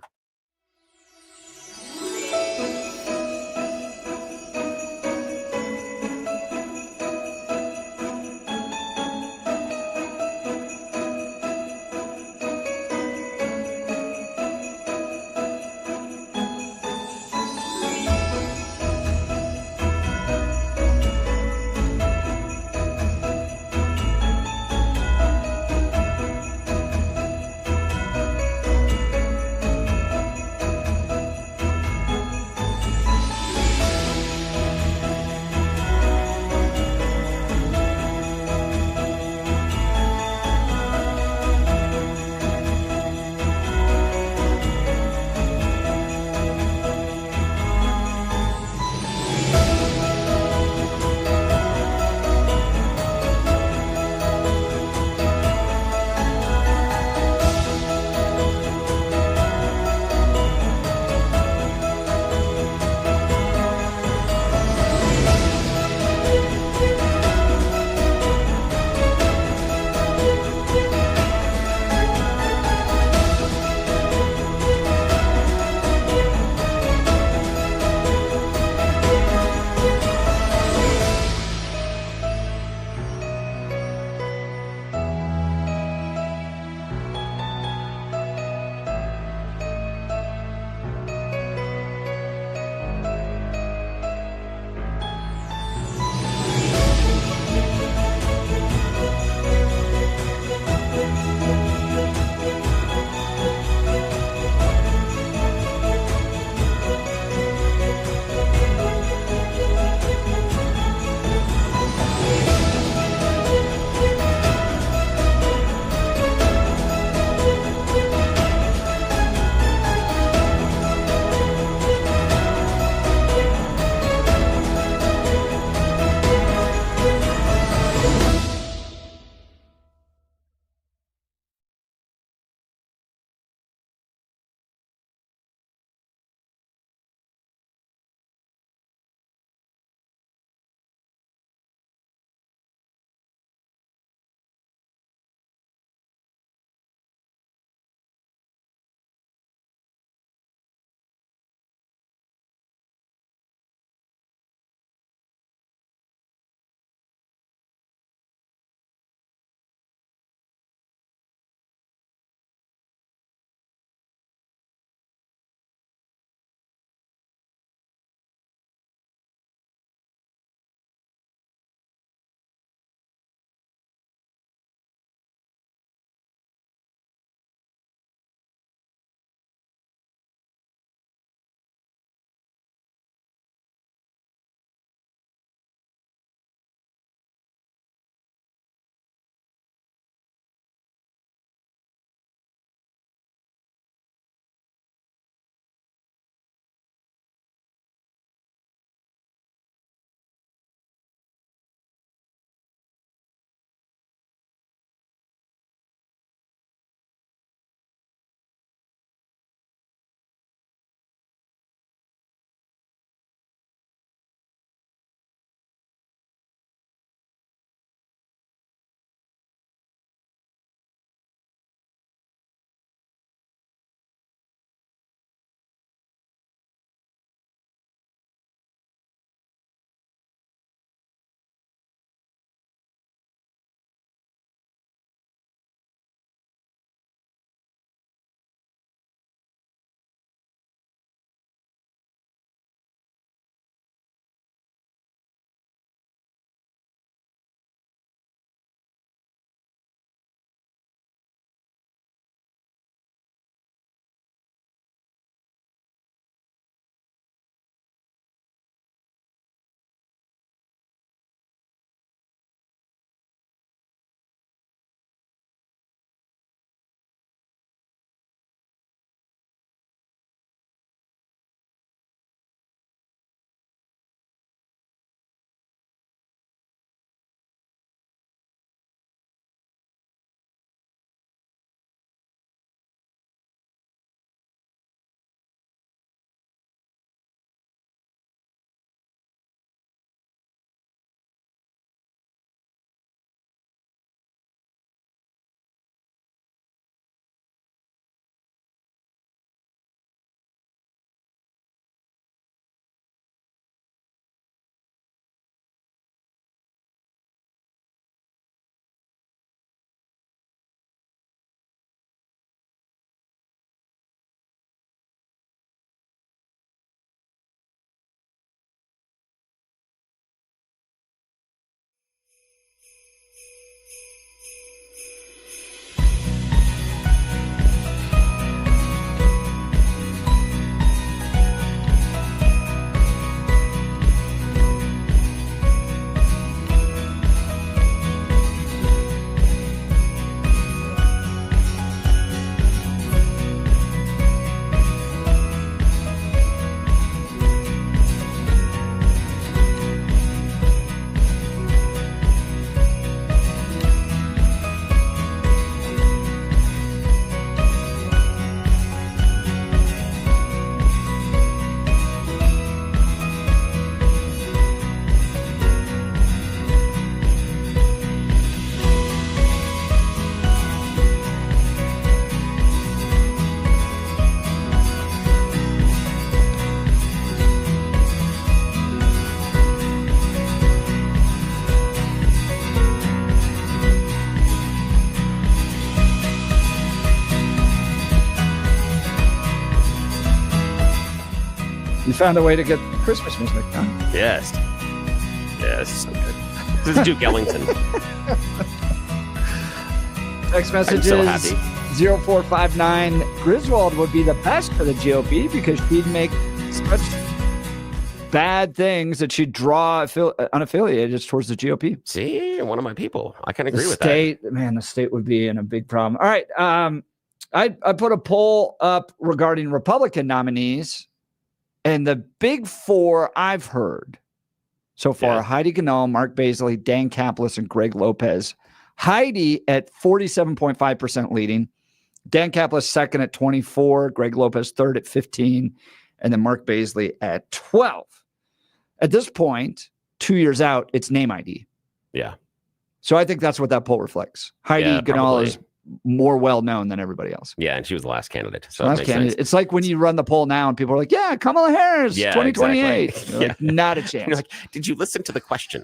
found a way to get Christmas music done. Yes. Yes. So good. This is Duke Ellington. Text messages. I'm so happy. 0459. Griswold would be the best for the GOP because she'd make such bad things that she'd draw unaffiliated towards the GOP. See, one of my people. I can agree with that. Man, the state would be in a big problem. All right. I put a poll up regarding Republican nominees, and the big four I've heard so far, Heidi Ganahl, Mark Baisley, Dan Caplis, and Greg Lopez. Heidi at 47.5% leading. Dan Caplis second at 24. Greg Lopez third at 15. And then Mark Baisley at 12. At this point, 2 years out, it's name ID. Yeah. So I think that's what that poll reflects. Heidi Ganahl is more well-known than everybody else. Yeah, and she was the last candidate. So last candidate. It's like when you run the poll now and people are like, yeah, Kamala Harris, 2028. Exactly. Like, not a chance. You're like, did you listen to the question?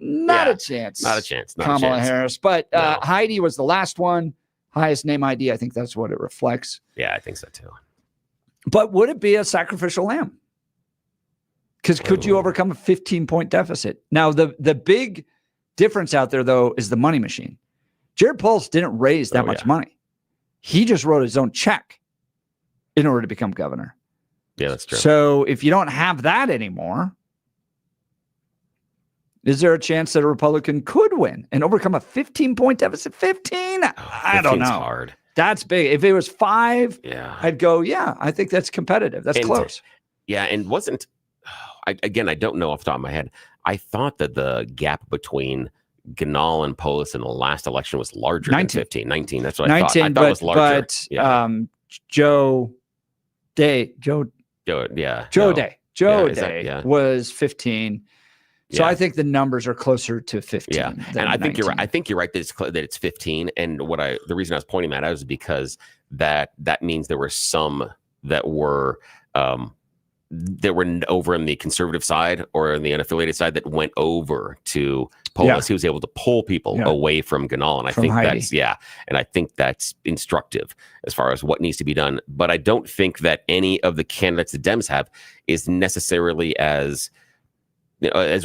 Not a chance. Not a chance. Not Kamala a chance. Harris. But Heidi was the last one. Highest name ID. I think that's what it reflects. Yeah, I think so too. But would it be a sacrificial lamb? Because could you overcome a 15-point deficit? Now, the big difference out there, though, is the money machine. Jared Polis didn't raise that much money. He just wrote his own check in order to become governor. Yeah, that's true. So if you don't have that anymore, is there a chance that a Republican could win and overcome a 15-point deficit? 15? I don't know. Hard. That's big. If it was 5, I'd go, I think that's competitive. That's close. Yeah, and wasn't... I don't know off the top of my head. I thought that the gap between Ganahl and Polis in the last election was larger than 15. 19. That's what 19, I thought. I thought it was larger. But Joe Day was 15. So I think the numbers are closer to 15. Yeah, and I think you're right. I think you're right that it's 15. And the reason I was pointing that out is because that means there were some that were over on the conservative side or on the unaffiliated side that went over to Polis. He was able to pull people away from Ganahl, and I think I think that's instructive as far as what needs to be done. But I don't think that any of the candidates the Dems have is necessarily as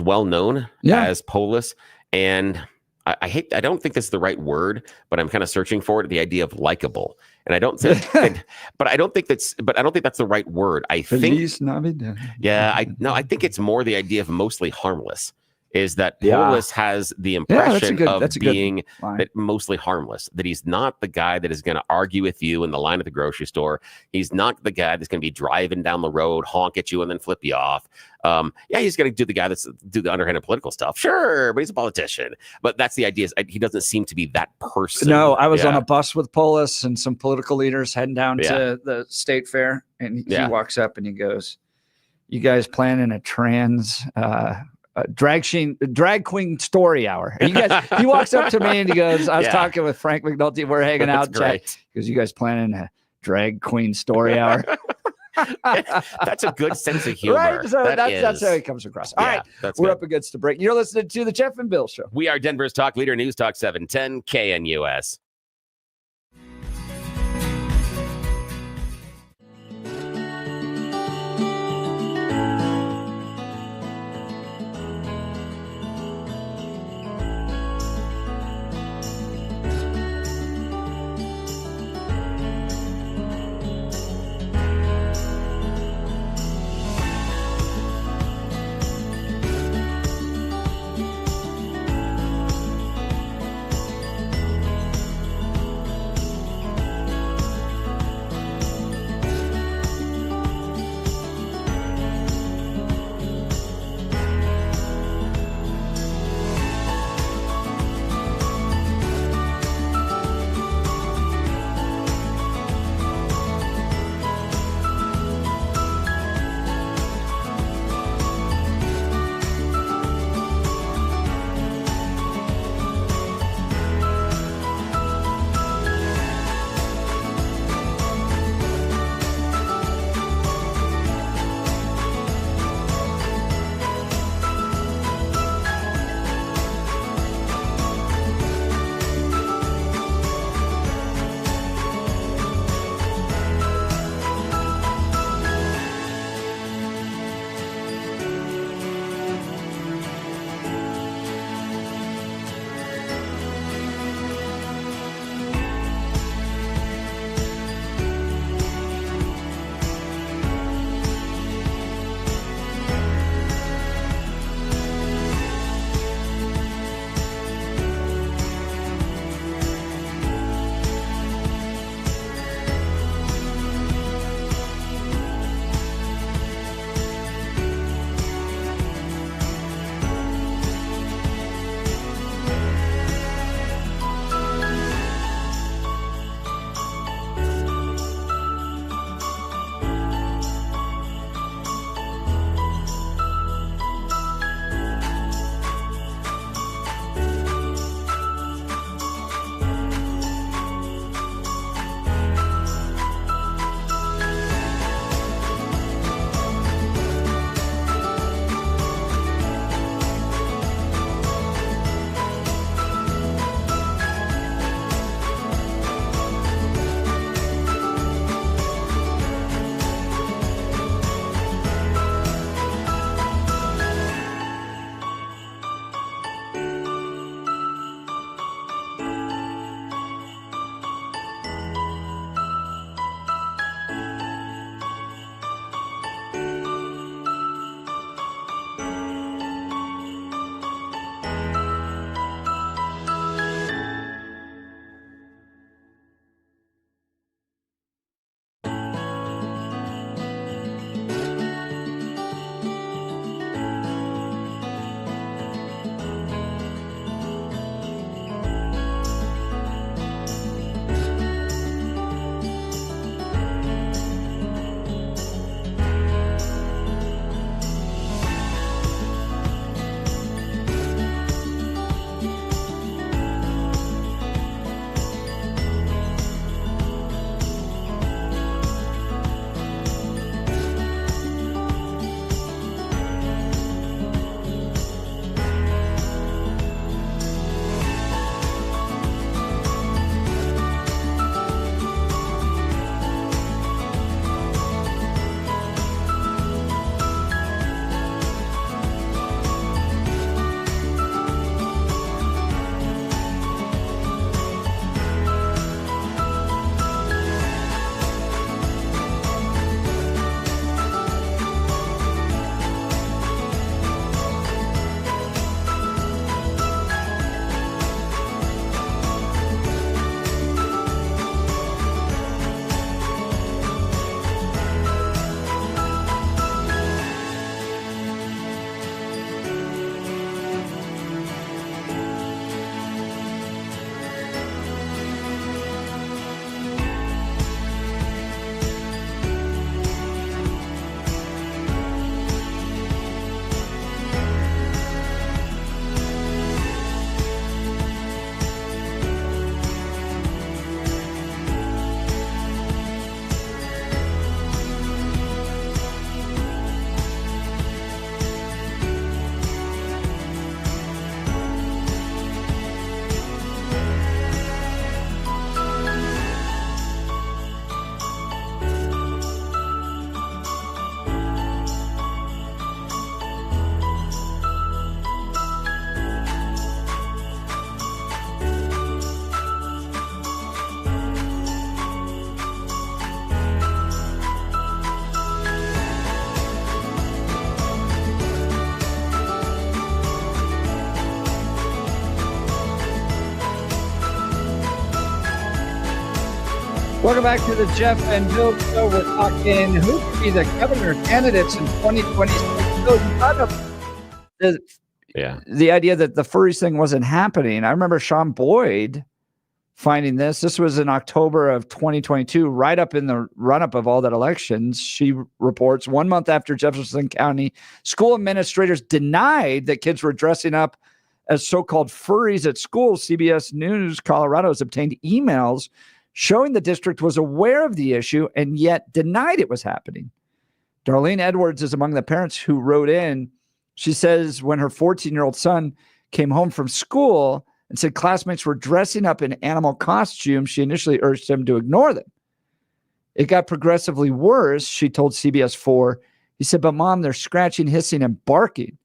well known as Polis. And I don't think that's the right word, but I'm kind of searching for it. The idea of likable, and I don't think, I don't think that's the right word. I think I think it's more the idea of mostly harmless. Is that Polis has the impression of being mostly harmless, that he's not the guy that is going to argue with you in the line at the grocery store. He's not the guy that's going to be driving down the road, honk at you, and then flip you off. He's going to do the guy that's do the underhanded political stuff. Sure, but he's a politician. But that's the idea. He doesn't seem to be that person. No, I was on a bus with Polis and some political leaders heading down to the state fair, and he walks up and he goes, "You guys planning a trans drag queen story hour?" And he walks up to me and he goes, I was talking with Frank McNulty, we're hanging out. Because you guys planning a drag queen story hour? That's a good sense of humor. Right? So that's how it comes across. All right, we're up against the break. You're listening to the Jeff and Bill Show. We are Denver's talk leader, News Talk 710 KNUS. Welcome back to the Jeff and Bill Show. We're talking who could be the governor candidates in 2026. The idea that the furries thing wasn't happening. I remember Sean Boyd finding this. This was in October of 2022, right up in the run-up of all that elections. She reports 1 month after Jefferson County school administrators denied that kids were dressing up as so-called furries at school. CBS News Colorado has obtained emails showing the district was aware of the issue and yet denied it was happening. Darlene Edwards is among the parents who wrote in. She says when her 14-year-old son came home from school and said classmates were dressing up in animal costumes, she initially urged him to ignore them. It got progressively worse, she told CBS 4. He said, but Mom, they're scratching, hissing, and barking.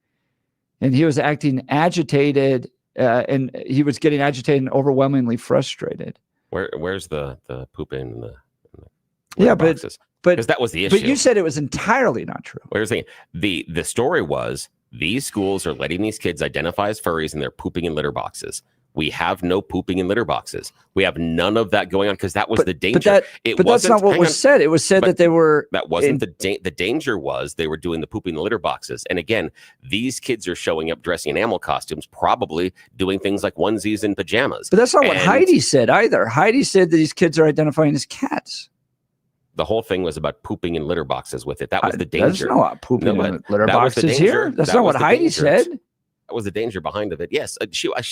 And he was acting agitated, and he was getting agitated and overwhelmingly frustrated. Where's the pooping in the boxes? But because that was the issue. But you said it was entirely not true. Here's the thing. The story was these schools are letting these kids identify as furries and they're pooping in litter boxes. We have no pooping in litter boxes. We have none of that going on because that was the danger. But that's not what was said. It was said that they were. That wasn't the danger. Was they were doing the pooping in the litter boxes. And again, these kids are showing up dressing in animal costumes, probably doing things like onesies and pajamas. But that's not what Heidi said either. Heidi said that these kids are identifying as cats. The whole thing was about pooping in litter boxes with it. That was the danger. That's not pooping in litter boxes here. That's not what Heidi said. That was the danger behind of it. Yes, I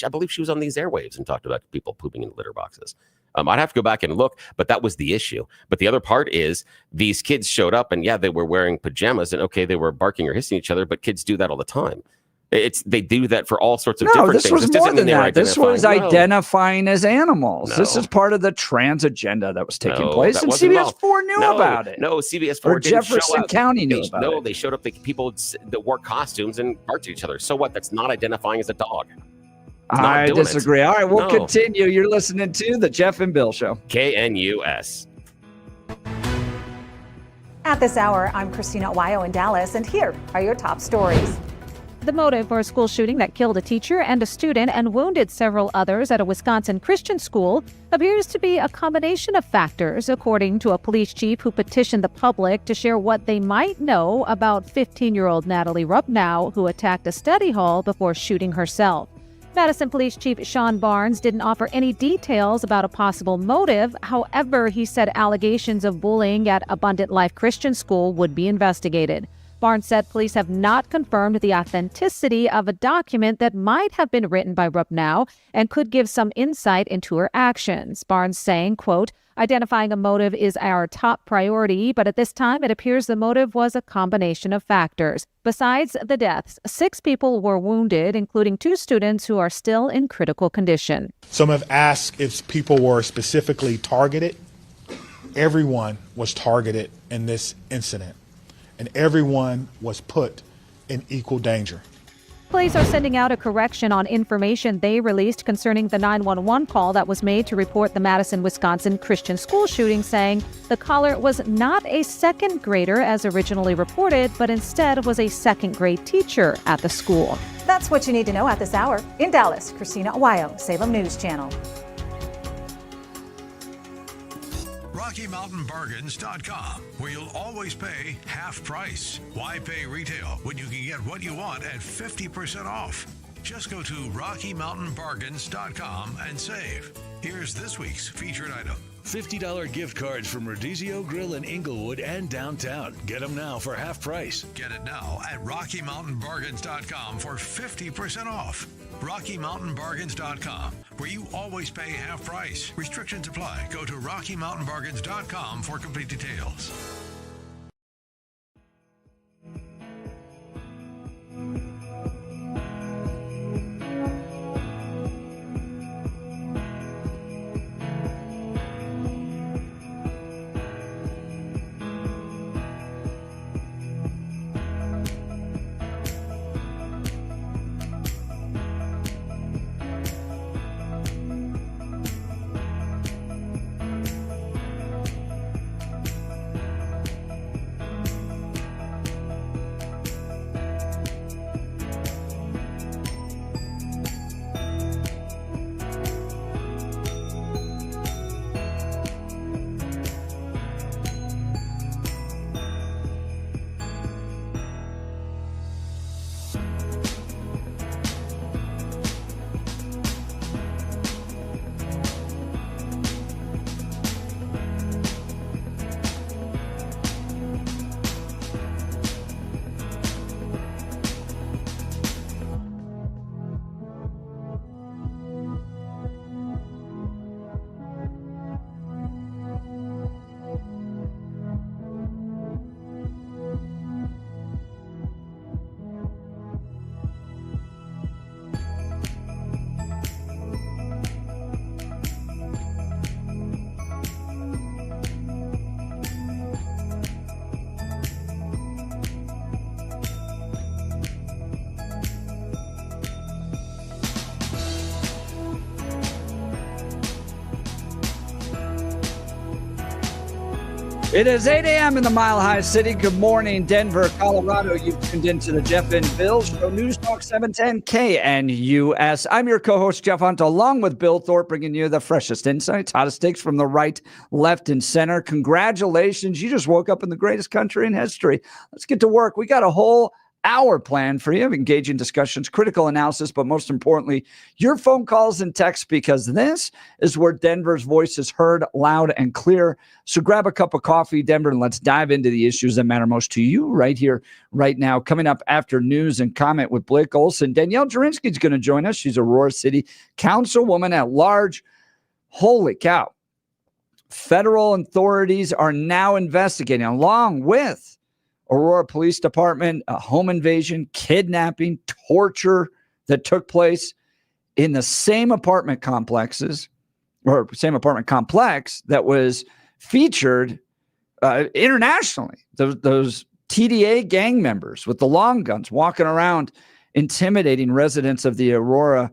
believe she was on these airwaves and talked about people pooping in litter boxes. I'd have to go back and look, but that was the issue. But the other part is these kids showed up and they were wearing pajamas and they were barking or hissing each other, but kids do that all the time. They do that for all sorts of different things. No, this was more than that. This was identifying as animals. This is part of the trans agenda that was taking place, and CBS 4 knew about it. No, CBS 4 or Jefferson County knew about it. No, they showed up. People that wore costumes and barked at each other. So what? That's not identifying as a dog. I disagree. All right, we'll continue. You're listening to the Jeff and Bill Show. KNUS. At this hour, I'm Christina Wyo in Dallas, and here are your top stories. The motive for a school shooting that killed a teacher and a student and wounded several others at a Wisconsin Christian school appears to be a combination of factors, according to a police chief who petitioned the public to share what they might know about 15-year-old Natalie Rupnow, who attacked a study hall before shooting herself. Madison Police Chief Sean Barnes didn't offer any details about a possible motive. However, he said allegations of bullying at Abundant Life Christian School would be investigated. Barnes said police have not confirmed the authenticity of a document that might have been written by Rupnow and could give some insight into her actions. Barnes saying, quote, identifying a motive is our top priority, but at this time it appears the motive was a combination of factors. Besides the deaths, 6 people were wounded, including 2 students who are still in critical condition. Some have asked if people were specifically targeted. Everyone was targeted in this incident, and everyone was put in equal danger. Police are sending out a correction on information they released concerning the 911 call that was made to report the Madison, Wisconsin Christian school shooting, saying the caller was not a second grader as originally reported, but instead was a second grade teacher at the school. That's what you need to know at this hour. In Dallas, Christina Wyo, Salem News Channel. RockyMountainBargains.com, where you'll always pay half price. Why pay retail when you can get what you want at 50% off? Just go to RockyMountainBargains.com and save. Here's this week's featured item. $50 gift cards from Rodizio Grill in Inglewood and downtown. Get them now for half price. Get it now at RockyMountainBargains.com for 50% off. RockyMountainBargains.com, where you always pay half price. Restrictions apply. Go to RockyMountainBargains.com for complete details. It is 8 a.m. in the Mile High City. Good morning, Denver, Colorado. You've tuned into the Jeff and Bill Show, News Talk 710 KNUS. I'm your co-host, Jeff Hunt, along with Bill Thorpe, bringing you the freshest insights, hottest takes from the right, left, and center. Congratulations. You just woke up in the greatest country in history. Let's get to work. We got a whole hour plan for you of engaging discussions, critical analysis, but most importantly, your phone calls and texts, because this is where Denver's voice is heard loud and clear. So grab a cup of coffee, Denver, and let's dive into the issues that matter most to you right here, right now. Coming up after news and comment with Blake Olson, Danielle Jurinsky is going to join us. She's Aurora City Councilwoman at large. Holy cow. Federal authorities are now investigating, along with Aurora Police Department, a home invasion, kidnapping, torture that took place in the same apartment complexes, or same apartment complex that was featured internationally. Those TDA gang members with the long guns walking around intimidating residents of the Aurora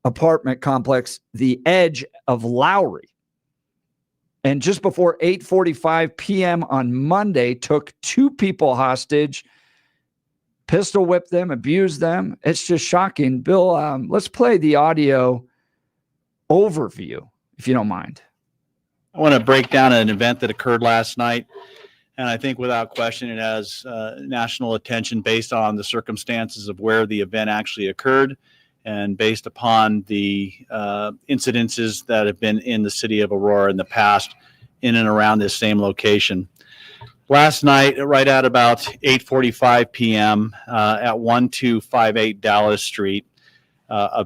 apartment complex, the Edge of Lowry. And just before 8:45 p.m. on Monday, took two people hostage, pistol whipped them, abused them. It's just shocking. Bill, let's play the audio overview, if you don't mind. I want to break down an event that occurred last night, and I think without question it has national attention based on the circumstances of where the event actually occurred and based upon the incidences that have been in the city of Aurora in the past in and around this same location. Last night, right at about 8:45 p.m. At 1258 Dallas Street,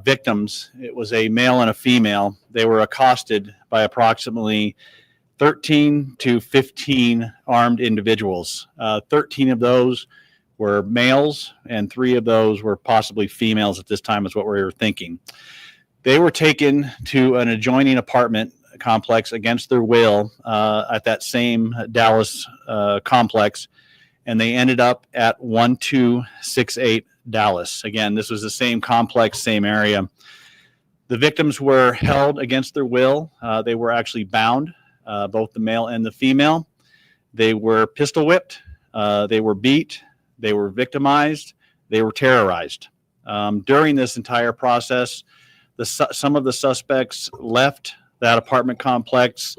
victims, it was a male and a female, they were accosted by approximately 13 to 15 armed individuals. 13 of those were males, and 3 of those were possibly females at this time, is what we were thinking. They were taken to an adjoining apartment complex against their will at that same Dallas complex, and they ended up at 1268 Dallas. Again, this was the same complex, same area. The victims were held against their will. They were actually bound, both the male and the female. They were pistol whipped. They were beat. They were victimized. They were terrorized. During this entire process, some of the suspects left that apartment complex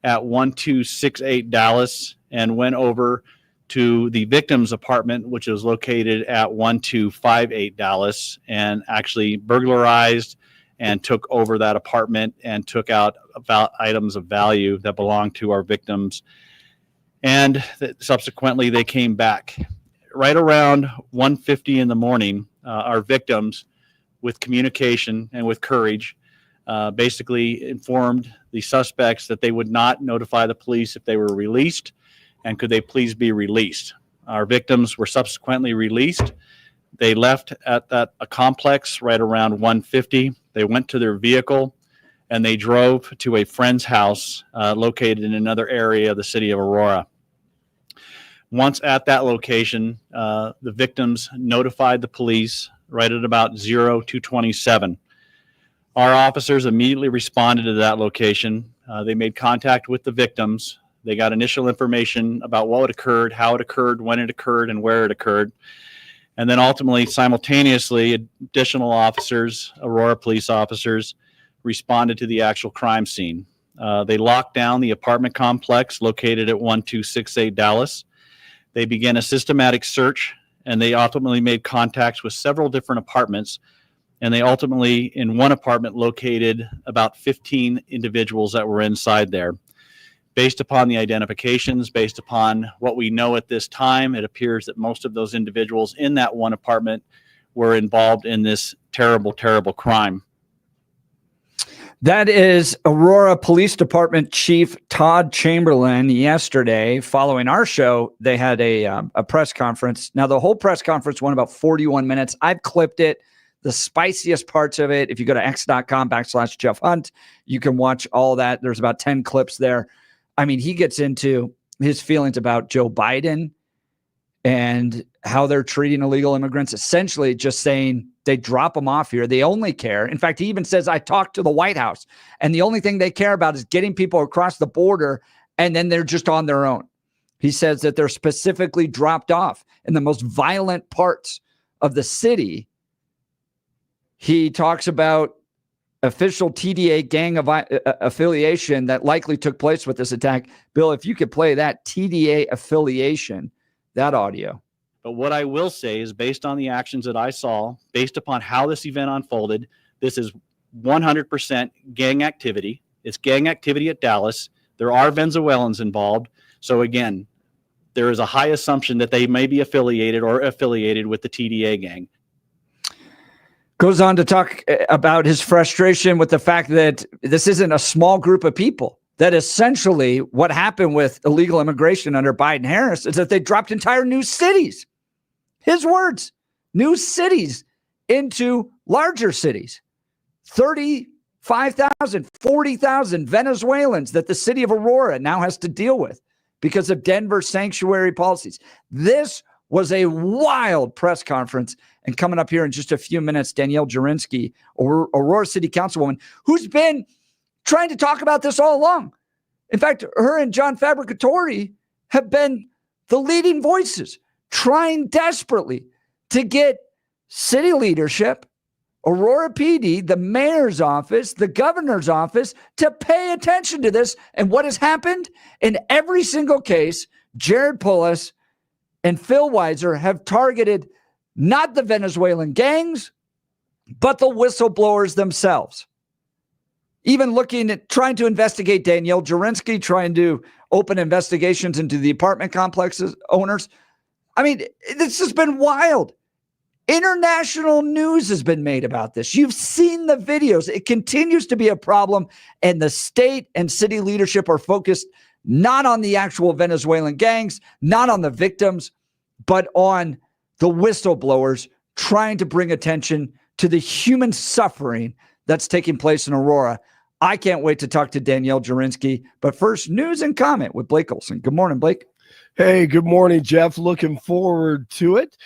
at 1268 Dallas and went over to the victim's apartment, which was located at 1258 Dallas, and actually burglarized and took over that apartment and took out items of value that belonged to our victims. And subsequently, they came back. Right around 1:50 in the morning, our victims, with communication and with courage, basically informed the suspects that they would not notify the police if they were released, and could they please be released. Our victims were subsequently released. They left at a complex right around 1:50. They went to their vehicle and they drove to a friend's house located in another area of the city of Aurora. Once at that location, the victims notified the police right at about 02:27. Our officers immediately responded to that location. They made contact with the victims. They got initial information about what occurred, how it occurred, when it occurred, and where it occurred. And then ultimately, simultaneously, additional officers, Aurora police officers, responded to the actual crime scene. They locked down the apartment complex located at 1268 Dallas. They began a systematic search, and they ultimately made contacts with several different apartments. And they ultimately, in one apartment, located about 15 individuals that were inside there. Based upon the identifications, based upon what we know at this time, it appears that most of those individuals in that one apartment were involved in this terrible, terrible crime. That is Aurora Police Department Chief Todd Chamberlain. Yesterday, following our show, they had a press conference. Now, the whole press conference went about 41 minutes. I've clipped it, the spiciest parts of it. If you go to x.com/Jeff Hunt, you can watch all that. There's about 10 clips there. I mean, he gets into his feelings about Joe Biden and how they're treating illegal immigrants, essentially just saying they drop them off here. They only care. In fact, he even says, I talked to the White House, and the only thing they care about is getting people across the border, and then they're just on their own. He says that they're specifically dropped off in the most violent parts of the city. He talks about official TDA gang affiliation that likely took place with this attack. Bill, if you could play that TDA affiliation, that audio. But what I will say is, based on the actions that I saw, based upon how this event unfolded, this is 100% gang activity. It's gang activity at Dallas. There are Venezuelans involved. So again, there is a high assumption that they may be affiliated with the TDA gang. Goes on to talk about his frustration with the fact that this isn't a small group of people. That essentially what happened with illegal immigration under Biden-Harris is that they dropped entire new cities. His words, new cities into larger cities. 35,000, 40,000 Venezuelans that the city of Aurora now has to deal with because of Denver's sanctuary policies. This was a wild press conference. And coming up here in just a few minutes, Danielle Jurinsky, Aurora City Councilwoman, who's been trying to talk about this all along. In fact, her and John Fabbricatore have been the leading voices, trying desperately to get city leadership, Aurora PD, the mayor's office, the governor's office to pay attention to this. And what has happened? In every single case, Jared Polis and Phil Weiser have targeted not the Venezuelan gangs, but the whistleblowers themselves. Even looking at trying to investigate Danielle Jurinsky, trying to open investigations into the apartment complexes owners. I mean, this has been wild. International news has been made about this. You've seen the videos. It continues to be a problem, and the state and city leadership are focused not on the actual Venezuelan gangs, not on the victims, but on the whistleblowers trying to bring attention to the human suffering that's taking place in Aurora. I can't wait to talk to Danielle Jurinsky. But first, news and comment with Blake Olson. Good morning, Blake. Hey, good morning, Jeff. Looking forward to it.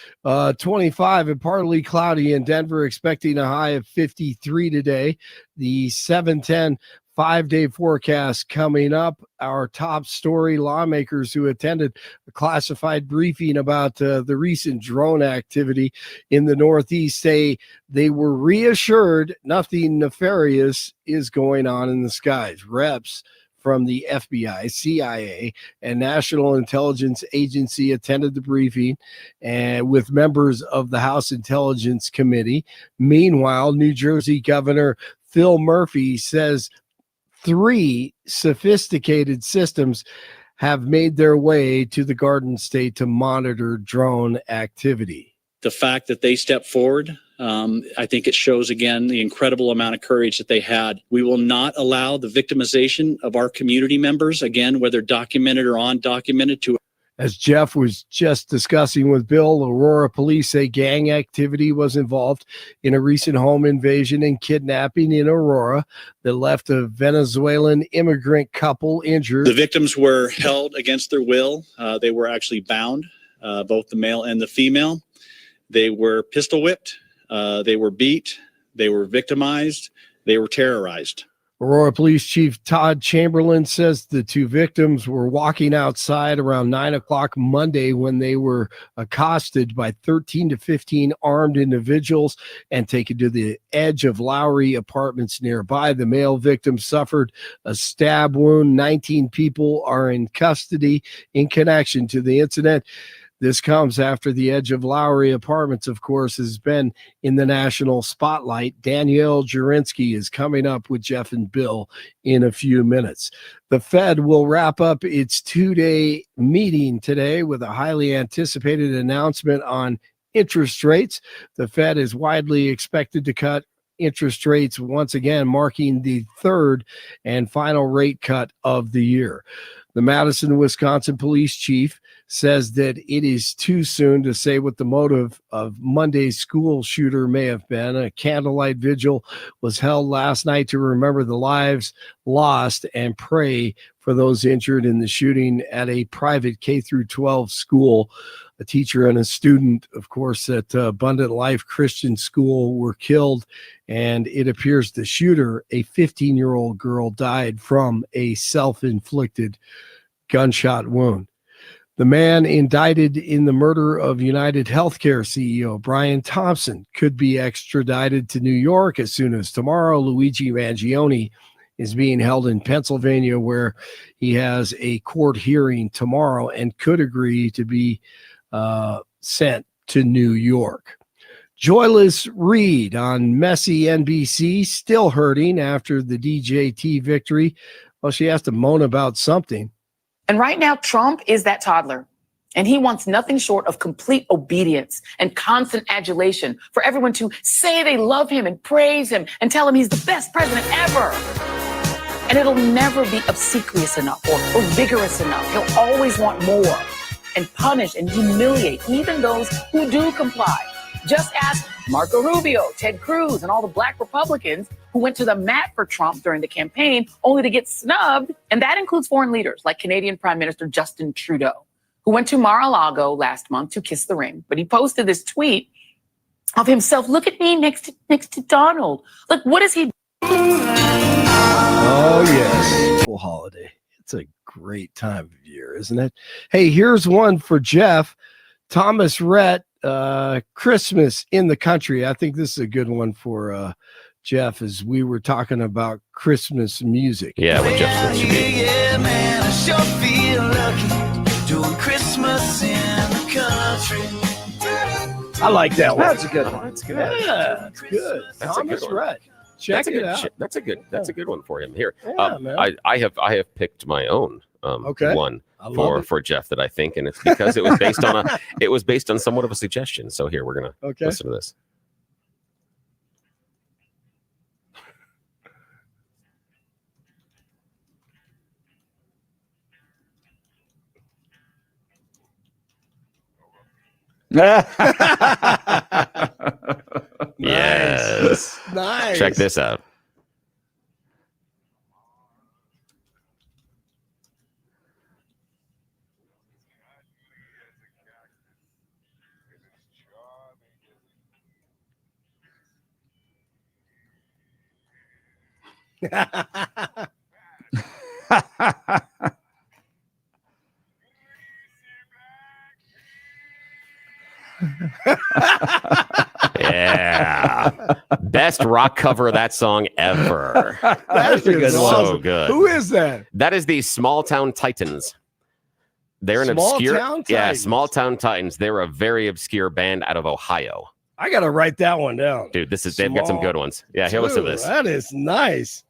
25 and partly cloudy in Denver, expecting a high of 53 today. The 7-10 5-day forecast coming up. Our top story: lawmakers who attended a classified briefing about the recent drone activity in the Northeast say they were reassured nothing nefarious is going on in the skies. Reps from the FBI, CIA, and National Intelligence Agency attended the briefing and with members of the House Intelligence Committee. Meanwhile, New Jersey Governor Phil Murphy says 3 sophisticated systems have made their way to the Garden State to monitor drone activity. The fact that they stepped forward, I think it shows again the incredible amount of courage that they had. We will not allow the victimization of our community members, again, whether documented or undocumented, to. As Jeff was just discussing with Bill, Aurora police say gang activity was involved in a recent home invasion and kidnapping in Aurora that left a Venezuelan immigrant couple injured. The victims were held against their will. They were actually bound, both the male and the female. They were pistol whipped. They were beat. They were victimized. They were terrorized. Aurora Police Chief Todd Chamberlain says the 2 victims were walking outside around 9 o'clock Monday when they were accosted by 13 to 15 armed individuals and taken to the edge of Lowry Apartments nearby. The male victim suffered a stab wound. 19 people are in custody in connection to the incident. This comes after the edge of Lowry Apartments, of course, has been in the national spotlight. Danielle Jurinsky is coming up with Jeff and Bill in a few minutes. The Fed will wrap up its 2-day meeting today with a highly anticipated announcement on interest rates. The Fed is widely expected to cut interest rates once again, marking the 3rd and final rate cut of the year. The Madison, Wisconsin police chief says that it is too soon to say what the motive of Monday's school shooter may have been. A candlelight vigil was held last night to remember the lives lost and pray for those injured in the shooting at a private K-12 school. A teacher and a student, of course, at Abundant Life Christian School were killed, and it appears the shooter, a 15-year-old girl, died from a self-inflicted gunshot wound. The man indicted in the murder of United Healthcare CEO Brian Thompson could be extradited to New York as soon as tomorrow. Luigi Mangione is being held in Pennsylvania, where he has a court hearing tomorrow and could agree to be sent to New York. Joyless Reed on messy NBC, still hurting after the DJT victory. Well, she has to moan about something. And right now, Trump is that toddler. And he wants nothing short of complete obedience and constant adulation for everyone to say they love him and praise him and tell him he's the best president ever. And it'll never be obsequious enough or vigorous enough. He'll always want more and punish and humiliate even those who do comply. Just ask Marco Rubio, Ted Cruz, and all the black Republicans who went to the mat for Trump during the campaign only to get snubbed. And that includes foreign leaders like Canadian Prime Minister Justin Trudeau, who went to Mar-a-Lago last month to kiss the ring. But he posted this tweet of himself. Look at me next to Donald. Look, what is he? Oh, yes. Full holiday. It's a great time of year, isn't it? Hey, here's one for Jeff. Thomas Rhett, Christmas in the Country. I think this is a good one for Jeff, as we were talking about Christmas music. Yeah, what Jeff said should be. Yeah, man, I sure feel lucky doing Christmas in the country. I like that one. That's a good one. That's good. Yeah, that's good. That's Thomas a good one. Rhett. Check it out. That's a good one for him. Here, Yeah, man. I have picked my own one I love it. for Jeff that I think, and it's because it was based on somewhat of a suggestion. So here we're gonna listen to this. Yes. Nice. Check this out. Yeah. Best rock cover of that song ever. That's a good So one. good. Who is that? That is the Small Town Titans. They're an Small obscure Town Yeah, Titans. Small Town Titans. They're a very obscure band out of Ohio. I gotta write that one down. Dude, they've got some Small- good ones. Yeah, here, listen to Dude, this. That is nice.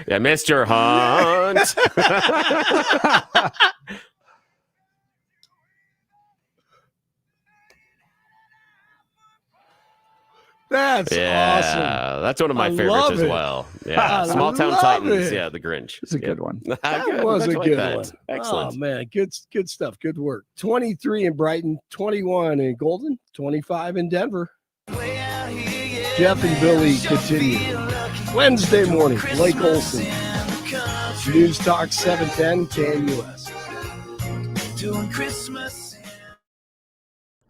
Yeah, Mr. Hunt. That's awesome. That's one of my I favorites love as it. well. Yeah, I Small Town love Titans. it. Yeah, the Grinch. It's a good one. That Good. was a Glad you like good that. one. Excellent. Oh man, good stuff. Good work. 23 in Brighton, 21 in Golden, 25 in Denver. Jeff and Billy continue. Wednesday morning, Blake Olson. News Talk 710 KNUS. Doing Christmas.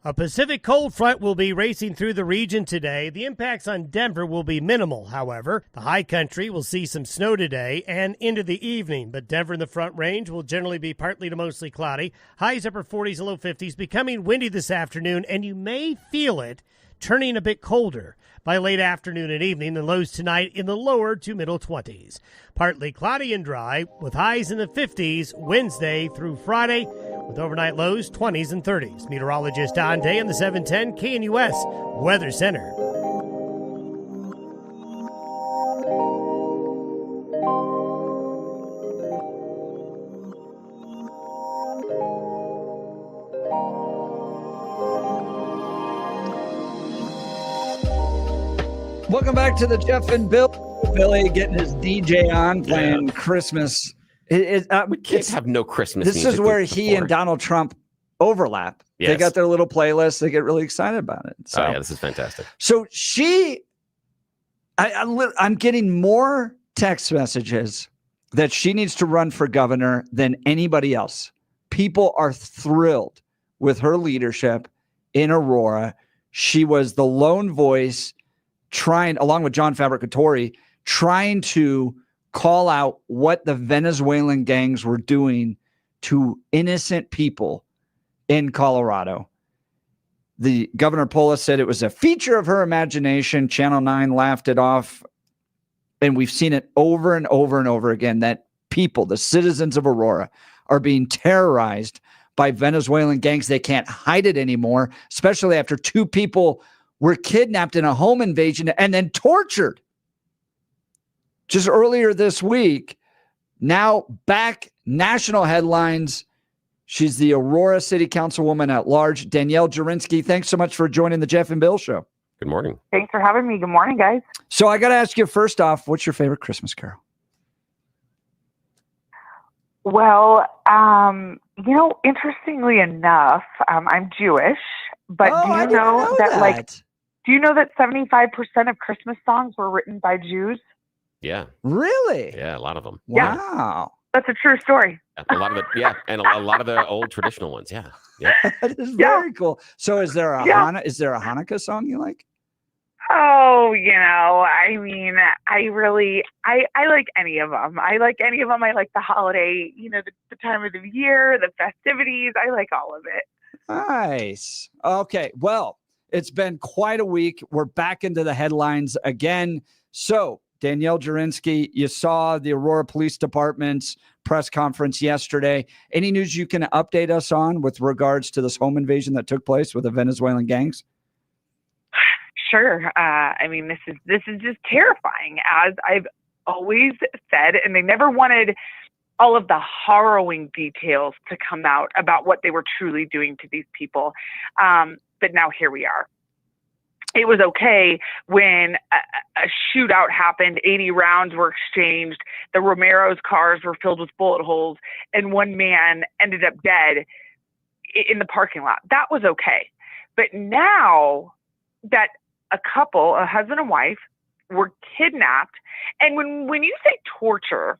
A Pacific cold front will be racing through the region today. The impacts on Denver will be minimal, however. The high country will see some snow today and into the evening, but Denver and the Front Range will generally be partly to mostly cloudy. Highs upper 40s and low 50s, becoming windy this afternoon, and you may feel it turning a bit colder by late afternoon and evening, and lows tonight in the lower to middle 20s. Partly cloudy and dry with highs in the 50s Wednesday through Friday, with overnight lows 20s and 30s. Meteorologist Don Day in the 710 KNUS Weather Center. Welcome back to the Jeff and Bill. Billy getting his DJ on, playing Christmas. Kids have no Christmas This music is where before. he and Donald Trump overlap. They Yes. got their little playlist. They get really excited about it. So, Oh, yeah, this is fantastic. so I'm getting more text messages that she needs to run for governor than anybody else. People are thrilled with her leadership in Aurora. She was the lone voice trying, along with John Fabbricatore, trying to call out what the Venezuelan gangs were doing to innocent people in Colorado. The Governor Polis said it was a feature of her imagination. Channel 9 laughed it off. And we've seen it over and over and over again, that people, the citizens of Aurora, are being terrorized by Venezuelan gangs. They can't hide it anymore, especially after 2 people were kidnapped in a home invasion and then tortured just earlier this week. Now back, national headlines. She's the Aurora City Councilwoman at large, Danielle Jurinsky. Thanks so much for joining the Jeff and Bill Show. Good morning. Thanks for having me. Good morning, guys. So I got to ask you first off, what's your favorite Christmas carol? Well, interestingly enough, I'm Jewish, but do you know that 75% of Christmas songs were written by Jews? Yeah. Really? Yeah, a lot of them. Wow. That's a true story. A lot of it, yeah, and a lot of the old traditional ones, yeah. That is very cool. So is there a Hanukkah song you like? Oh, I mean, I like any of them. I like the holiday, the time of the year, the festivities. I like all of it. Nice. Okay. Well, it's been quite a week. We're back into the headlines again. So, Danielle Jurinsky, you saw the Aurora Police Department's press conference yesterday. Any news you can update us on with regards to this home invasion that took place with the Venezuelan gangs? Sure. I mean, this is just terrifying, as I've always said, and they never wanted all of the harrowing details to come out about what they were truly doing to these people. But now here we are. It was okay when a shootout happened, 80 rounds were exchanged, the Romero's cars were filled with bullet holes, and one man ended up dead in the parking lot. That was okay. But now that a couple, a husband and wife, were kidnapped, and when you say torture,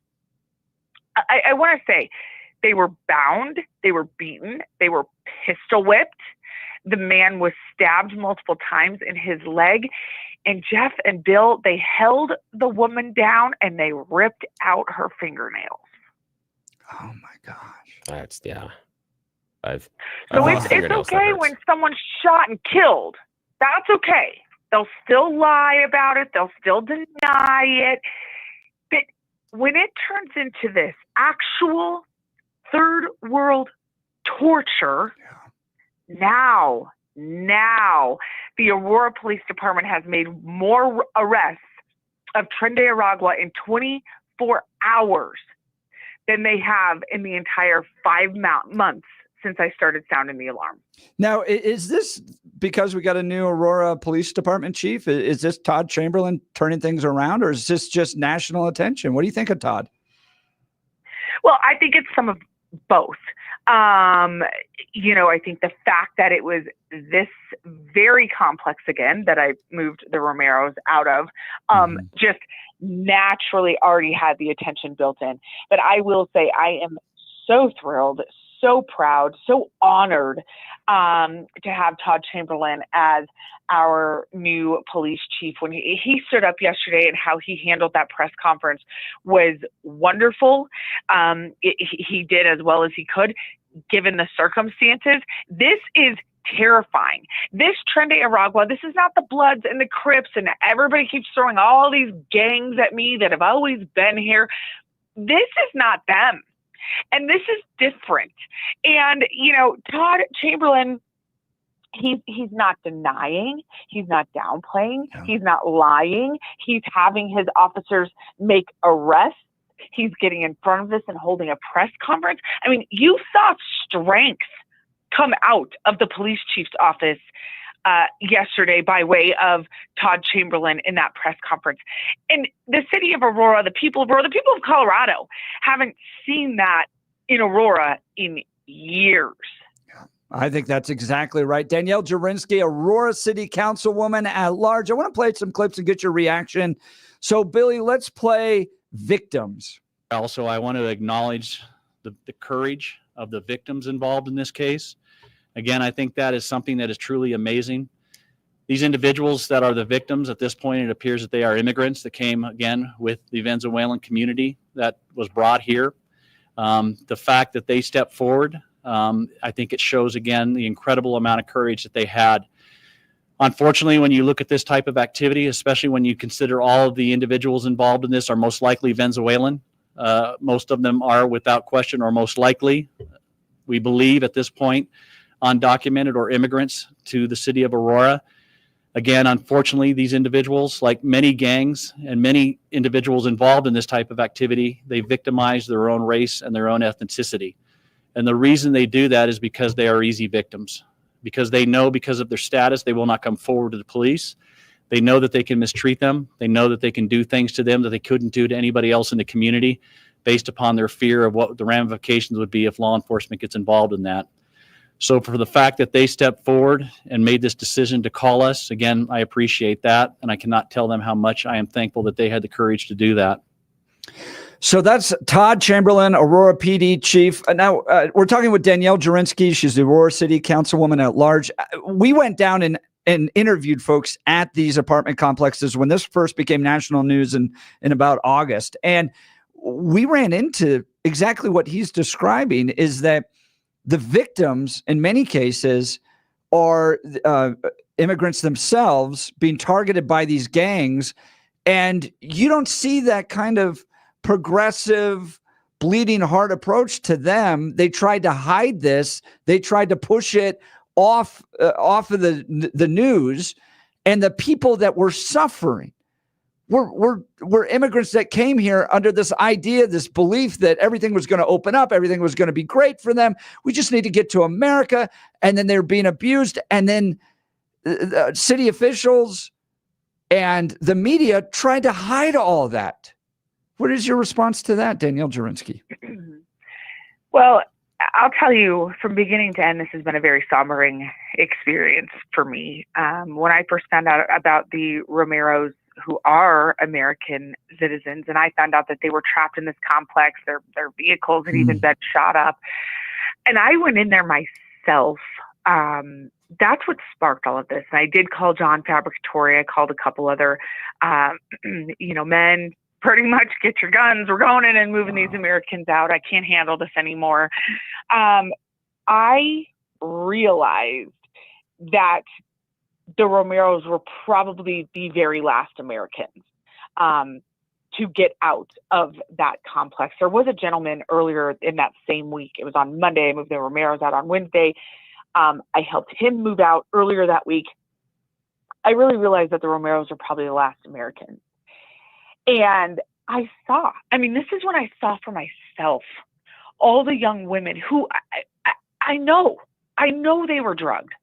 I want to say they were bound, they were beaten, they were pistol whipped. The man was stabbed multiple times in his leg. And Jeff and Bill, they held the woman down and they ripped out her fingernails. Oh my gosh. That's, yeah. So it's okay when someone's shot and killed. That's okay. They'll still lie about it. They'll still deny it. But when it turns into this actual third world torture, Now, the Aurora Police Department has made more arrests of Tren de Aragua in 24 hours than they have in the entire 5 months since I started sounding the alarm. Now, is this because we got a new Aurora Police Department chief? Is this Todd Chamberlain turning things around, or is this just national attention? What do you think of Todd? Well, I think it's some of both. I think the fact that it was this very complex again that I moved the Romeros out of, just naturally already had the attention built in. But I will say I am so thrilled, so proud, so honored to have Todd Chamberlain as our new police chief. When he stood up yesterday and how he handled that press conference was wonderful. He did as well as he could, given the circumstances. This is terrifying. This Tren de Aragua, this is not the Bloods and the Crips, and everybody keeps throwing all these gangs at me that have always been here. This is not them. And this is different. And, Todd Chamberlain, he's not denying, he's not downplaying, he's not lying. He's having his officers make arrests. He's getting in front of this and holding a press conference. I mean, you saw strength come out of the police chief's office yesterday by way of Todd Chamberlain in that press conference. And the city of Aurora, the people of Colorado haven't seen that in Aurora in years. I think that's exactly right. Danielle Jurinsky, Aurora City Councilwoman at large. I want to play some clips and get your reaction. So, Billy, let's play Victims. Also, I want to acknowledge the courage of the victims involved in this case. Again, I think that is something that is truly amazing. These individuals that are the victims at this point, it appears that they are immigrants that came again with the Venezuelan community that was brought here. The fact that they stepped forward, I think it shows again the incredible amount of courage that they had. Unfortunately, when you look at this type of activity, especially when you consider all of the individuals involved in this are most likely Venezuelan, most of them are without question or most likely, we believe at this point, undocumented or immigrants to the city of Aurora. Again, unfortunately, these individuals, like many gangs and many individuals involved in this type of activity, they victimize their own race and their own ethnicity. And the reason they do that is because they are easy victims, because they know because of their status, they will not come forward to the police. They know that they can mistreat them. They know that they can do things to them that they couldn't do to anybody else in the community based upon their fear of what the ramifications would be if law enforcement gets involved in that. So for the fact that they stepped forward and made this decision to call us, again, I appreciate that. And I cannot tell them how much I am thankful that they had the courage to do that. So that's Todd Chamberlain, Aurora PD chief. Now we're talking with Danielle Jurinsky. She's the Aurora City Councilwoman at large. We went down and interviewed folks at these apartment complexes when this first became national news in about August. And we ran into exactly what he's describing, is that the victims in many cases are immigrants themselves being targeted by these gangs. And you don't see that kind of progressive, bleeding heart approach to them. They tried to hide this. They tried to push it off of the news, and the people that were suffering were immigrants that came here under this idea, this belief that everything was going to open up, everything was going to be great for them. We just need to get to America, and then they're being abused, and then city officials and the media tried to hide all of that. What is your response to that, Danielle Jurinsky? Well, I'll tell you, from beginning to end, this has been a very sombering experience for me. When I first found out about the Romeros, who are American citizens, and I found out that they were trapped in this complex, their vehicles had even been shot up, and I went in there myself. That's what sparked all of this. And I did call John Fabbricatore. I called a couple other, men. Pretty much, get your guns. We're going in and moving these Americans out. I can't handle this anymore. I realized that the Romeros were probably the very last Americans to get out of that complex. There was a gentleman earlier in that same week. It was on Monday. I moved the Romeros out on Wednesday. I helped him move out earlier that week. I really realized that the Romeros were probably the last Americans. And this is when I saw for myself all the young women who I know they were drugged.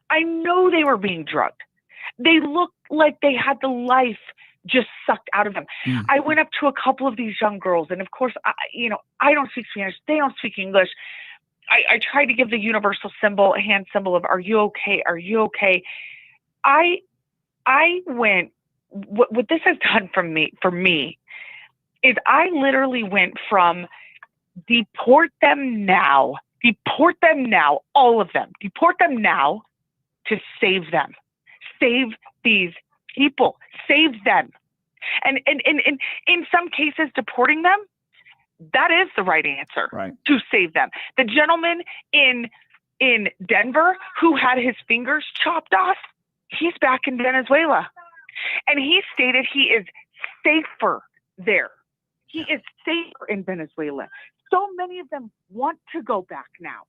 I know they were being drugged. They looked like they had the life just sucked out of them. Mm-hmm. I went up to a couple of these young girls, and of course, I don't speak Spanish. They don't speak English. I tried to give the universal symbol, a hand symbol of, "Are you okay? Are you okay?" I went. What this has done for me is I literally went from deport them now, all of them, deport them now, to save them, save these people, save them. And in some cases, deporting them, that is the right answer, right, to save them. The gentleman in Denver who had his fingers chopped off, he's back in Venezuela. And he stated he is safer there. He is safer in Venezuela. So many of them want to go back now.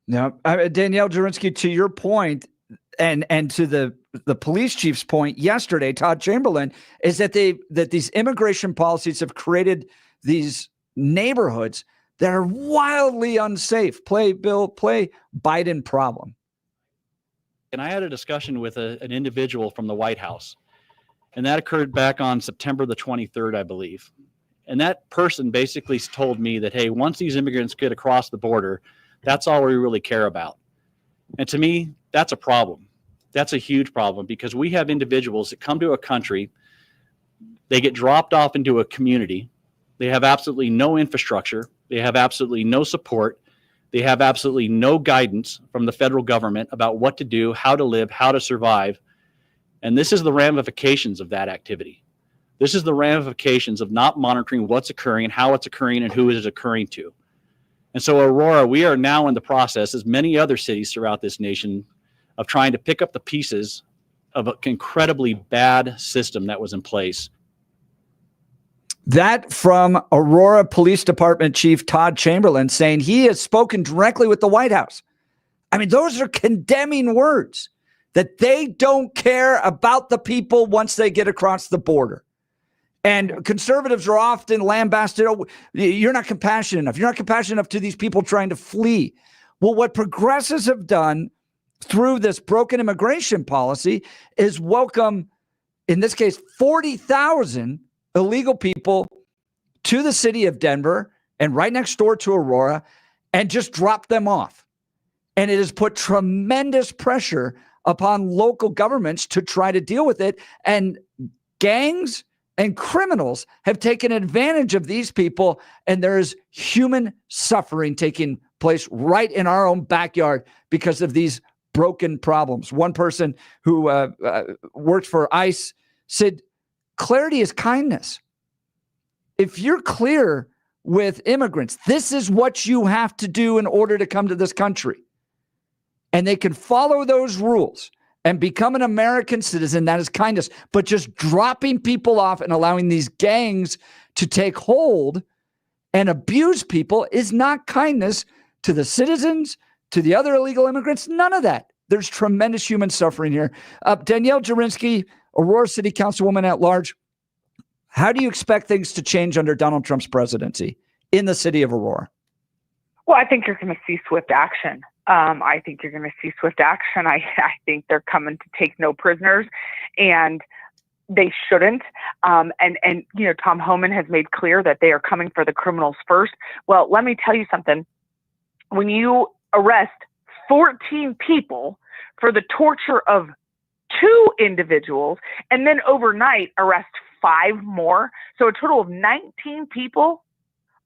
Now, Danielle Jurinsky, to your point, and to the police chief's point yesterday, Todd Chamberlain, is that these immigration policies have created these neighborhoods that are wildly unsafe. Play Biden problem. And I had a discussion with an individual from the White House, and that occurred back on September the 23rd, I believe. And that person basically told me that, hey, once these immigrants get across the border, that's all we really care about. And to me, that's a problem. That's a huge problem, because we have individuals that come to a country, they get dropped off into a community, they have absolutely no infrastructure, they have absolutely no support, They have absolutely no guidance from the federal government about what to do, how to live, how to survive. And this is the ramifications of that activity. This is the ramifications of not monitoring what's occurring and how it's occurring and who it is occurring to. And so, Aurora, we are now in the process, as many other cities throughout this nation, of trying to pick up the pieces of an incredibly bad system that was in place. That from Aurora Police Department Chief Todd Chamberlain, saying he has spoken directly with the White House. I mean, those are condemning words, that they don't care about the people once they get across the border. And conservatives are often lambasted. Oh, you're not compassionate enough. You're not compassionate enough to these people trying to flee. Well, what progressives have done through this broken immigration policy is welcome, in this case, 40,000 illegal people to the city of Denver and right next door to Aurora, and just drop them off. And it has put tremendous pressure upon local governments to try to deal with it. And gangs and criminals have taken advantage of these people, and there is human suffering taking place right in our own backyard because of these broken problems. One person who worked for ICE said, clarity is kindness. If you're clear with immigrants, this is what you have to do in order to come to this country, and they can follow those rules and become an American citizen, that is kindness. But just dropping people off and allowing these gangs to take hold and abuse people is not kindness to the citizens, to the other illegal immigrants, none of that. There's tremendous human suffering here. Danielle Jurinsky, Aurora City Councilwoman at large, how do you expect things to change under Donald Trump's presidency in the city of Aurora? Well, I think you're going to see swift action. I think I think they're coming to take no prisoners, and they shouldn't. And you know, Tom Homan has made clear that they are coming for the criminals first. Well, let me tell you something. When you arrest 14 people for the torture of 2 individuals and then overnight arrest 5 more, so a total of 19 people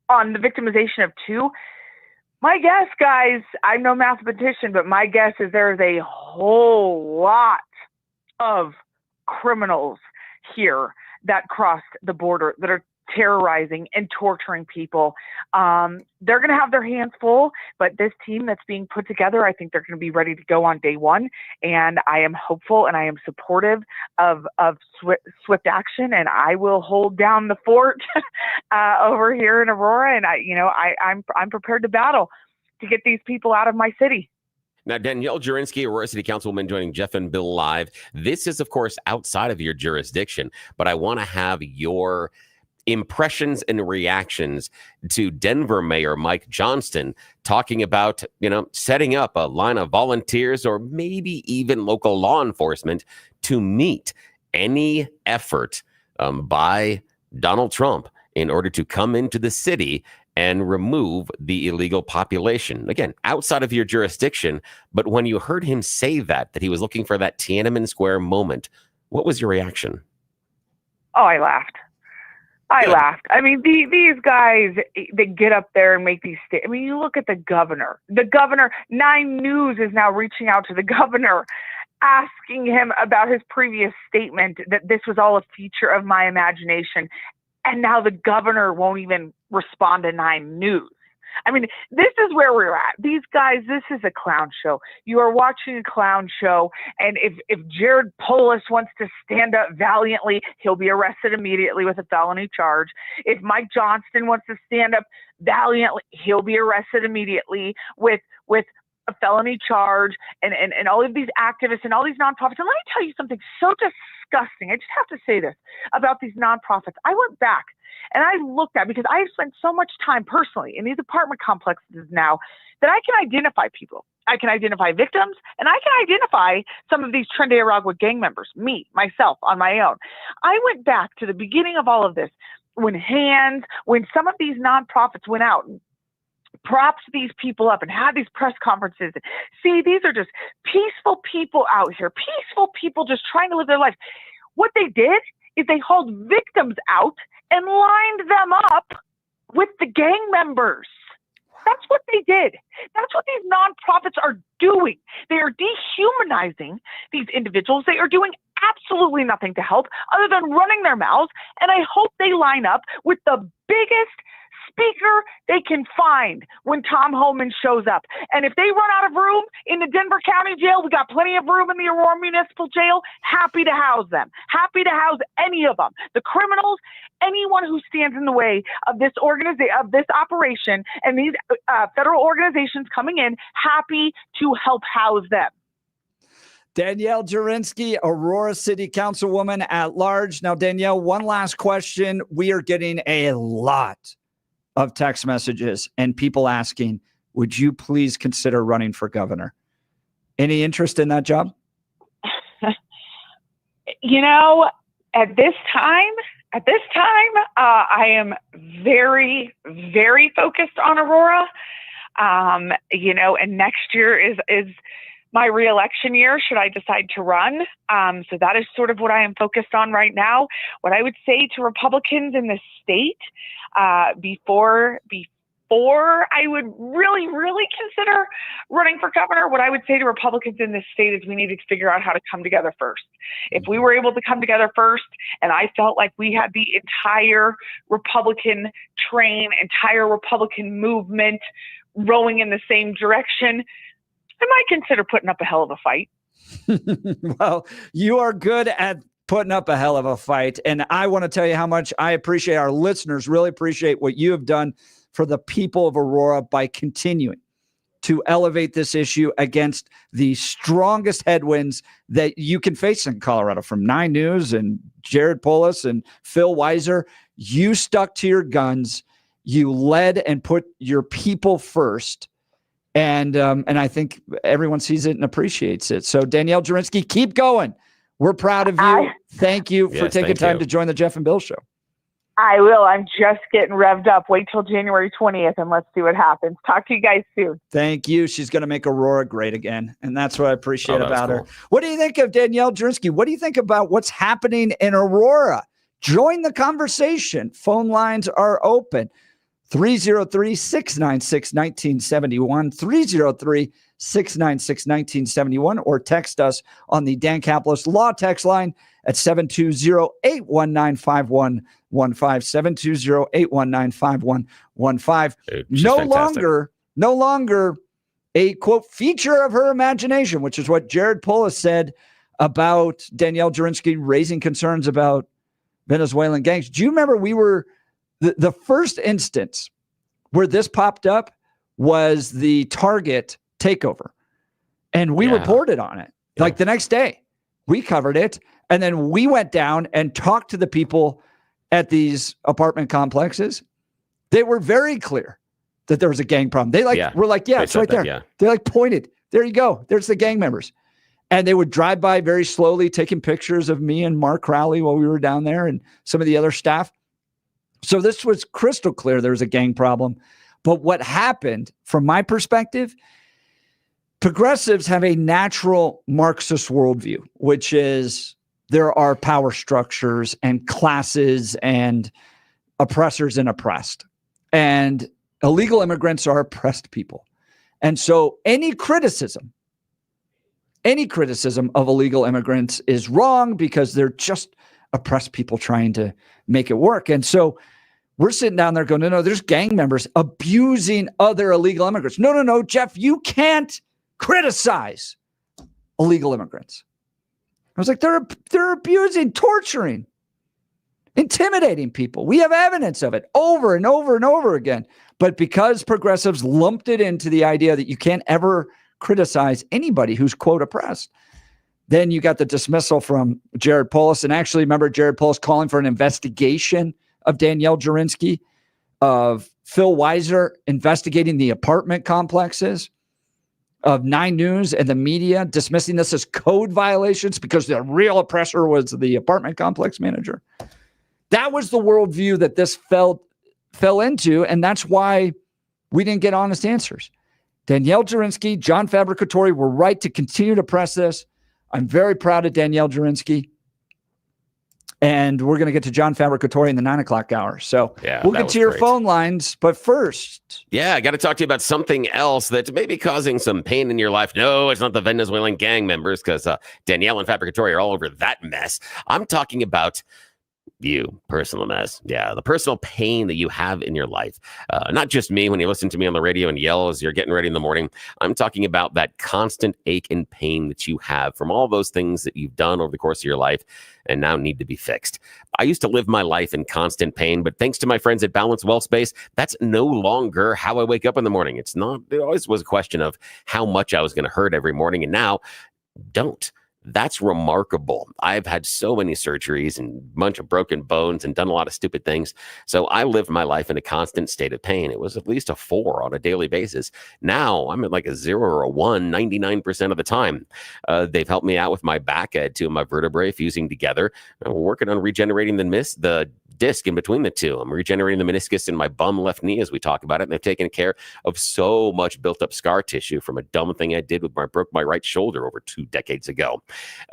on the victimization of 2, my guess, guys, I'm no mathematician, but my guess is there's a whole lot of criminals here that crossed the border that are terrorizing and torturing people. They're going to have their hands full, but this team that's being put together, I think they're going to be ready to go on day one. And I am hopeful and I am supportive of swift action, and I will hold down the fort over here in Aurora. And I'm prepared to battle to get these people out of my city. Now, Danielle Jurinsky, Aurora City Councilwoman, joining Jeff and Bill live. This is, of course, outside of your jurisdiction, but I want to have your impressions and reactions to Denver Mayor Mike Johnston talking about, setting up a line of volunteers or maybe even local law enforcement to meet any effort by Donald Trump in order to come into the city and remove the illegal population. Again, outside of your jurisdiction, but when you heard him say that he was looking for that Tiananmen Square moment, what was your reaction? Oh, I laughed. I mean, these guys, they get up there and make these statements. I mean, you look at the governor. 9 News is now reaching out to the governor, asking him about his previous statement that this was all a feature of my imagination. And now the governor won't even respond to 9 News. I mean, this is where we're at. These guys, this is a clown show. You are watching a clown show. And if Jared Polis wants to stand up valiantly, he'll be arrested immediately with a felony charge. If Mike Johnston wants to stand up valiantly, he'll be arrested immediately with a felony charge, and all of these activists and all these nonprofits. And let me tell you something so disgusting. I just have to say this about these nonprofits. I went back and I looked at, because I've spent so much time personally in these apartment complexes now, that I can identify people. I can identify victims, and I can identify some of these Tren de Aragua gang members, myself, on my own. I went back to the beginning of all of this, when some of these nonprofits went out and propped these people up and had these press conferences. See, these are just peaceful people out here, peaceful people just trying to live their life. What they did is they hauled victims out and lined them up with the gang members. That's what they did. That's what these nonprofits are doing. They are dehumanizing these individuals. They are doing absolutely nothing to help other than running their mouths. And I hope they line up with the biggest speaker they can find when Tom Homan shows up. And if they run out of room in the Denver County Jail, we got plenty of room in the Aurora Municipal Jail. Happy to house them. Happy to house any of them. The criminals, anyone who stands in the way of this operation, and these federal organizations coming in, happy to help house them. Danielle Jurinsky, Aurora City Councilwoman at large. Now, Danielle, one last question. We are getting a lot of text messages and people asking, would you please consider running for governor? Any interest in that job? At this time, I am very, very focused on Aurora. And next year is my reelection year, should I decide to run. So that is sort of what I am focused on right now. What I would say to Republicans in the state, before I would really, really consider running for governor, what I would say to Republicans in this state is we need to figure out how to come together first. If we were able to come together first, and I felt like we had the entire Republican train, entire Republican movement rowing in the same direction, I might consider putting up a hell of a fight. Well, you are good at putting up a hell of a fight. And I want to tell you how much I appreciate, our listeners really appreciate what you have done for the people of Aurora by continuing to elevate this issue against the strongest headwinds that you can face in Colorado, from 9 News and Jared Polis and Phil Weiser. You stuck to your guns. You led and put your people first. And I think everyone sees it and appreciates it. So Danielle Jurinsky, keep going. We're proud of you. Thank you for taking time to join the Jeff and Bill Show. I will. I'm just getting revved up. Wait till January 20th and let's see what happens. Talk to you guys soon. Thank you. She's going to make Aurora great again. And that's what I appreciate about her. What do you think of Danielle Jurinsky? What do you think about what's happening in Aurora? Join the conversation. Phone lines are open. 303-696-1971, 303-696-1971, or text us on the Dan Caplis Law text line at 720-819-5115, 720-819-5115. No longer a, quote, feature of her imagination, which is what Jared Polis said about Danielle Jurinsky raising concerns about Venezuelan gangs. Do you remember the first instance where this popped up was the Target takeover, and we reported on it. Like the next day, we covered it, and then we went down and talked to the people at these apartment complexes. They were very clear that there was a gang problem. They were like, it's right there. Yeah. They pointed. There you go. There's the gang members. And they would drive by very slowly, taking pictures of me and Mark Crowley while we were down there and some of the other staff. So this was crystal clear there was a gang problem. But what happened, from my perspective, progressives have a natural Marxist worldview, which is there are power structures and classes and oppressors and oppressed. And illegal immigrants are oppressed people. And so any criticism of illegal immigrants is wrong because they're just oppressed people trying to make it work. And so we're sitting down there going, no, there's gang members abusing other illegal immigrants. No, Jeff, you can't criticize illegal immigrants. I was like, they're abusing, torturing, intimidating people. We have evidence of it over and over and over again. But because progressives lumped it into the idea that you can't ever criticize anybody who's, quote, oppressed, then you got the dismissal from Jared Polis. And actually, remember Jared Polis calling for an investigation of Danielle Jurinsky, of Phil Weiser investigating the apartment complexes, of 9 News and the media dismissing this as code violations because the real oppressor was the apartment complex manager. That was the worldview that this fell into, and that's why we didn't get honest answers. Danielle Jurinsky, John Fabbricatore were right to continue to press this. I'm very proud of Danielle Jurinsky. And we're going to get to Jon Fabbricatore in the 9 o'clock hour. So we'll get to your phone lines. But first. Yeah, I got to talk to you about something else that may be causing some pain in your life. No, it's not the Venezuelan gang members, because Danielle and Fabbricatore are all over that mess. I'm talking about you, personal mess. Yeah, the personal pain that you have in your life. Not just me when you listen to me on the radio and yell as you're getting ready in the morning. I'm talking about that constant ache and pain that you have from all those things that you've done over the course of your life and now need to be fixed. I used to live my life in constant pain, but thanks to my friends at Balance Well Space, that's no longer how I wake up in the morning. It always was a question of how much I was going to hurt every morning, and now don't. That's remarkable. I've had so many surgeries and a bunch of broken bones and done a lot of stupid things. So I lived my life in a constant state of pain. It was at least a 4 on a daily basis. Now I'm at like a 0 or a 1, 99% of the time. They've helped me out with my back. I had 2 of my vertebrae fusing together. We're working on regenerating the disc in between the two. I'm regenerating the meniscus in my bum left knee as we talk about it. And they've taken care of so much built up scar tissue from a dumb thing I did with broke my right shoulder over 2 decades ago.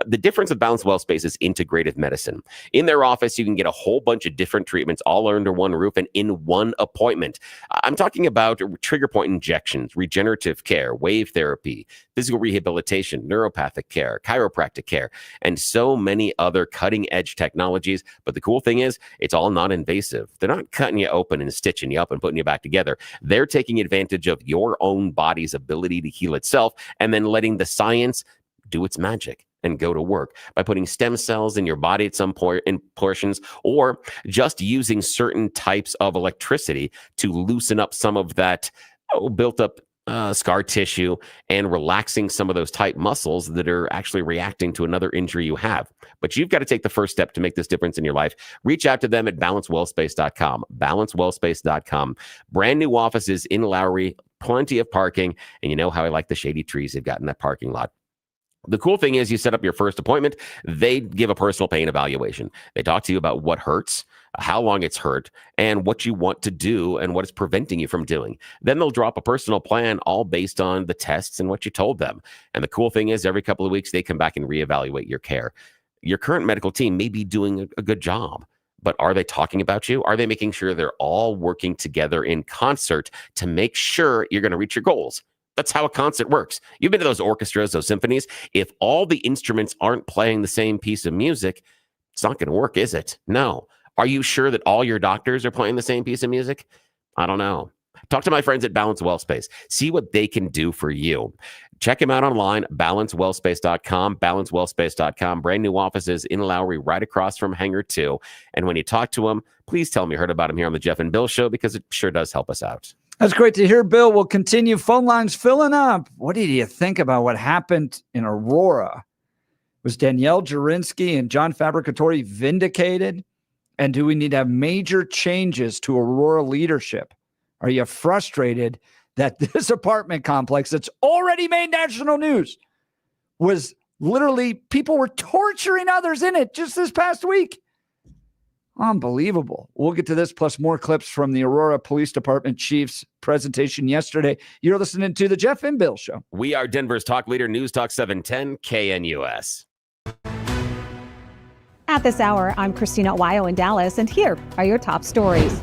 The difference with Balance Well Space is integrative medicine. In their office, you can get a whole bunch of different treatments all under one roof and in one appointment. I'm talking about trigger point injections, regenerative care, wave therapy, physical rehabilitation, neuropathic care, chiropractic care, and so many other cutting edge technologies. But the cool thing is, it's all non-invasive. They're not cutting you open and stitching you up and putting you back together. They're taking advantage of your own body's ability to heal itself and then letting the science do its magic and go to work by putting stem cells in your body at some point in portions, or just using certain types of electricity to loosen up some of that built up scar tissue and relaxing some of those tight muscles that are actually reacting to another injury you have. But you've got to take the first step to make this difference in your life. Reach out to them at balancewellspace.com, balancewellspace.com. Brand new offices in Lowry, plenty of parking, and you know how I like the shady trees they've got in that parking lot. The cool thing is you set up your first appointment, they give a personal pain evaluation. They talk to you about what hurts, how long it's hurt, and what you want to do and what it's preventing you from doing. Then they'll drop a personal plan all based on the tests and what you told them. And the cool thing is every couple of weeks, they come back and reevaluate your care. Your current medical team may be doing a good job, but are they talking about you? Are they making sure they're all working together in concert to make sure you're going to reach your goals? That's how a concert works. You've been to those orchestras, those symphonies. If all the instruments aren't playing the same piece of music, it's not going to work, is it? No. Are you sure that all your doctors are playing the same piece of music? I don't know. Talk to my friends at Balance Well Space. See what they can do for you. Check them out online, balancewellspace.com, balancewellspace.com. Brand new offices in Lowry, right across from Hangar 2. And when you talk to them, please tell them you heard about them here on the Jeff and Bill Show, because it sure does help us out. That's great to hear, Bill. We'll continue. Phone lines filling up. What did you think about what happened in Aurora? Was Danielle Jurinsky and Jon Fabbricatore vindicated? And do we need to have major changes to Aurora leadership? Are you frustrated that this apartment complex that's already made national news was literally, people were torturing others in it just this past week? Unbelievable. We'll get to this plus more clips from the Aurora Police Department chief's presentation yesterday. You're listening to the Jeff and Bill Show. We are Denver's talk leader, News Talk 710 KNUS. At this hour, I'm Christina Wayo in Dallas, and here are your top stories.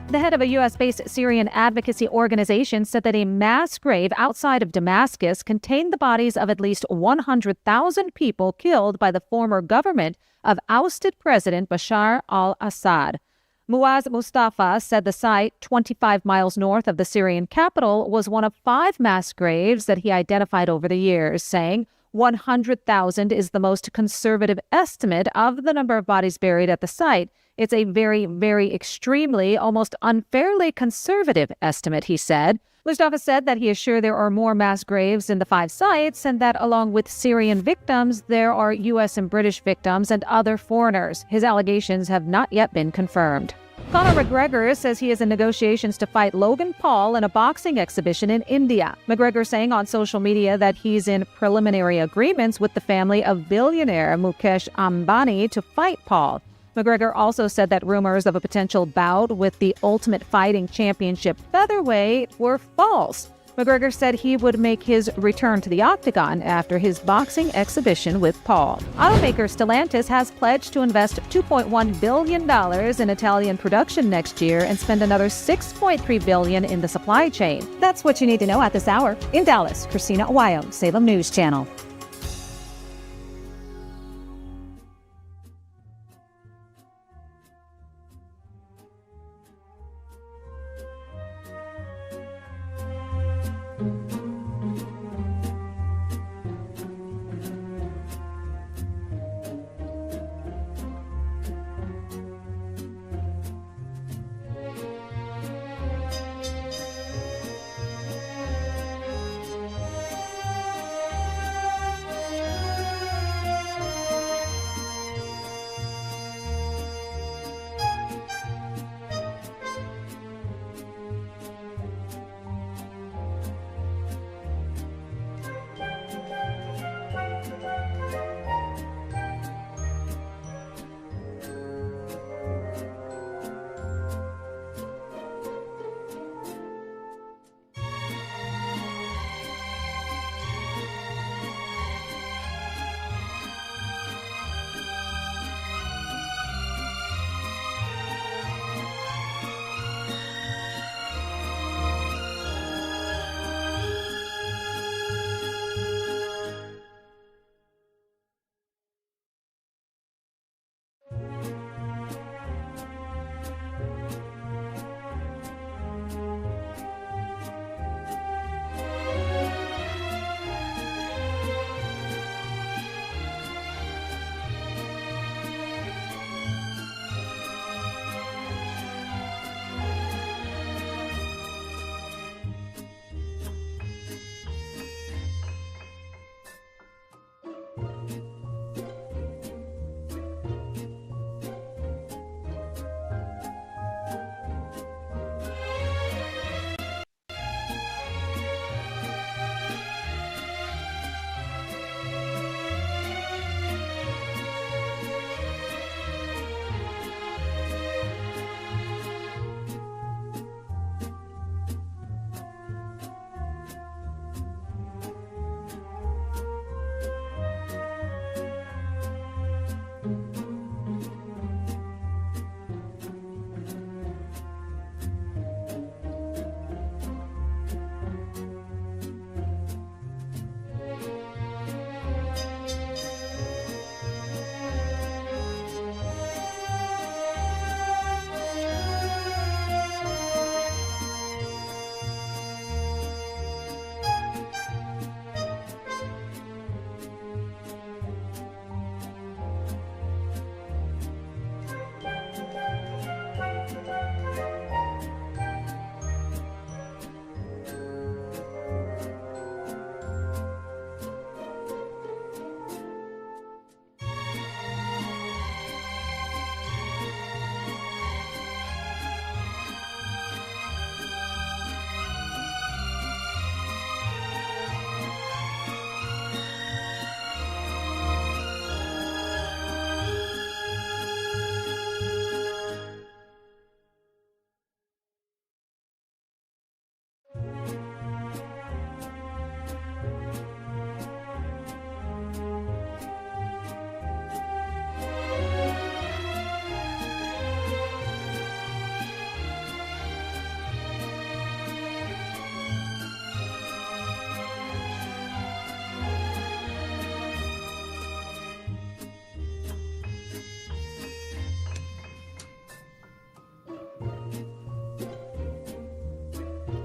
The head of a U.S.-based Syrian advocacy organization said that a mass grave outside of Damascus contained the bodies of at least 100,000 people killed by the former government of ousted President Bashar al-Assad. Muaz Mustafa said the site, 25 miles north of the Syrian capital, was one of 5 mass graves that he identified over the years, saying 100,000 is the most conservative estimate of the number of bodies buried at the site. It's a very, very extremely, almost unfairly conservative estimate, he said. Mustafa said that he is sure there are more mass graves in the 5 sites and that along with Syrian victims, there are U.S. and British victims and other foreigners. His allegations have not yet been confirmed. Conor McGregor says he is in negotiations to fight Logan Paul in a boxing exhibition in India. McGregor saying on social media that he's in preliminary agreements with the family of billionaire Mukesh Ambani to fight Paul. McGregor also said that rumors of a potential bout with the Ultimate Fighting Championship featherweight were false. McGregor said he would make his return to the octagon after his boxing exhibition with Paul. Automaker Stellantis has pledged to invest $2.1 billion in Italian production next year and spend another $6.3 billion in the supply chain. That's what you need to know at this hour. In Dallas, Christina Aguayo, Salem News Channel.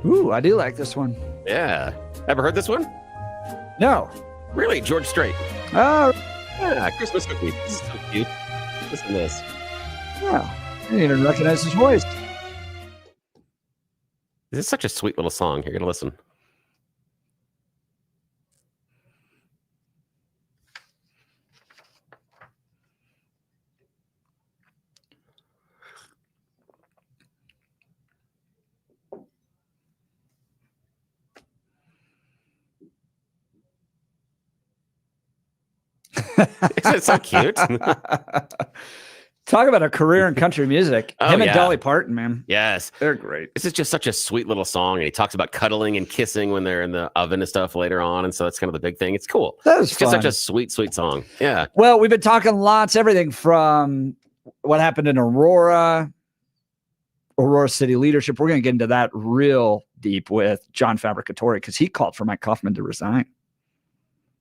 Ooh, I do like this one. Yeah. Ever heard this one? No. Really? George Strait. Oh. Yeah, Christmas cookies. This is so cute. Listen to this. Yeah. I didn't even recognize his voice. This is such a sweet little song. You're going to listen. Isn't it so cute? Talk about a career in country music. Him and Dolly Parton, man. Yes. They're great. This is just such a sweet little song. And he talks about cuddling and kissing when they're in the oven and stuff later on. And so that's kind of the big thing. It's cool. That was It's just fun. such a sweet, sweet song. Yeah. Well, we've been talking lots, everything from what happened in Aurora City leadership. We're going to get into that real deep with Jon Fabbricatore because he called for Mike Kaufman to resign.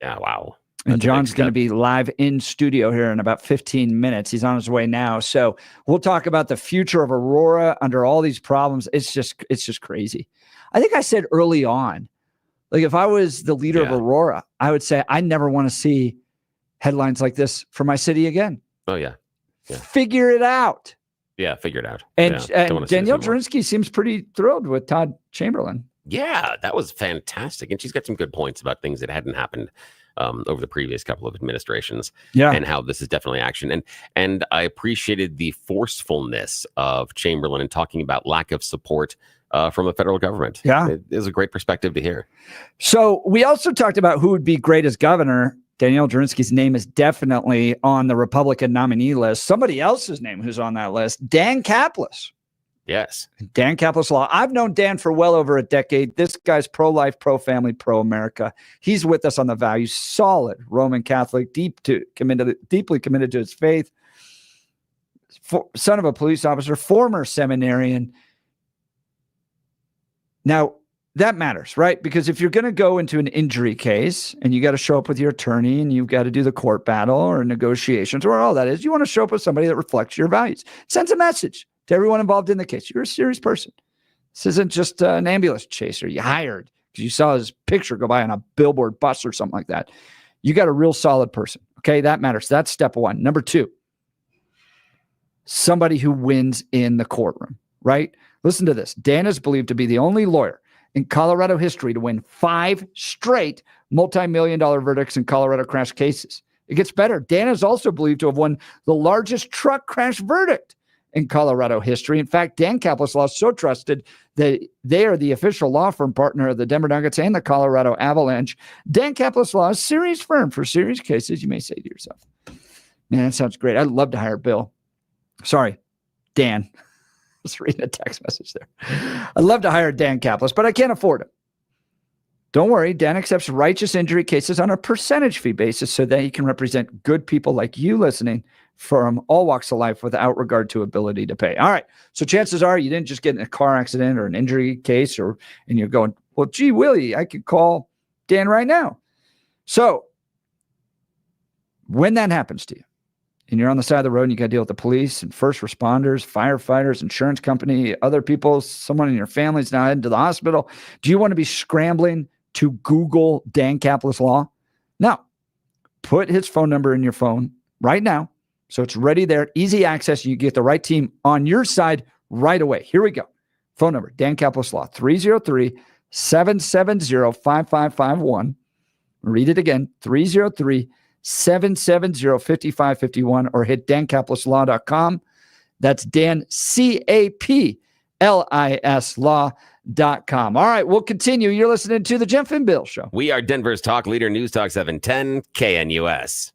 Yeah, wow. And John's going to be live in studio here in about 15 minutes. He's on his way now. So we'll talk about the future of Aurora under all these problems. It's just crazy. I think I said early on, like if I was the leader of Aurora, I would say I never want to see headlines like this for my city again. Oh, yeah. Figure it out. Yeah, figure it out. And, Yeah, don't wanna and see this Danielle anymore. Jurinsky seems pretty thrilled with Todd Chamberlain. Yeah, that was fantastic. And she's got some good points about things that hadn't happened over the previous couple of administrations. Yeah. And how this is definitely action. And I appreciated the forcefulness of Chamberlain in talking about lack of support from the federal government. Yeah. It is a great perspective to hear. So we also talked about who would be great as governor. Danielle Jurinsky's name is definitely on the Republican nominee list. Somebody else's name who's on that list, Dan Caplis. Yes. Dan Caplis Law. I've known Dan for well over a decade. This guy's pro-life, pro-family, pro-America. He's with us on the values. Solid Roman Catholic, deeply committed to his faith. Son of a police officer, former seminarian. Now, that matters, right? Because if you're going to go into an injury case and you got to show up with your attorney and you've got to do the court battle or negotiations or all that is, you want to show up with somebody that reflects your values. Sends a message to everyone involved in the case. You're a serious person. This isn't just an ambulance chaser you hired because you saw his picture go by on a billboard bus or something like that. You got a real solid person. Okay, that matters. That's step one. Number two, somebody who wins in the courtroom, right? Listen to this. Dan is believed to be the only lawyer in Colorado history to win 5 straight multi-million-dollar verdicts in Colorado crash cases. It gets better. Dan is also believed to have won the largest truck crash verdict in Colorado history. In fact, Dan Caplis Law is so trusted that they are the official law firm partner of the Denver Nuggets and the Colorado Avalanche. Dan Caplis Law is a serious firm for serious cases. You may say to yourself, man, that sounds great. I'd love to hire Bill. Sorry, Dan. I was reading a text message there. I'd love to hire Dan Caplis, but I can't afford it. Don't worry. Dan accepts righteous injury cases on a percentage fee basis so that he can represent good people like you listening from all walks of life without regard to ability to pay. All right. So chances are you didn't just get in a car accident or an injury case and you're going, well, gee, Willie, I could call Dan right now. So when that happens to you, and you're on the side of the road and you got to deal with the police and first responders, firefighters, insurance company, other people, someone in your family's now heading to the hospital. Do you want to be scrambling to Google Dan Caplis Law? No. Put his phone number in your phone right now. So it's ready there, easy access. You get the right team on your side right away. Here we go. Phone number, Dan Caplis Law, 303-770-5551. Read it again, 303-770-5551, or hit dancaplisLaw.com. That's Dan, C-A-P-L-I-S law.com. All right, we'll continue. You're listening to the Jeff and Bill Show. We are Denver's talk leader, News Talk 710 KNUS.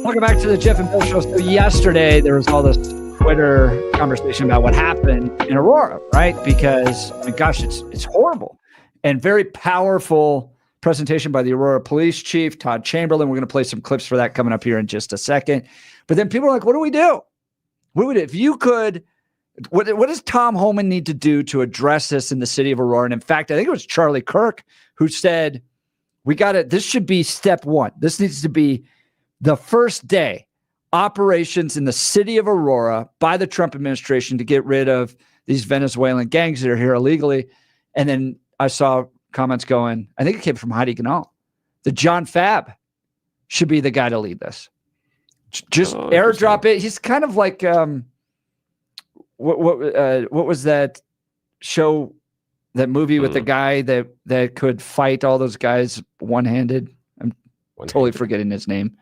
Welcome back to the Jeff and Bill Show. So yesterday, there was all this Twitter conversation about what happened in Aurora, right? Because, I mean, gosh, it's horrible. And very powerful presentation by the Aurora Police Chief, Todd Chamberlain. We're going to play some clips for that coming up here in just a second. But then people are like, what do we do? What do we do? If you could, what does Tom Homan need to do to address this in the city of Aurora? And in fact, I think it was Charlie Kirk who said, this should be step one. This needs to be the first day operations in the city of Aurora by the Trump administration to get rid of these Venezuelan gangs that are here illegally. And then I saw comments going, I think it came from Heidi Ganahl, that John Fab should be the guy to lead this. Just airdrop it. He's kind of like, what was that show, that movie with the guy that could fight all those guys one-handed? Totally forgetting his name.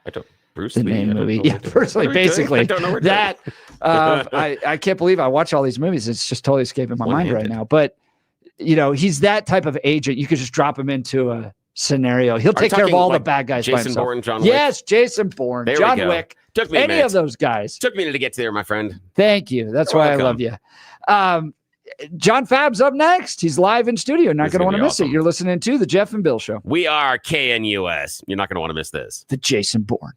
Bruce the Lee. name movie. Yeah, Bruce Lee, basically. I don't know that. I can't believe I watch all these movies. It's just totally escaping my mind right now. But, you know, he's that type of agent. You could just drop him into a scenario. He'll take care of all the bad guys by Jason himself. Bourne, John Wick. Yes, Jason Bourne, There John we go. Wick. Took me a any minute. of those guys. Took me a minute to get there, my friend. Thank you. That's You're why welcome. I love you. John Fab's up next. He's live in studio. Not going to want to miss it. You're listening to the Jeff and Bill Show. We are KNUS. You're not going to want to miss this. The Jason Bourne.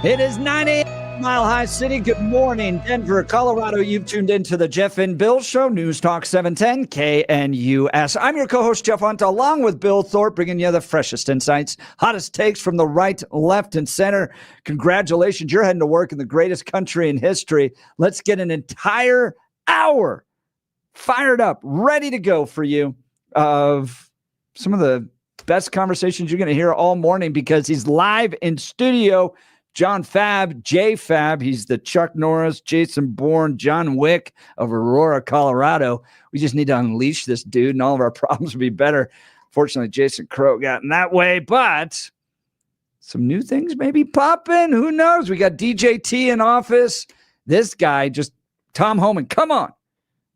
It is 9 a.m. Mile High City. Good morning, Denver, Colorado. You've tuned into the Jeff and Bill Show, News Talk 710 KNUS. I'm your co-host, Jeff Hunt, along with Bill Thorpe, bringing you the freshest insights, hottest takes from the right, left, and center. Congratulations. You're heading to work in the greatest country in history. Let's get an entire hour fired up, ready to go for you of some of the best conversations you're going to hear all morning because he's live in studio. John Fab, J Fab. He's the Chuck Norris, Jason Bourne, John Wick of Aurora, Colorado. We just need to unleash this dude and all of our problems will be better. Fortunately, Jason Crow got in that way, but some new things may be popping. Who knows? We got DJT in office. This guy, just Tom Homan, come on.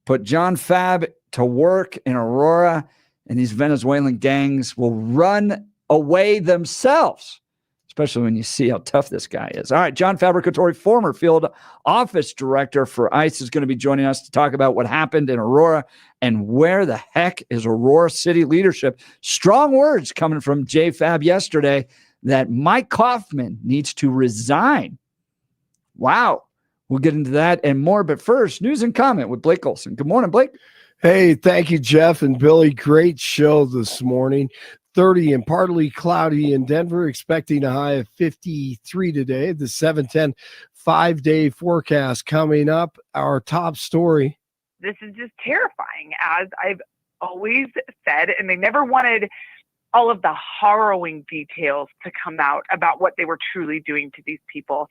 Put John Fab to work in Aurora, and these Venezuelan gangs will run away themselves. Especially when you see how tough this guy is. All right, John Fabbricatore, former field office director for ICE, is going to be joining us to talk about what happened in Aurora and where the heck is Aurora City leadership. Strong words coming from J Fab yesterday that Mike Kaufman needs to resign. Wow. We'll get into that and more. But first, news and comment with Blake Olson. Good morning, Blake. Hey, thank you, Jeff and Billy. Great show this morning. 30 and partly cloudy in Denver, expecting a high of 53 today. The 710 5-day forecast coming up. Our top story. This is just terrifying, as I've always said, and they never wanted all of the harrowing details to come out about what they were truly doing to these people.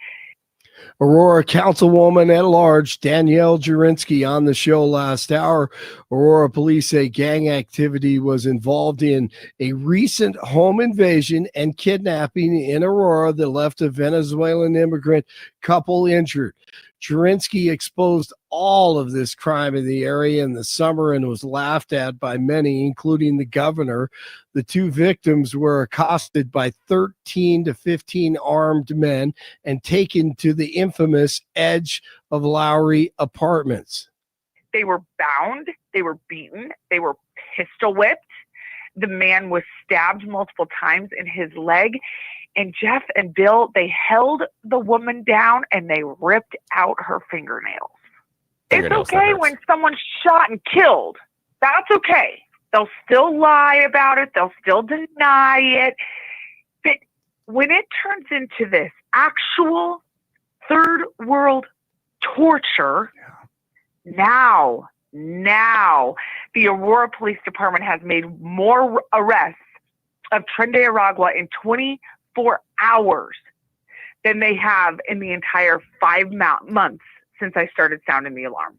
Aurora Councilwoman at large, Danielle Jurinsky, on the show last hour. Aurora police say gang activity was involved in a recent home invasion and kidnapping in Aurora that left a Venezuelan immigrant couple injured. Jurinsky exposed all of this crime in the area in the summer and was laughed at by many, including the governor. The two victims were accosted by 13 to 15 armed men and taken to the infamous Edge of Lowry apartments. They were bound, they were beaten, they were pistol whipped. The man was stabbed multiple times in his leg. And Jeff and Bill, they held the woman down and they ripped out her fingernails. It's okay when someone's shot and killed. That's okay. They'll still lie about it. They'll still deny it. But when it turns into this actual third world torture, now the Aurora Police Department has made more arrests of Tren de Aragua in 24 hours than they have in the entire 5 months since I started sounding the alarm.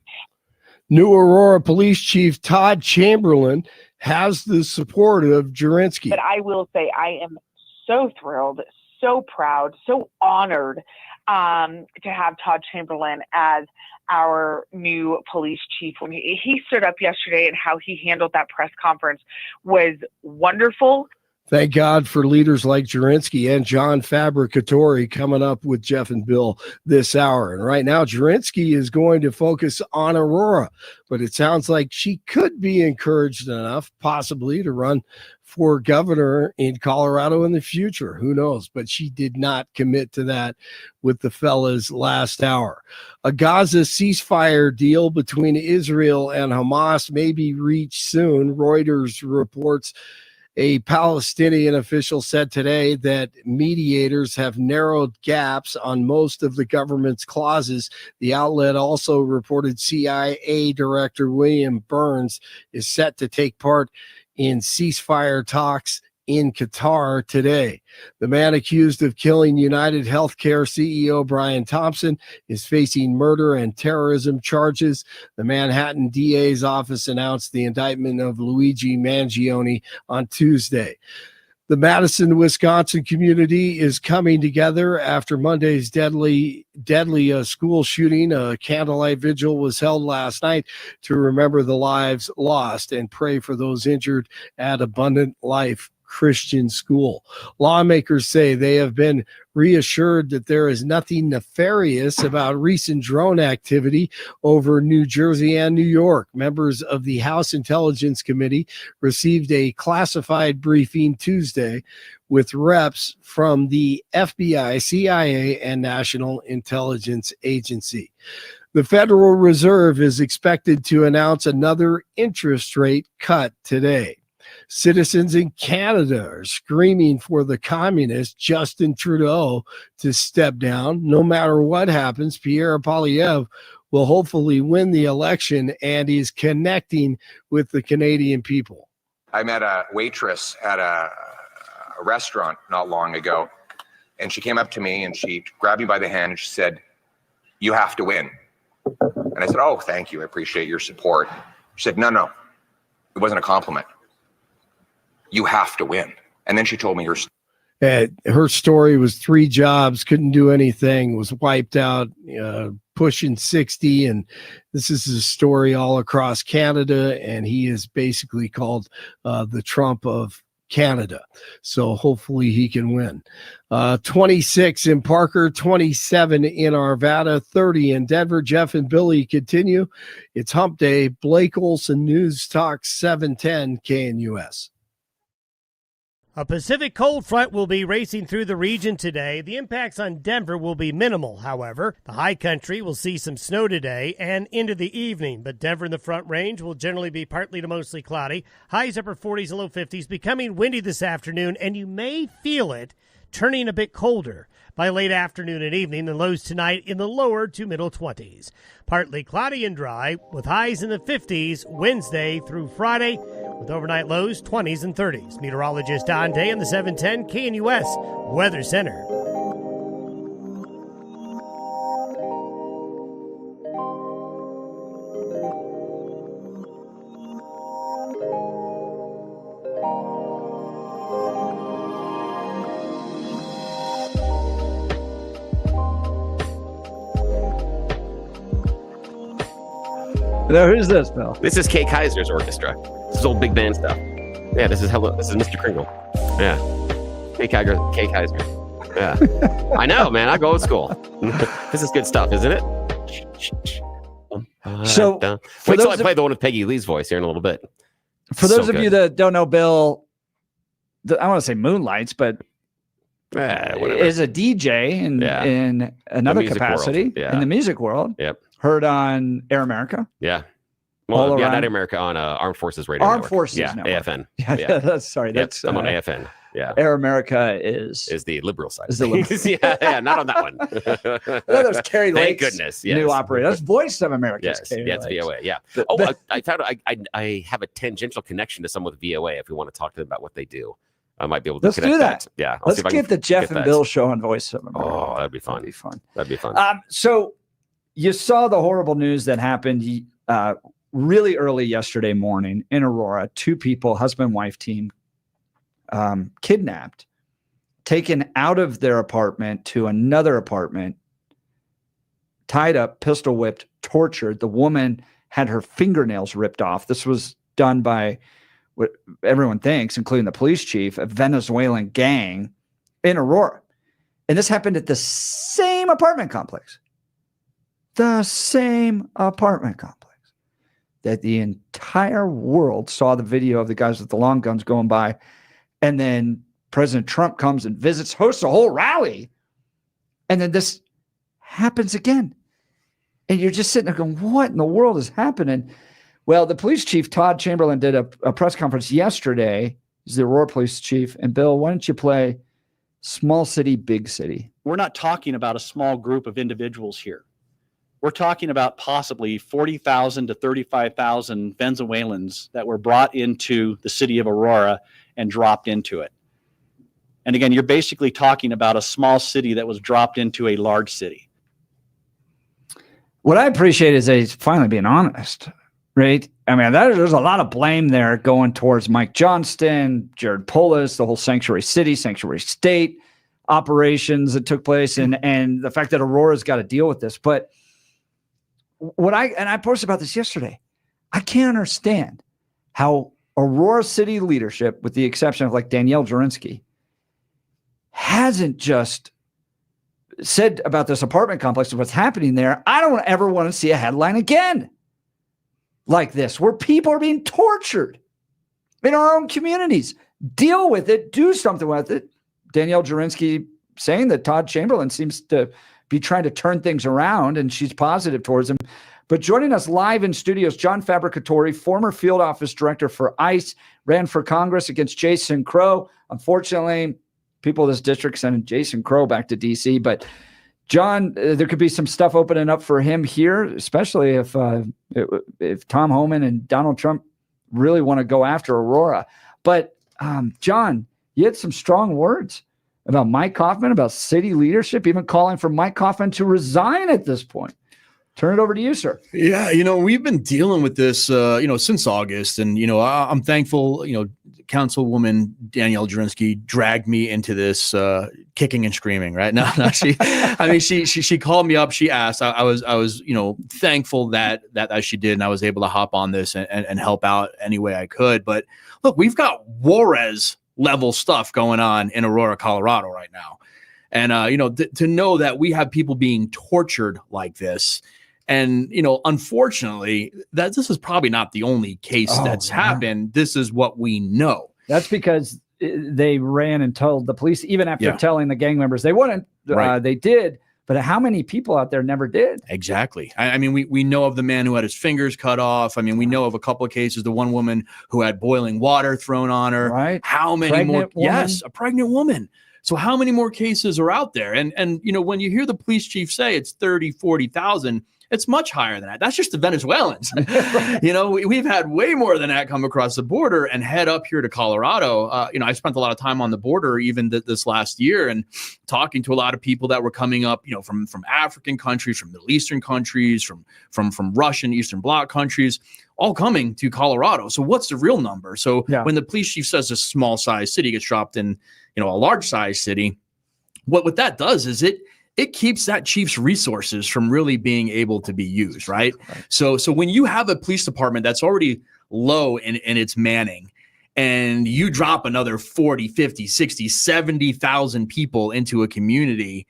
New Aurora Police Chief Todd Chamberlain has the support of Jurinsky. But I will say I am so thrilled, so proud, so honored to have Todd Chamberlain as our new police chief. When he stood up yesterday and how he handled that press conference was wonderful. Thank God for leaders like Jurinsky and John Fabbricatore coming up with Jeff and Bill this hour. And right now, Jurinsky is going to focus on Aurora, but it sounds like she could be encouraged enough, possibly, to run for governor in Colorado in the future. Who knows? But she did not commit to that with the fellas last hour. A Gaza ceasefire deal between Israel and Hamas may be reached soon. Reuters reports a Palestinian official said today that mediators have narrowed gaps on most of the government's clauses. The outlet also reported CIA Director William Burns is set to take part in ceasefire talks in Qatar today. The man accused of killing United Healthcare CEO Brian Thompson is facing murder and terrorism charges. The Manhattan DA's office announced the indictment of Luigi Mangione on Tuesday. The Madison, Wisconsin community is coming together after Monday's deadly school shooting. A candlelight vigil was held last night to remember the lives lost and pray for those injured at Abundant Life Christian school. Lawmakers say they have been reassured that there is nothing nefarious about recent drone activity over New Jersey and New York. Members of the House Intelligence Committee received a classified briefing Tuesday with reps from the FBI, CIA, and National Intelligence Agency. The Federal Reserve is expected to announce another interest rate cut today. Citizens in Canada are screaming for the communist Justin Trudeau to step down. No matter what happens, Pierre Poilievre will hopefully win the election, and he's connecting with the Canadian people. I met a waitress at a restaurant not long ago, and she came up to me and she grabbed me by the hand and she said, "You have to win." And I said, "Oh, thank you. I appreciate your support." She said, No, it wasn't a compliment. You have to win. And then she told me her story was 3 jobs, couldn't do anything, was wiped out, pushing 60. And this is a story all across Canada. And he is basically called the Trump of Canada. So hopefully he can win. 26 in Parker, 27 in Arvada, 30 in Denver. Jeff and Billy continue. It's Hump Day. Blake Olson, News Talk 710 KNUS. A Pacific cold front will be racing through the region today. The impacts on Denver will be minimal, however. The high country will see some snow today and into the evening, but Denver and the Front Range will generally be partly to mostly cloudy. Highs upper 40s and low 50s, becoming windy this afternoon, and you may feel it turning a bit colder by late afternoon and evening, and lows tonight in the lower to middle 20s. Partly cloudy and dry with highs in the 50s Wednesday through Friday, with overnight lows 20s and 30s. Meteorologist Don Day in the 710 KNUS Weather Center. Now, who's this, Bill? This is Kay Kaiser's orchestra. This is old big band stuff. Yeah, this is Mr. Kringle. Yeah. Kay Kaiser. Yeah. I know, man. I go old school. This is good stuff, isn't it? So, wait till I play the one with Peggy Lee's voice here in a little bit. For those of you that don't know Bill, I want to say moonlights, but is a DJ in another capacity in the music world. Yep. Heard on Air America. Yeah. Well, not Air America, on Armed Forces Radio. Armed Forces Network. AFN. Yeah. That's I'm on AFN. Yeah. Air America is the liberal side. Yeah, not on that one. There's Carrie Lake's Thank goodness. Yes. new operator. That's Voice of America. Yes, it's VOA. Yeah. I found I have a tangential connection to someone with VOA. If we want to talk to them about what they do, I might be able to. Let's do that. Yeah. Let's get the Jeff and Bill show on Voice of America. Oh, that'd be fun. That'd be fun. So you saw the horrible news that happened really early yesterday morning in Aurora. 2 people, husband and wife team, kidnapped, taken out of their apartment to another apartment, tied up, pistol whipped, tortured. The woman had her fingernails ripped off. This was done by what everyone thinks, including the police chief, a Venezuelan gang in Aurora. And this happened at the same apartment complex. The same apartment complex that the entire world saw the video of the guys with the long guns going by. And then President Trump comes and visits, hosts a whole rally. And then this happens again. And you're just sitting there going, what in the world is happening? Well, the police chief, Todd Chamberlain, did a press conference yesterday. He's the Aurora police chief. And Bill, why don't you play Small City, Big City? We're not talking about a small group of individuals here. We're talking about possibly 40,000 to 35,000 Venezuelans that were brought into the city of Aurora and dropped into it. And again, you're basically talking about a small city that was dropped into a large city. What I appreciate is he's finally being honest, right? I mean, there's a lot of blame there going towards Mike Johnston, Jared Polis, the whole sanctuary city, sanctuary state operations that took place, and the fact that Aurora's got to deal with this. But I posted about this yesterday. I can't understand how Aurora City leadership, with the exception of like Danielle Jurinsky, hasn't just said about this apartment complex and what's happening there. I don't ever want to see a headline again like this, where people are being tortured in our own communities. Deal with it. Do something with it. Danielle Jurinsky saying that Todd Chamberlain seems to be trying to turn things around, and she's positive towards him. But joining us live in studios, Jon Fabbricatore, former field office director for ICE, ran for Congress against Jason Crow. Unfortunately, people of this district sending Jason Crow back to D.C. But John, there could be some stuff opening up for him here, especially if Tom Homan and Donald Trump really want to go after Aurora. But John, you had some strong words about Mike Coffman, about city leadership, even calling for Mike Coffman to resign at this point. Turn it over to you, sir. Yeah, we've been dealing with this, since August. And, I'm thankful, Councilwoman Danielle Jurinsky dragged me into this kicking and screaming, right? No, she called me up. She asked. I was thankful that she did. And I was able to hop on this and help out any way I could. But look, we've got Juarez level stuff going on in Aurora, Colorado right now. And, to know that we have people being tortured like this. And, unfortunately, that this is probably not the only case that's happened. This is what we know. That's because they ran and told the police, even after telling the gang members they wouldn't, they did. But how many people out there never did? Exactly. We know of the man who had his fingers cut off. We know of a couple of cases, the one woman who had boiling water thrown on her. Right. How many more? Yes, a pregnant woman. So how many more cases are out there? And when you hear the police chief say it's 30, 40,000, it's much higher than that. That's just the Venezuelans. We've had way more than that come across the border and head up here to Colorado. I spent a lot of time on the border even this last year and talking to a lot of people that were coming up, from African countries, from Middle Eastern countries, from Russian Eastern Bloc countries, all coming to Colorado. So what's the real number? So when the police chief says a small size city gets dropped in, a large size city, what that does is it keeps that chief's resources from really being able to be used, right? So when you have a police department that's already low in its manning, and you drop another 40, 50, 60, 70,000 people into a community,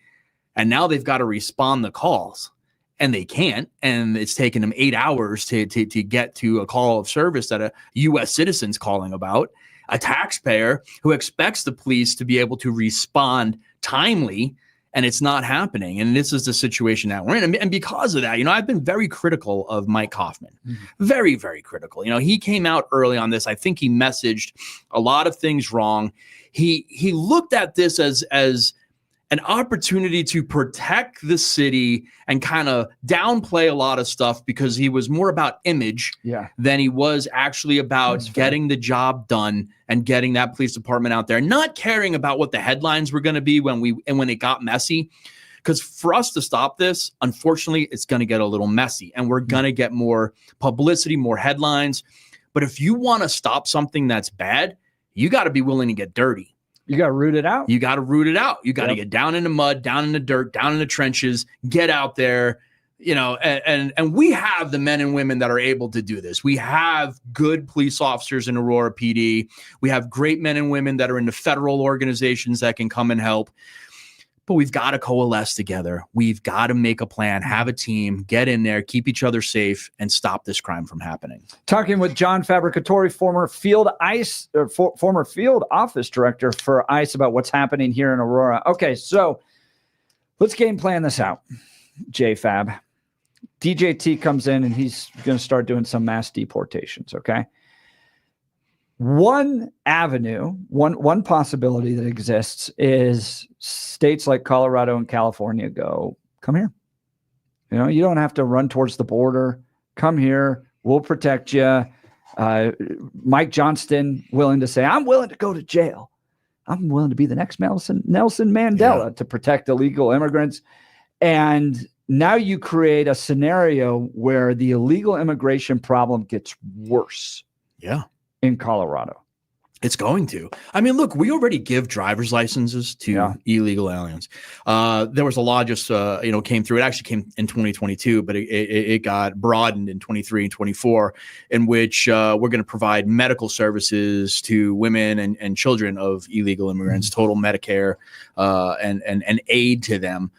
and now they've got to respond to calls, and they can't, and it's taken them 8 hours to get to a call of service that a U.S. citizen's calling about, a taxpayer who expects the police to be able to respond timely, and it's not happening. And this is the situation that we're in. And because of that, I've been very critical of Mike Coffman. Very, very critical. He came out early on this. I think he messaged a lot of things wrong. He looked at this as an opportunity to protect the city and kind of downplay a lot of stuff because he was more about image than he was actually about getting the job done and getting that police department out there, not caring about what the headlines were going to be when it got messy. Because for us to stop this, unfortunately, it's going to get a little messy and we're going to get more publicity, more headlines. But if you want to stop something that's bad, you got to be willing to get dirty. You got to root it out. You got to root it out. You got to get down in the mud, down in the dirt, down in the trenches, get out there, and we have the men and women that are able to do this. We have good police officers in Aurora PD. We have great men and women that are in the federal organizations that can come and help. But we've got to coalesce together. We've got to make a plan, have a team, get in there, keep each other safe, and stop this crime from happening. Talking with Jon Fabbricatore, former field office director for ICE, about what's happening here in Aurora. Okay, so let's game plan this out, JFab. DJT comes in and he's going to start doing some mass deportations, okay? One avenue, one possibility that exists is states like Colorado and California go, come here. You don't have to run towards the border. Come here. We'll protect you. Mike Johnston willing to say, I'm willing to go to jail. I'm willing to be the next Nelson Mandela to protect illegal immigrants. And now you create a scenario where the illegal immigration problem gets worse. Yeah. In Colorado. It's going to. I mean, look, we already give driver's licenses to illegal aliens. There was a law just, came through. It actually came in 2022, but it got broadened in 23 and 24, in which we're going to provide medical services to women and children of illegal immigrants, total Medicare and aid to them.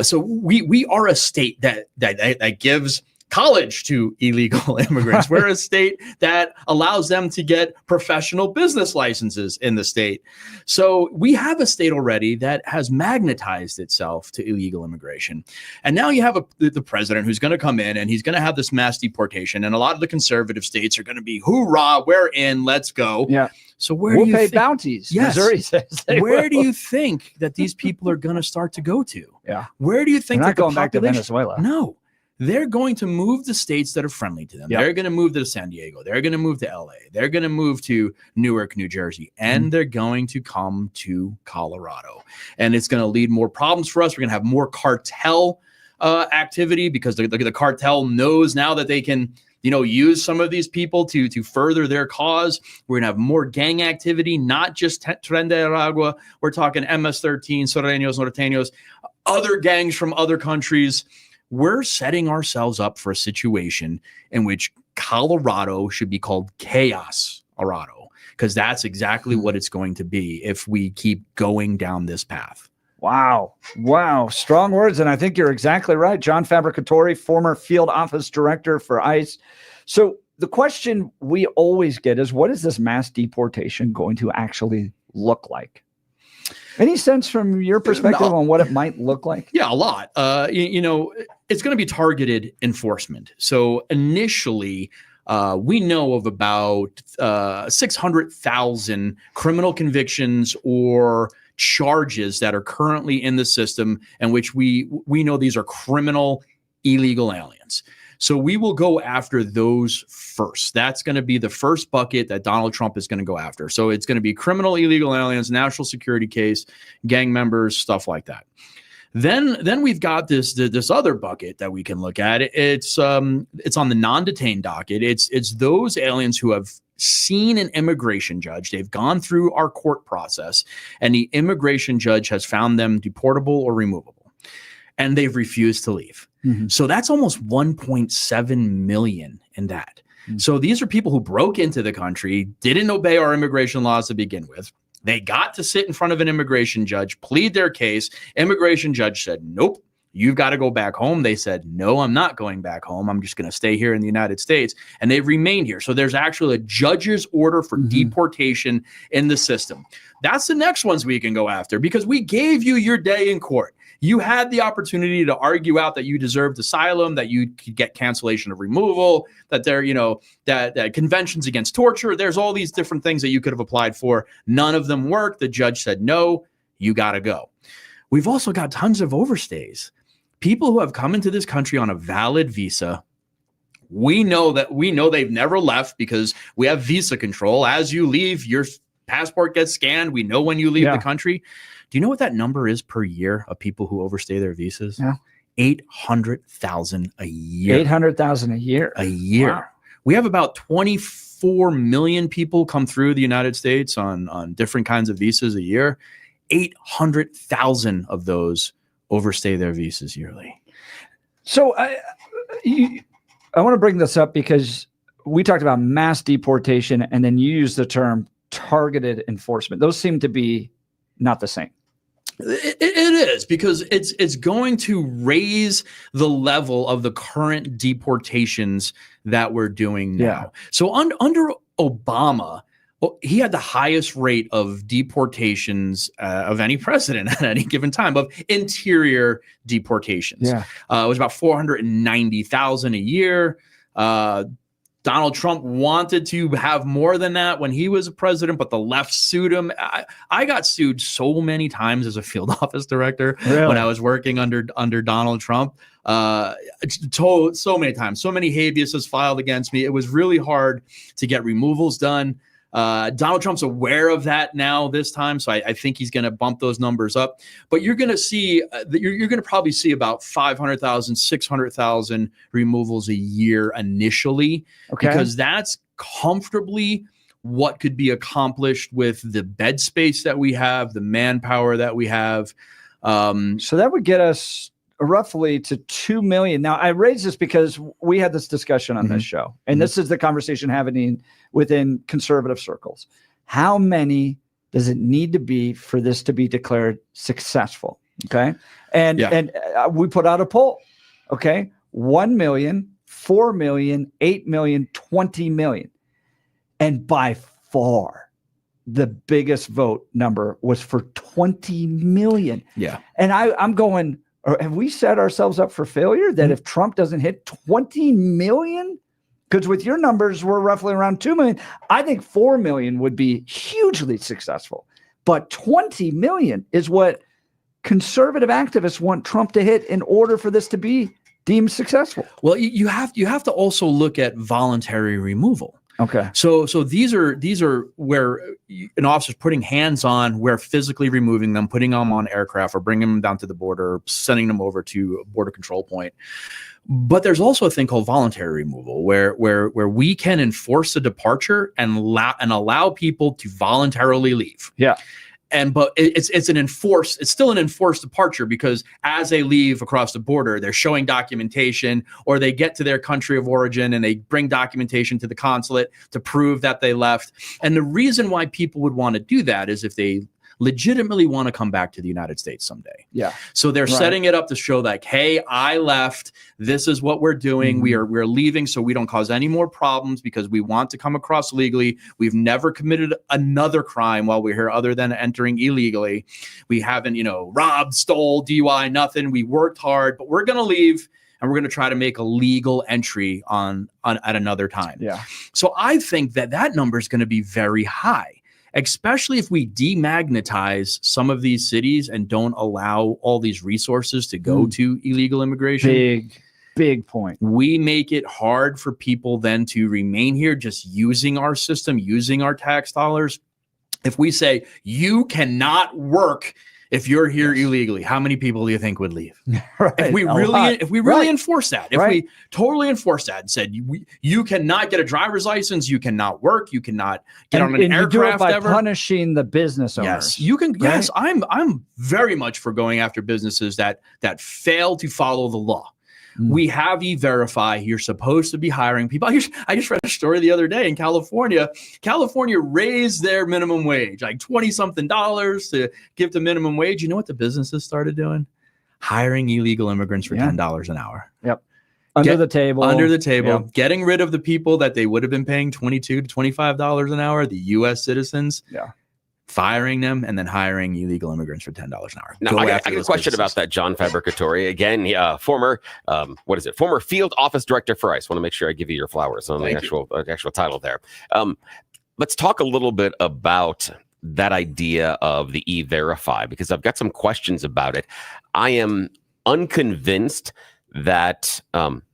So we are a state that gives college to illegal immigrants. We're a state that allows them to get professional business licenses in the state. So we have a state already that has magnetized itself to illegal immigration. And now you have the president who's going to come in and he's going to have this mass deportation. And a lot of the conservative states are going to be, hoorah, we're in, let's go. Yeah. So where we'll do you pay think, bounties. Yes. Missouri says where do you think that these people are going to start to go to? Yeah. Where do you think They're not that going back to Venezuela? No. They're going to move to states that are friendly to them. Yep. They're going to move to San Diego. They're going to move to LA. They're going to move to Newark, New Jersey. And they're going to come to Colorado. And it's going to lead more problems for us. We're going to have more cartel activity because the cartel knows now that they can, use some of these people to further their cause. We're going to have more gang activity, not just Tren de Aragua. We're talking MS-13, Sureños, Norteños, other gangs from other countries. We're setting ourselves up for a situation in which Colorado should be called Chaos Colorado, because that's exactly what it's going to be if we keep going down this path. Wow. Strong words. And I think you're exactly right. John Fabbricatore, former field office director for ICE. So the question we always get is, what is this mass deportation going to actually look like? Any sense from your perspective on what it might look like? Yeah, a lot. It's going to be targeted enforcement. So initially, we know of about 600,000 criminal convictions or charges that are currently in the system, in which we know these are criminal illegal aliens. So we will go after those first. That's going to be the first bucket that Donald Trump is going to go after. So it's going to be criminal illegal aliens, national security case, gang members, stuff like that. Then we've got this other bucket that we can look at. It's on the non-detained docket. It's those aliens who have seen an immigration judge. They've gone through our court process, and the immigration judge has found them deportable or removable, and they've refused to leave. So that's almost 1.7 million in that. So these are people who broke into the country, didn't obey our immigration laws to begin with. They got to sit in front of an immigration judge, plead their case. Immigration judge said, nope, you've got to go back home. They said, no, I'm not going back home. I'm just going to stay here in the United States. And they've remained here. So there's actually a judge's order for deportation in the system. That's the next ones we can go after, because we gave you your day in court. You had the opportunity to argue out that you deserved asylum, that you could get cancellation of removal, that there, that conventions against torture. There's all these different things that you could have applied for. None of them worked. The judge said, no, you got to go. We've also got tons of overstays. People who have come into this country on a valid visa. We know they've never left because we have visa control. As you leave, your passport gets scanned. We know when you leave the country. Do you know what that number is per year of people who overstay their visas? Yeah. 800,000 a year. 800,000 a year. A year. Wow. We have about 24 million people come through the United States on different kinds of visas a year. 800,000 of those overstay their visas yearly. So I want to bring this up because we talked about mass deportation, and then you use the term targeted enforcement. Those seem to be not the same. It is, because it's going to raise the level of the current deportations that we're doing now. Yeah. So under Obama, he had the highest rate of deportations of any president at any given time, of interior deportations. Yeah. It was about 490,000 a year. Donald Trump wanted to have more than that when he was a president, but the left sued him. I got sued so many times as a field office director when I was working under Donald Trump. So many times, so many habeas filed against me. It was really hard to get removals done. Donald Trump's aware of that now this time, so I think he's going to bump those numbers up. But you're going to see you're going to probably see about 500,000, 600,000 removals a year initially, because that's comfortably what could be accomplished with the bed space that we have, the manpower that we have. So that would get us roughly to 2 million. Now, I raise this because we had this discussion on this show, and this is the conversation happening within conservative circles. How many does it need to be for this to be declared successful? Okay. And we put out a poll. Okay. 1 million, 4 million, 8 million, 20 million. And by far, the biggest vote number was for 20 million. Yeah. And I'm going, have we set ourselves up for failure that if Trump doesn't hit 20 million? Because with your numbers, we're roughly around 2 million. I think 4 million would be hugely successful. But 20 million is what conservative activists want Trump to hit in order for this to be deemed successful. Well, you have to also look at voluntary removal. Okay. So these are where an officer's putting hands on, where physically removing them, putting them on aircraft or bringing them down to the border, sending them over to a border control point. But there's also a thing called voluntary removal where we can enforce a departure and allow people to voluntarily leave. Yeah. But it's still an enforced departure, because as they leave across the border, they're showing documentation, or they get to their country of origin and they bring documentation to the consulate to prove that they left. And the reason why people would want to do that is if they legitimately want to come back to the United States someday. Yeah. So they're setting it up to show like, hey, I left. This is what we're doing. We're leaving so we don't cause any more problems, because we want to come across legally. We've never committed another crime while we're here other than entering illegally. We haven't, robbed, stole, DUI, nothing. We worked hard, but we're going to leave. And we're going to try to make a legal entry on at another time. Yeah. So I think that number is going to be very high, especially if we demagnetize some of these cities and don't allow all these resources to go to illegal immigration. Big point. We make it hard for people then to remain here just using our system, using our tax dollars. If we say you cannot work if you're here illegally, how many people do you think would leave? Right. If we really enforce that, if we totally enforce that and said you cannot get a driver's license, you cannot work, you cannot get on an aircraft, you do it by ever. punishing the business owners. Yes, you can. Right? Yes, I'm very much for going after businesses that fail to follow the law. We have E-Verify. You're supposed to be hiring people. I just read a story the other day in California. California raised their minimum wage, like $20-something to give the minimum wage. You know what the businesses started doing? Hiring illegal immigrants for $10 an hour. Yep. Under the table. Yep. Getting rid of the people that they would have been paying $22 to $25 an hour, the U.S. citizens. Yeah. Firing them and then hiring illegal immigrants for $10 an hour. Now, I got a question about that, John Fabbricatore. Again, former field office director for ICE. Want to make sure I give you your flowers on the actual title there. Let's talk a little bit about that idea of the E-Verify, because I've got some questions about it. I am unconvinced that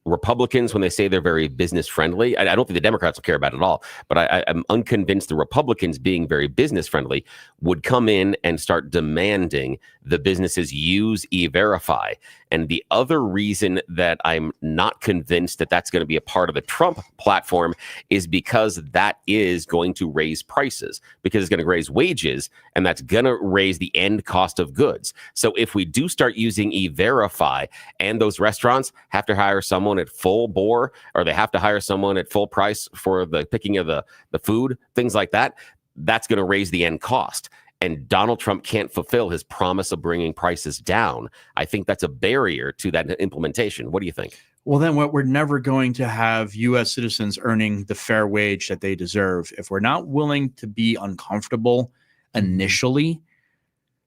Republicans, when they say they're very business friendly, I don't think the Democrats will care about it at all, but I'm unconvinced the Republicans, being very business friendly, would come in and start demanding the businesses use E-Verify. And the other reason that I'm not convinced that that's going to be a part of the Trump platform is because that is going to raise prices, because it's going to raise wages, and that's going to raise the end cost of goods. So if we do start using E-Verify, and those restaurants have to hire someone at full bore, or they have to hire someone at full price for the picking of the food, things like that, that's going to raise the end cost. And Donald Trump can't fulfill his promise of bringing prices down. I think that's a barrier to that implementation. What do you think? Well, then we're never going to have U.S. citizens earning the fair wage that they deserve. If we're not willing to be uncomfortable initially,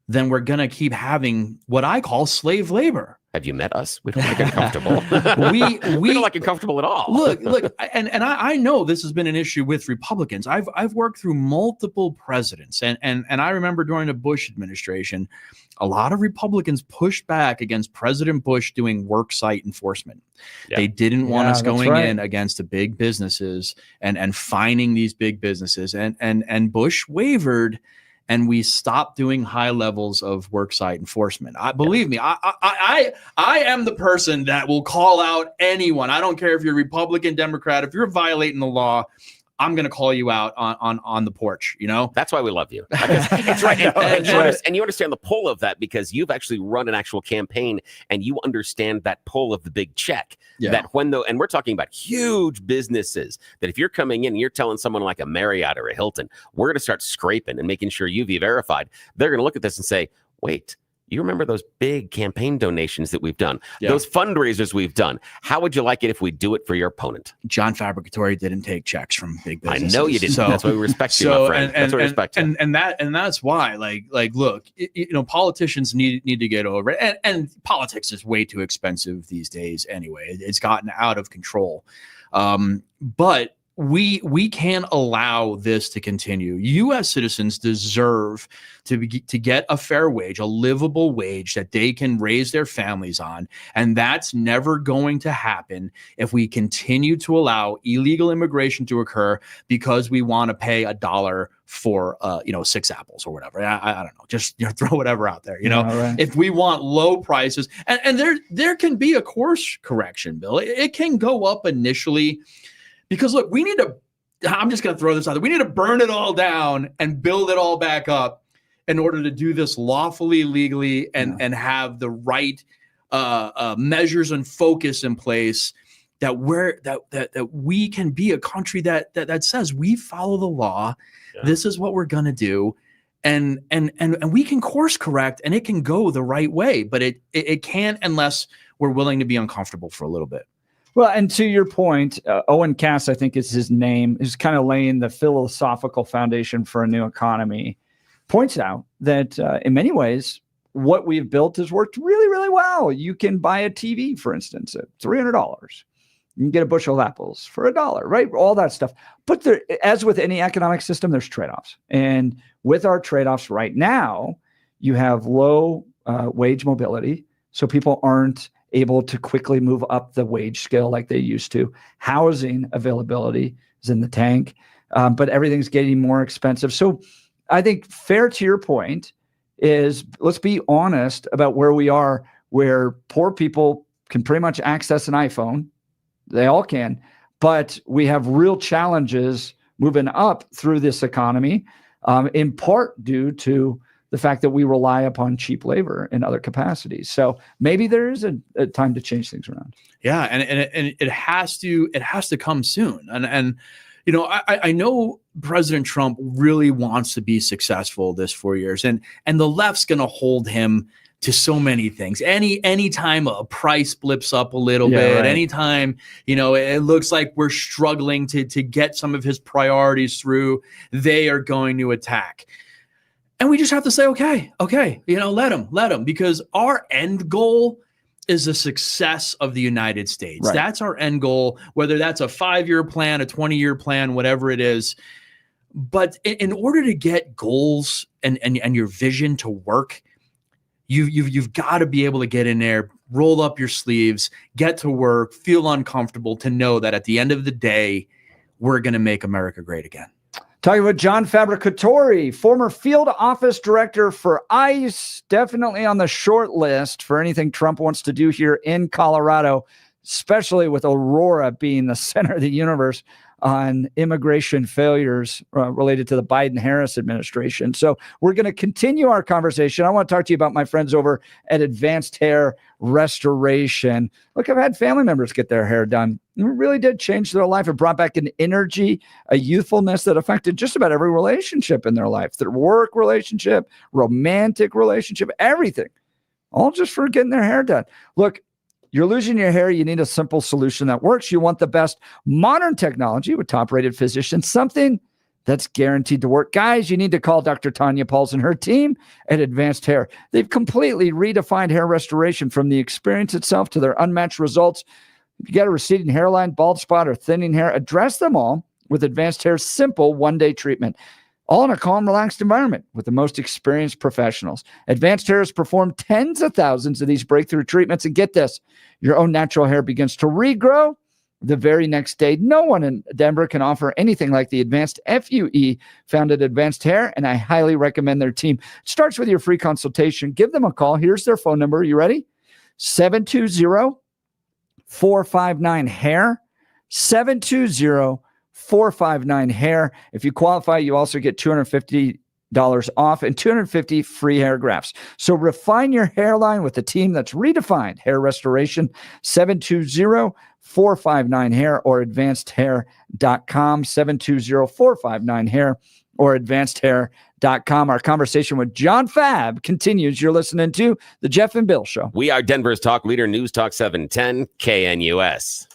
then we're going to keep having what I call slave labor. Have you met us? We don't like uncomfortable. we don't like uncomfortable at all. Look, and I know this has been an issue with Republicans. I've worked through multiple presidents, and I remember during the Bush administration, a lot of Republicans pushed back against President Bush doing worksite enforcement. Yeah. They didn't want us going in against the big businesses and fining these big businesses, and Bush wavered. And we stopped doing high levels of worksite enforcement. Believe me, I am the person that will call out anyone. I don't care if you're Republican, Democrat. If you're violating the law, I'm going to call you out on the porch, you know? That's why we love you. It's right. And you understand the pull of that because you've actually run an actual campaign and you understand that pull of the big check. Yeah. That and we're talking about huge businesses, that if you're coming in and you're telling someone like a Marriott or a Hilton, we're going to start scraping and making sure you've verified, they're going to look at this and say, wait, you remember those big campaign donations that we've done, those fundraisers we've done. How would you like it if we do it for your opponent? John Fabbricatore didn't take checks from big businesses. I know you didn't. So, that's why we respect you, my friend. That's why we respect you. And that's why, like, look, you know, politicians need to get over it. And politics is way too expensive these days anyway. It's gotten out of control. But we can't allow this to continue. U.S. citizens deserve to get a fair wage, a livable wage that they can raise their families on. And that's never going to happen if we continue to allow illegal immigration to occur because we want to pay $1 for 6 apples or whatever. I don't know. Just throw whatever out there. Right. If we want low prices, and there can be a course correction, Bill. It can go up initially. Because look, I'm just going to throw this out there. We need to burn it all down and build it all back up in order to do this lawfully, legally, and have the right measures and focus in place that we can be a country that says we follow the law. Yeah. This is what we're going to do. And we can course correct and it can go the right way, but it can't unless we're willing to be uncomfortable for a little bit. Well, and to your point, Owen Cass, I think is his name, is kind of laying the philosophical foundation for a new economy, points out that in many ways, what we've built has worked really, really well. You can buy a TV, for instance, at $300. You can get a bushel of apples for $1, right? All that stuff. But there, as with any economic system, there's trade-offs. And with our trade-offs right now, you have low wage mobility. So people aren't able to quickly move up the wage scale like they used to. Housing availability is in the tank, but everything's getting more expensive. So I think fair to your point is let's be honest about where we are, where poor people can pretty much access an iPhone. They all can, but we have real challenges moving up through this economy, in part due to the fact that we rely upon cheap labor in other capacities. So maybe there is a time to change things around. Yeah, and it has to come soon. And you know, I know President Trump really wants to be successful this 4 years, and the left's going to hold him to so many things. Anytime a price blips up a little bit, right. Anytime, it looks like we're struggling to get some of his priorities through, they are going to attack. And we just have to say, okay, let him, because our end goal is the success of the United States. Right. That's our end goal, whether that's a 5-year plan, a 20-year plan, whatever it is. But in order to get goals and your vision to work, you've got to be able to get in there, roll up your sleeves, get to work, feel uncomfortable, to know that at the end of the day, we're going to make America great again. Talking about Jon Fabbricatore, former field office director for ICE, definitely on the short list for anything Trump wants to do here in Colorado, especially with Aurora being the center of the universe on immigration failures related to the Biden-Harris administration. So we're going to continue our conversation. I want to talk to you about my friends over at Advanced Hair Restoration. Look, I've had family members get their hair done. It really did change their life. It brought back an energy, a youthfulness that affected just about every relationship in their life, their work relationship, romantic relationship, everything, all just for getting their hair done. Look, you're losing your hair. You need a simple solution that works. You want the best modern technology with top-rated physicians, something that's guaranteed to work. Guys, you need to call Dr. Tanya Pauls and her team at Advanced Hair. They've completely redefined hair restoration, from the experience itself to their unmatched results. If you got a receding hairline, bald spot, or thinning hair, address them all with Advanced Hair's simple one-day treatment. All in a calm, relaxed environment with the most experienced professionals. Advanced Hair has performed tens of thousands of these breakthrough treatments. And get this, your own natural hair begins to regrow the very next day. No one in Denver can offer anything like the Advanced FUE found at Advanced Hair, and I highly recommend their team. It starts with your free consultation. Give them a call. Here's their phone number. You ready? 720-459-HAIR, 720-459-HAIR. 459hair. If you qualify, you also get $250 off and 250 free hair grafts. So refine your hairline with a team that's redefined hair restoration. 720-459hair or advancedhair.com. 720-459hair or advancedhair.com. Our conversation with John Fab continues. You're listening to The Jeff and Bill Show. We are Denver's talk leader, News Talk 710 KNUS.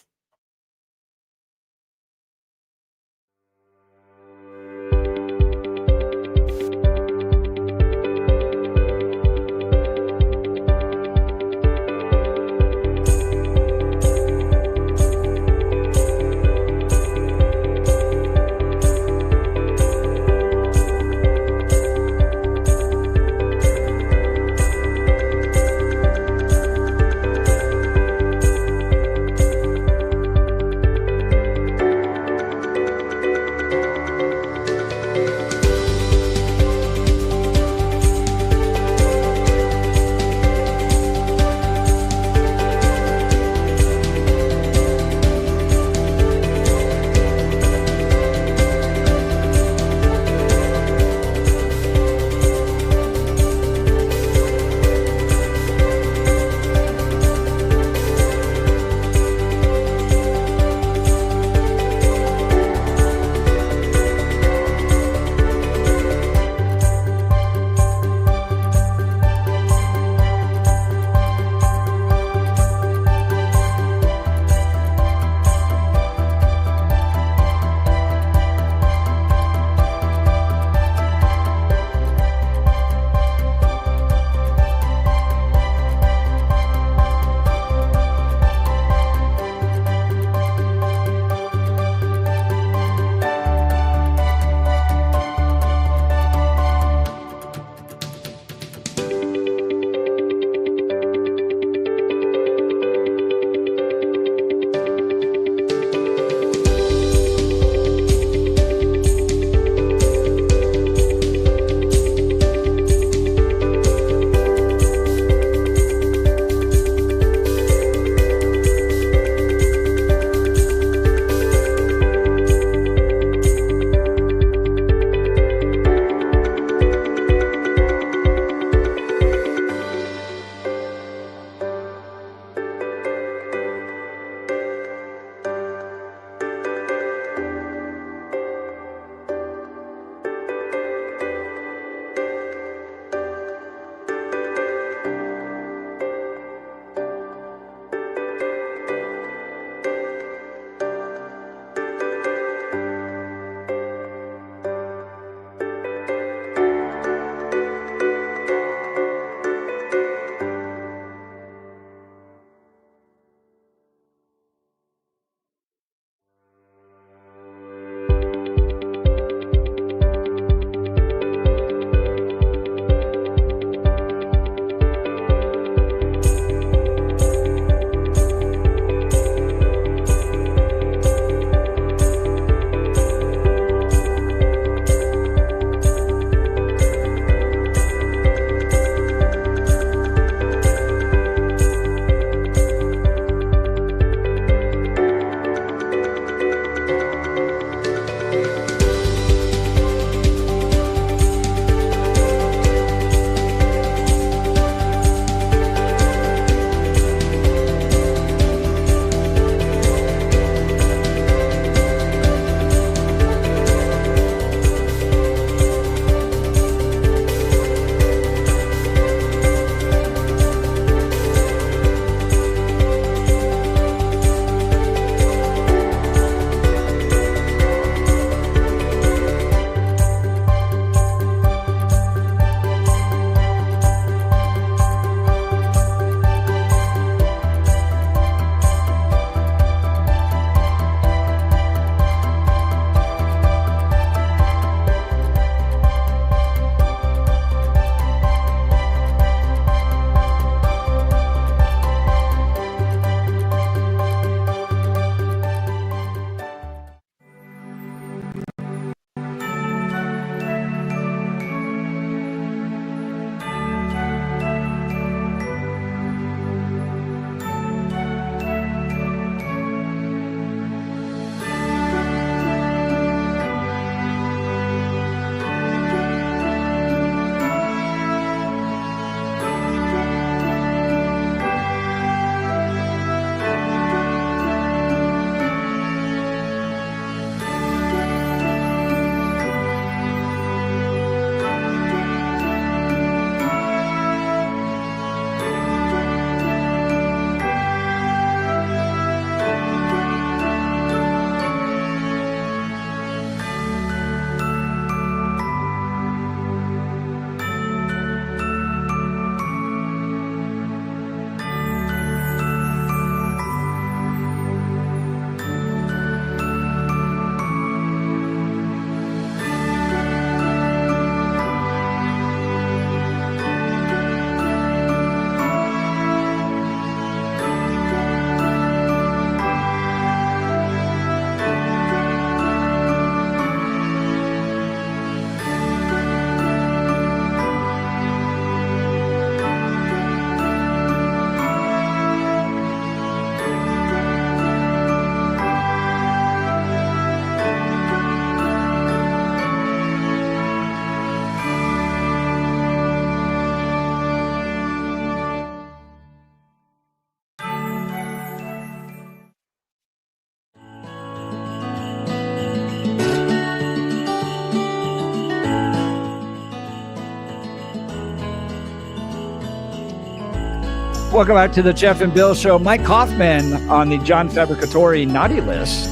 Welcome back to the Jeff and Bill Show. Mike Kaufman on the John Fabbricatore naughty list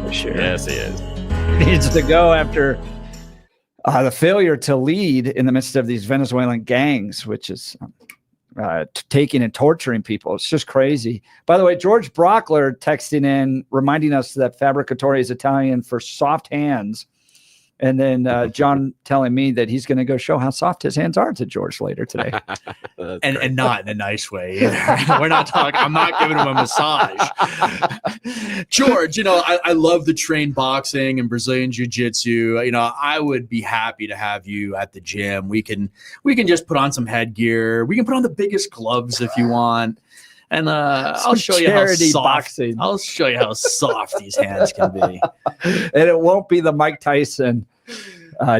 this year. Yes, he is. Needs to go after the failure to lead in the midst of these Venezuelan gangs, which is taking and torturing people. It's just crazy. By the way, George Brockler texting in, reminding us that Fabbricatore is Italian for soft hands. And then John telling me that he's going to go show how soft his hands are to George later today. and not in a nice way either. We're not talking, I'm not giving him a massage. George, I love the trained boxing and Brazilian jiu-jitsu. I would be happy to have you at the gym. We can just put on some headgear. We can put on the biggest gloves if you want. And I'll show you how soft boxing. I'll show you how soft these hands can be. And it won't be the Mike Tyson,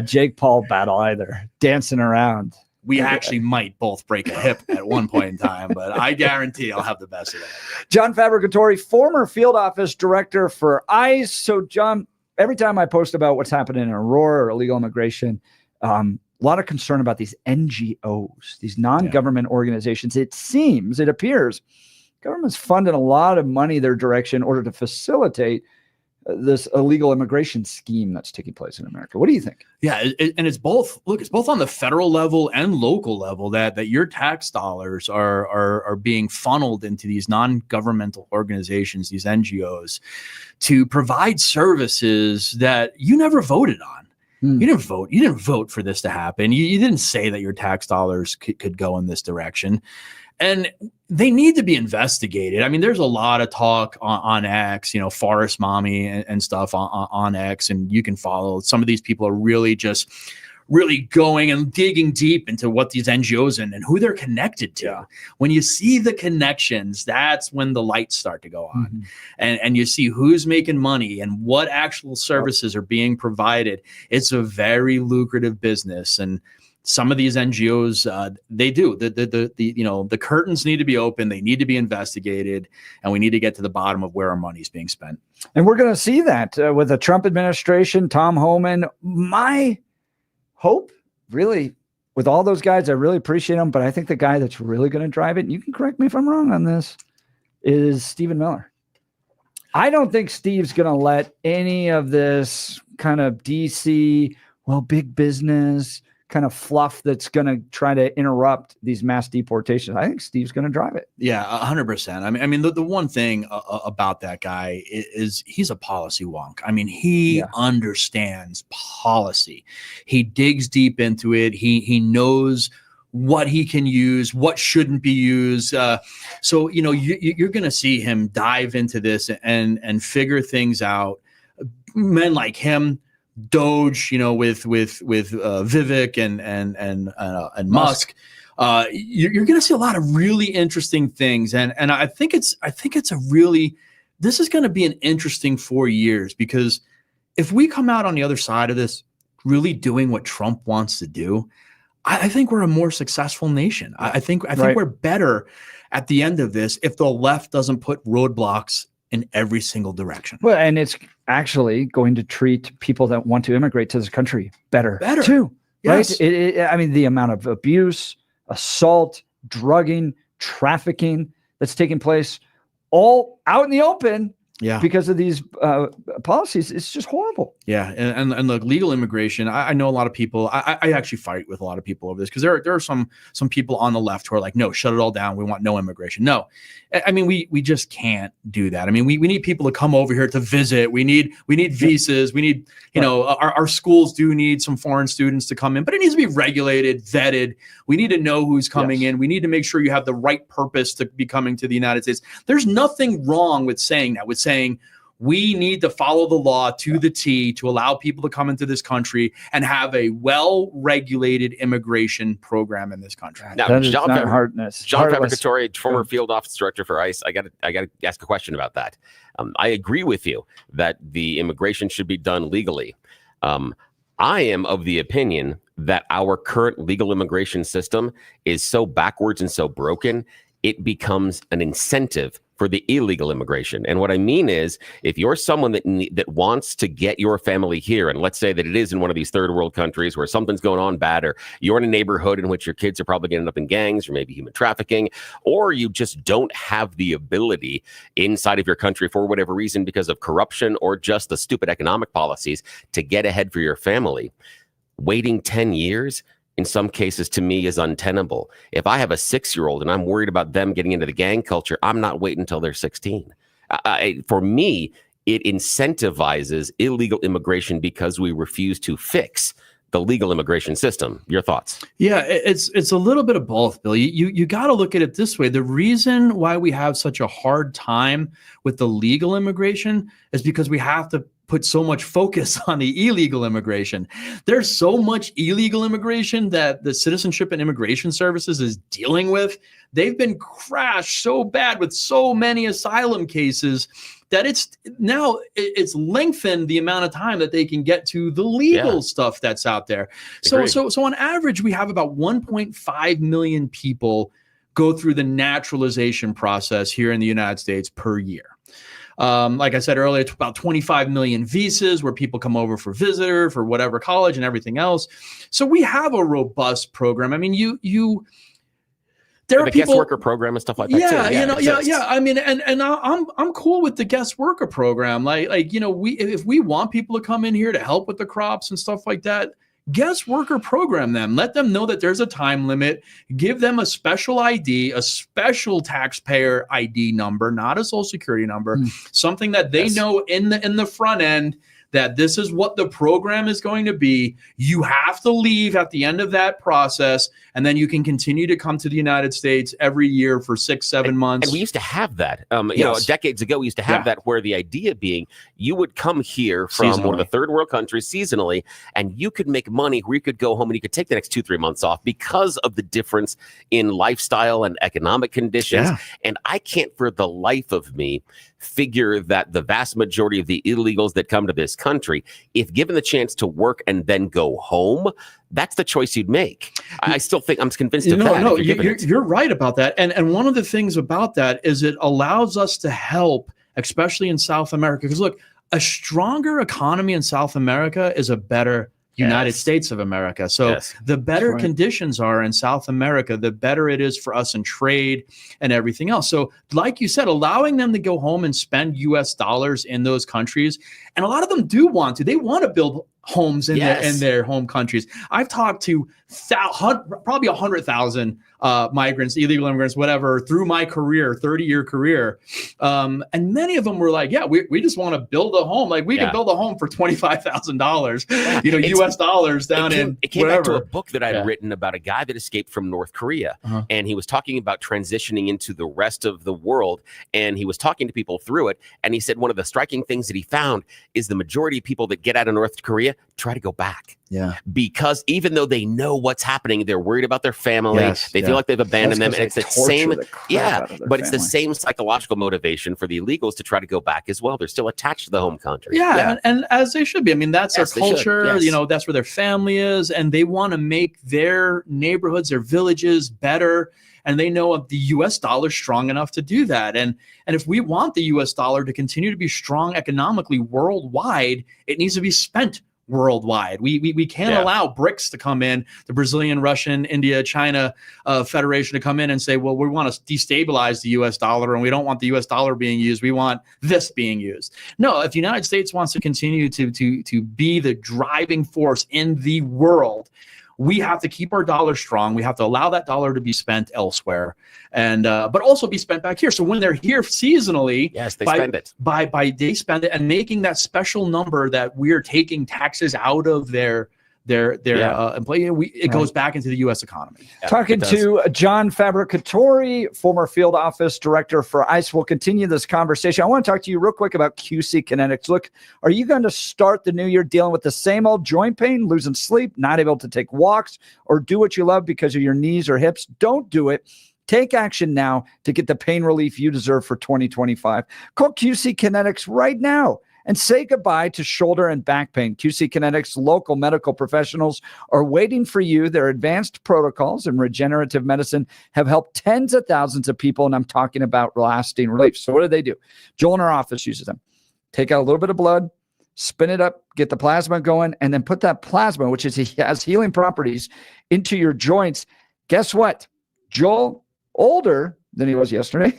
Jake Paul battle either. Dancing around. We actually might both break a hip at one point in time, but I guarantee I'll have the best of that. John Fabbricatore, former field office director for ICE. So, John, every time I post about what's happening in Aurora or illegal immigration, a lot of concern about these NGOs, these non-government organizations. It appears, government's funding a lot of money their direction in order to facilitate this illegal immigration scheme that's taking place in America. What do you think? Yeah, and it's both. Look, it's both on the federal level and local level that your tax dollars are being funneled into these non-governmental organizations, these NGOs, to provide services that you never voted on. You didn't vote. You didn't vote for this to happen. You didn't say that your tax dollars could go in this direction. And they need to be investigated. I mean, there's a lot of talk on X, Forest Mommy and stuff on X. And you can follow. Some of these people are really going and digging deep into what these NGOs and who they're connected to. Yeah. When you see the connections, that's when the lights start to go on. And you see who's making money and what actual services are being provided. It's a very lucrative business. And some of these NGOs, they do. The curtains need to be open. They need to be investigated. And we need to get to the bottom of where our money is being spent. And we're going to see that with the Trump administration, Tom Homan. My hope, really, with all those guys, I really appreciate them, but I think the guy that's really going to drive it, and you can correct me if I'm wrong on this, is Stephen Miller. I don't think Steve's going to let any of this kind of DC, big business kind of fluff that's going to try to interrupt these mass deportations. I think Steve's going to drive it. Yeah, 100%. I mean, the one thing about that guy is he's a policy wonk. I mean, he understands policy. He digs deep into it. He knows what he can use, what shouldn't be used. So, you're going to see him dive into this and figure things out. Men like him, Doge, with Vivek and Musk, you're going to see a lot of really interesting things, and I think it's this is going to be an interesting 4 years, because if we come out on the other side of this really doing what Trump wants to do, I think we're a more successful nation. I think we're better at the end of this if the left doesn't put roadblocks in every single direction. Well, and it's actually going to treat people that want to immigrate to this country better too. Yes. Right? I mean, the amount of abuse, assault, drugging, trafficking that's taking place all out in the open because of these policies, it's just horrible. Yeah. And the legal immigration, I know a lot of people, I actually fight with a lot of people over this, because there are some people on the left who are like, no, shut it all down. We want no immigration. No, I mean, we just can't do that. I mean, we need people to come over here to visit. We need visas. We need, our schools do need some foreign students to come in, but it needs to be regulated, vetted. We need to know who's coming in. We need to make sure you have the right purpose to be coming to the United States. There's nothing wrong with saying that, with saying we need to follow the law to the T to allow people to come into this country and have a well-regulated immigration program in this country. Now, John Fabbricatore, former field office director for ICE, I got to ask a question about that. I agree with you that the immigration should be done legally. I am of the opinion that our current legal immigration system is so backwards and so broken, it becomes an incentive for the illegal immigration. And what I mean is, if you're someone that wants to get your family here, and let's say that it is in one of these third world countries where something's going on bad, or you're in a neighborhood in which your kids are probably getting up in gangs or maybe human trafficking, or you just don't have the ability inside of your country for whatever reason because of corruption or just the stupid economic policies to get ahead for your family, waiting 10 years in some cases, to me, is untenable. If I have a 6-year-old and I'm worried about them getting into the gang culture, I'm not waiting until they're 16. For me, it incentivizes illegal immigration because we refuse to fix the legal immigration system. Your thoughts? Yeah, it's a little bit of both, Bill. You got to look at it this way. The reason why we have such a hard time with the legal immigration is because we have to put so much focus on the illegal immigration. There's so much illegal immigration that the Citizenship and Immigration Services is dealing with. They've been crashed so bad with so many asylum cases that it's lengthened the amount of time that they can get to the legal stuff that's out there. So on average, we have about 1.5 million people go through the naturalization process here in the United States per year. Like I said earlier, it's about 25 million visas where people come over for visitor, for whatever college and everything else. So we have a robust program. I mean, there are the people, guest worker program and stuff like that. Yeah. I mean, and I'm cool with the guest worker program. Like if we want people to come in here to help with the crops and stuff like that, guest worker program them. Let them know that there's a time limit. Give them a special ID, a special taxpayer ID number, not a social security number, something that they know in the front end that this is what the program is going to be. You have to leave at the end of that process, and then you can continue to come to the United States every year for 6-7 months. And we used to have that. Decades ago, we used to have that, where the idea being you would come here from one of the third world countries seasonally, and you could make money where you could go home and you could take the next 2-3 months off because of the difference in lifestyle and economic conditions. Yeah. And I can't for the life of me figure that the vast majority of the illegals that come to this country, if given the chance to work and then go home, that's the choice you'd make. I still think I'm convinced of that. No, you're right about that. And one of the things about that is it allows us to help, especially in South America. Because look, a stronger economy in South America is a better United States of America. So the better conditions are in South America, the better it is for us in trade and everything else. So like you said, allowing them to go home and spend US dollars in those countries. And a lot of them do want to. They want to build homes in their home countries. I've talked to probably 100,000 migrants, illegal immigrants, whatever, through my career, 30-year career. And many of them were like, we just want to build a home. Like we can build a home for $25,000, US dollars down in It came wherever. back to a book that I'd written about a guy that escaped from North Korea. And he was talking about transitioning into the rest of the world. And he was talking to people through it. And he said one of the striking things that he found is the majority of people that get out of North Korea try to go back. Yeah. Because even though they know what's happening, they're worried about their family. They feel like they've abandoned them. And it's the same. But it's the same psychological motivation for the illegals to try to go back as well. They're still attached to the home country. And as they should be. I mean, that's their culture. That's where their family is. And they want to make their neighborhoods, their villages better. And they know the U.S. dollar strong enough to do that. And if we want the U.S. dollar to continue to be strong economically worldwide, it needs to be spent worldwide. We can't allow BRICS to come in, the Brazilian, Russian, India, China Federation to come in and say, well, we want to destabilize the U.S. dollar and we don't want the U.S. dollar being used. We want this being used. No, if the United States wants to continue to be the driving force in the world, we have to keep our dollar strong. We have to allow that dollar to be spent elsewhere, and but also be spent back here. So when they're here seasonally, they spend it, and making that special number that we're taking taxes out of their employee, it goes back into the U.S. economy. Talking to Jon Fabbricatore, former field office director for ICE. We'll continue this conversation. I want to talk to you real quick about QC Kinetics. Look, are you going to start the new year dealing with the same old joint pain, losing sleep, not able to take walks, or do what you love because of your knees or hips? Don't do it. Take action now to get the pain relief you deserve for 2025. Call QC Kinetics right now and say goodbye to shoulder and back pain. QC Kinetics local medical professionals are waiting for you. Their advanced protocols in regenerative medicine have helped tens of thousands of people, and I'm talking about lasting relief. So what do? Joel in our office uses them. Take out a little bit of blood, spin it up, get the plasma going, and then put that plasma, which has healing properties, into your joints. Guess what? Joel, older than he was yesterday,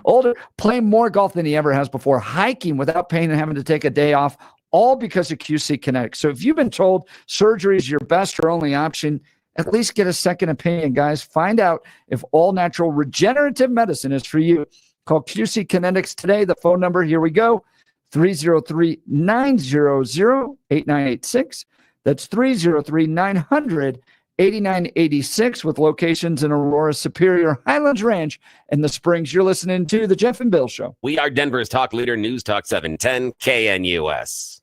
older, playing more golf than he ever has before, hiking without pain and having to take a day off, all because of QC Kinetics. So if you've been told surgery is your best or only option, at least get a second opinion, guys. Find out if all natural regenerative medicine is for you. Call QC Kinetics today. The phone number, here we go, 303-900-8986. That's 303-900-8986 with locations in Aurora, Superior, Highlands Ranch, and the Springs. You're listening to The Jeff and Bill Show. We are Denver's talk leader, News Talk 710 KNUS.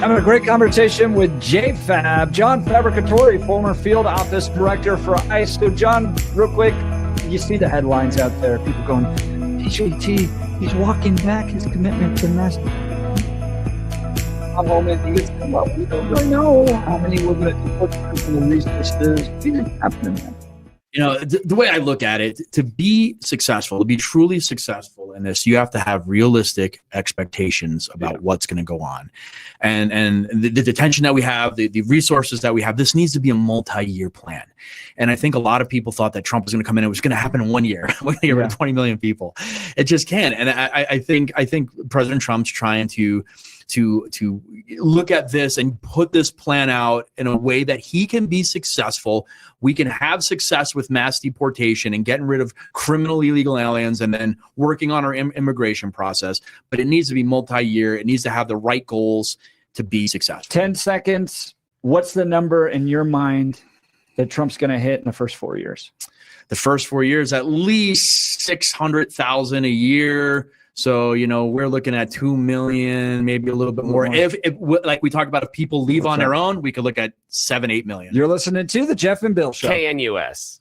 Having a great conversation with JFab, Jon Fabbricatore, former field office director for ICE. So, John, real quick, you see the headlines out there. People going, HHT, he's walking back his commitment to mass. I'm home and he goes, well, we don't really know how many we're going to put in the resources. It didn't happen, man. You know, the way I look at it, to be successful, to be truly successful in this, you have to have realistic expectations about what's going to go on. And the detention that we have, the resources that we have, this needs to be a multi-year plan. And I think a lot of people thought that Trump was going to come in. It was going to happen in 1 year. We're going to get rid of 20 million people. It just can't. And I think President Trump's trying to look at this and put this plan out in a way that he can be successful. We can have success with mass deportation and getting rid of criminal illegal aliens and then working on our immigration process. But it needs to be multi-year. It needs to have the right goals to be successful. 10 seconds. What's the number in your mind that Trump's going to hit in the first 4 years? The first 4 years, at least 600,000 a year. So, you know, we're looking at 2 million, maybe a little bit more. If like we talked about, if people leave on their own, we could look at 7-8 million. You're listening to the Jeff and Bill Show. KNUS.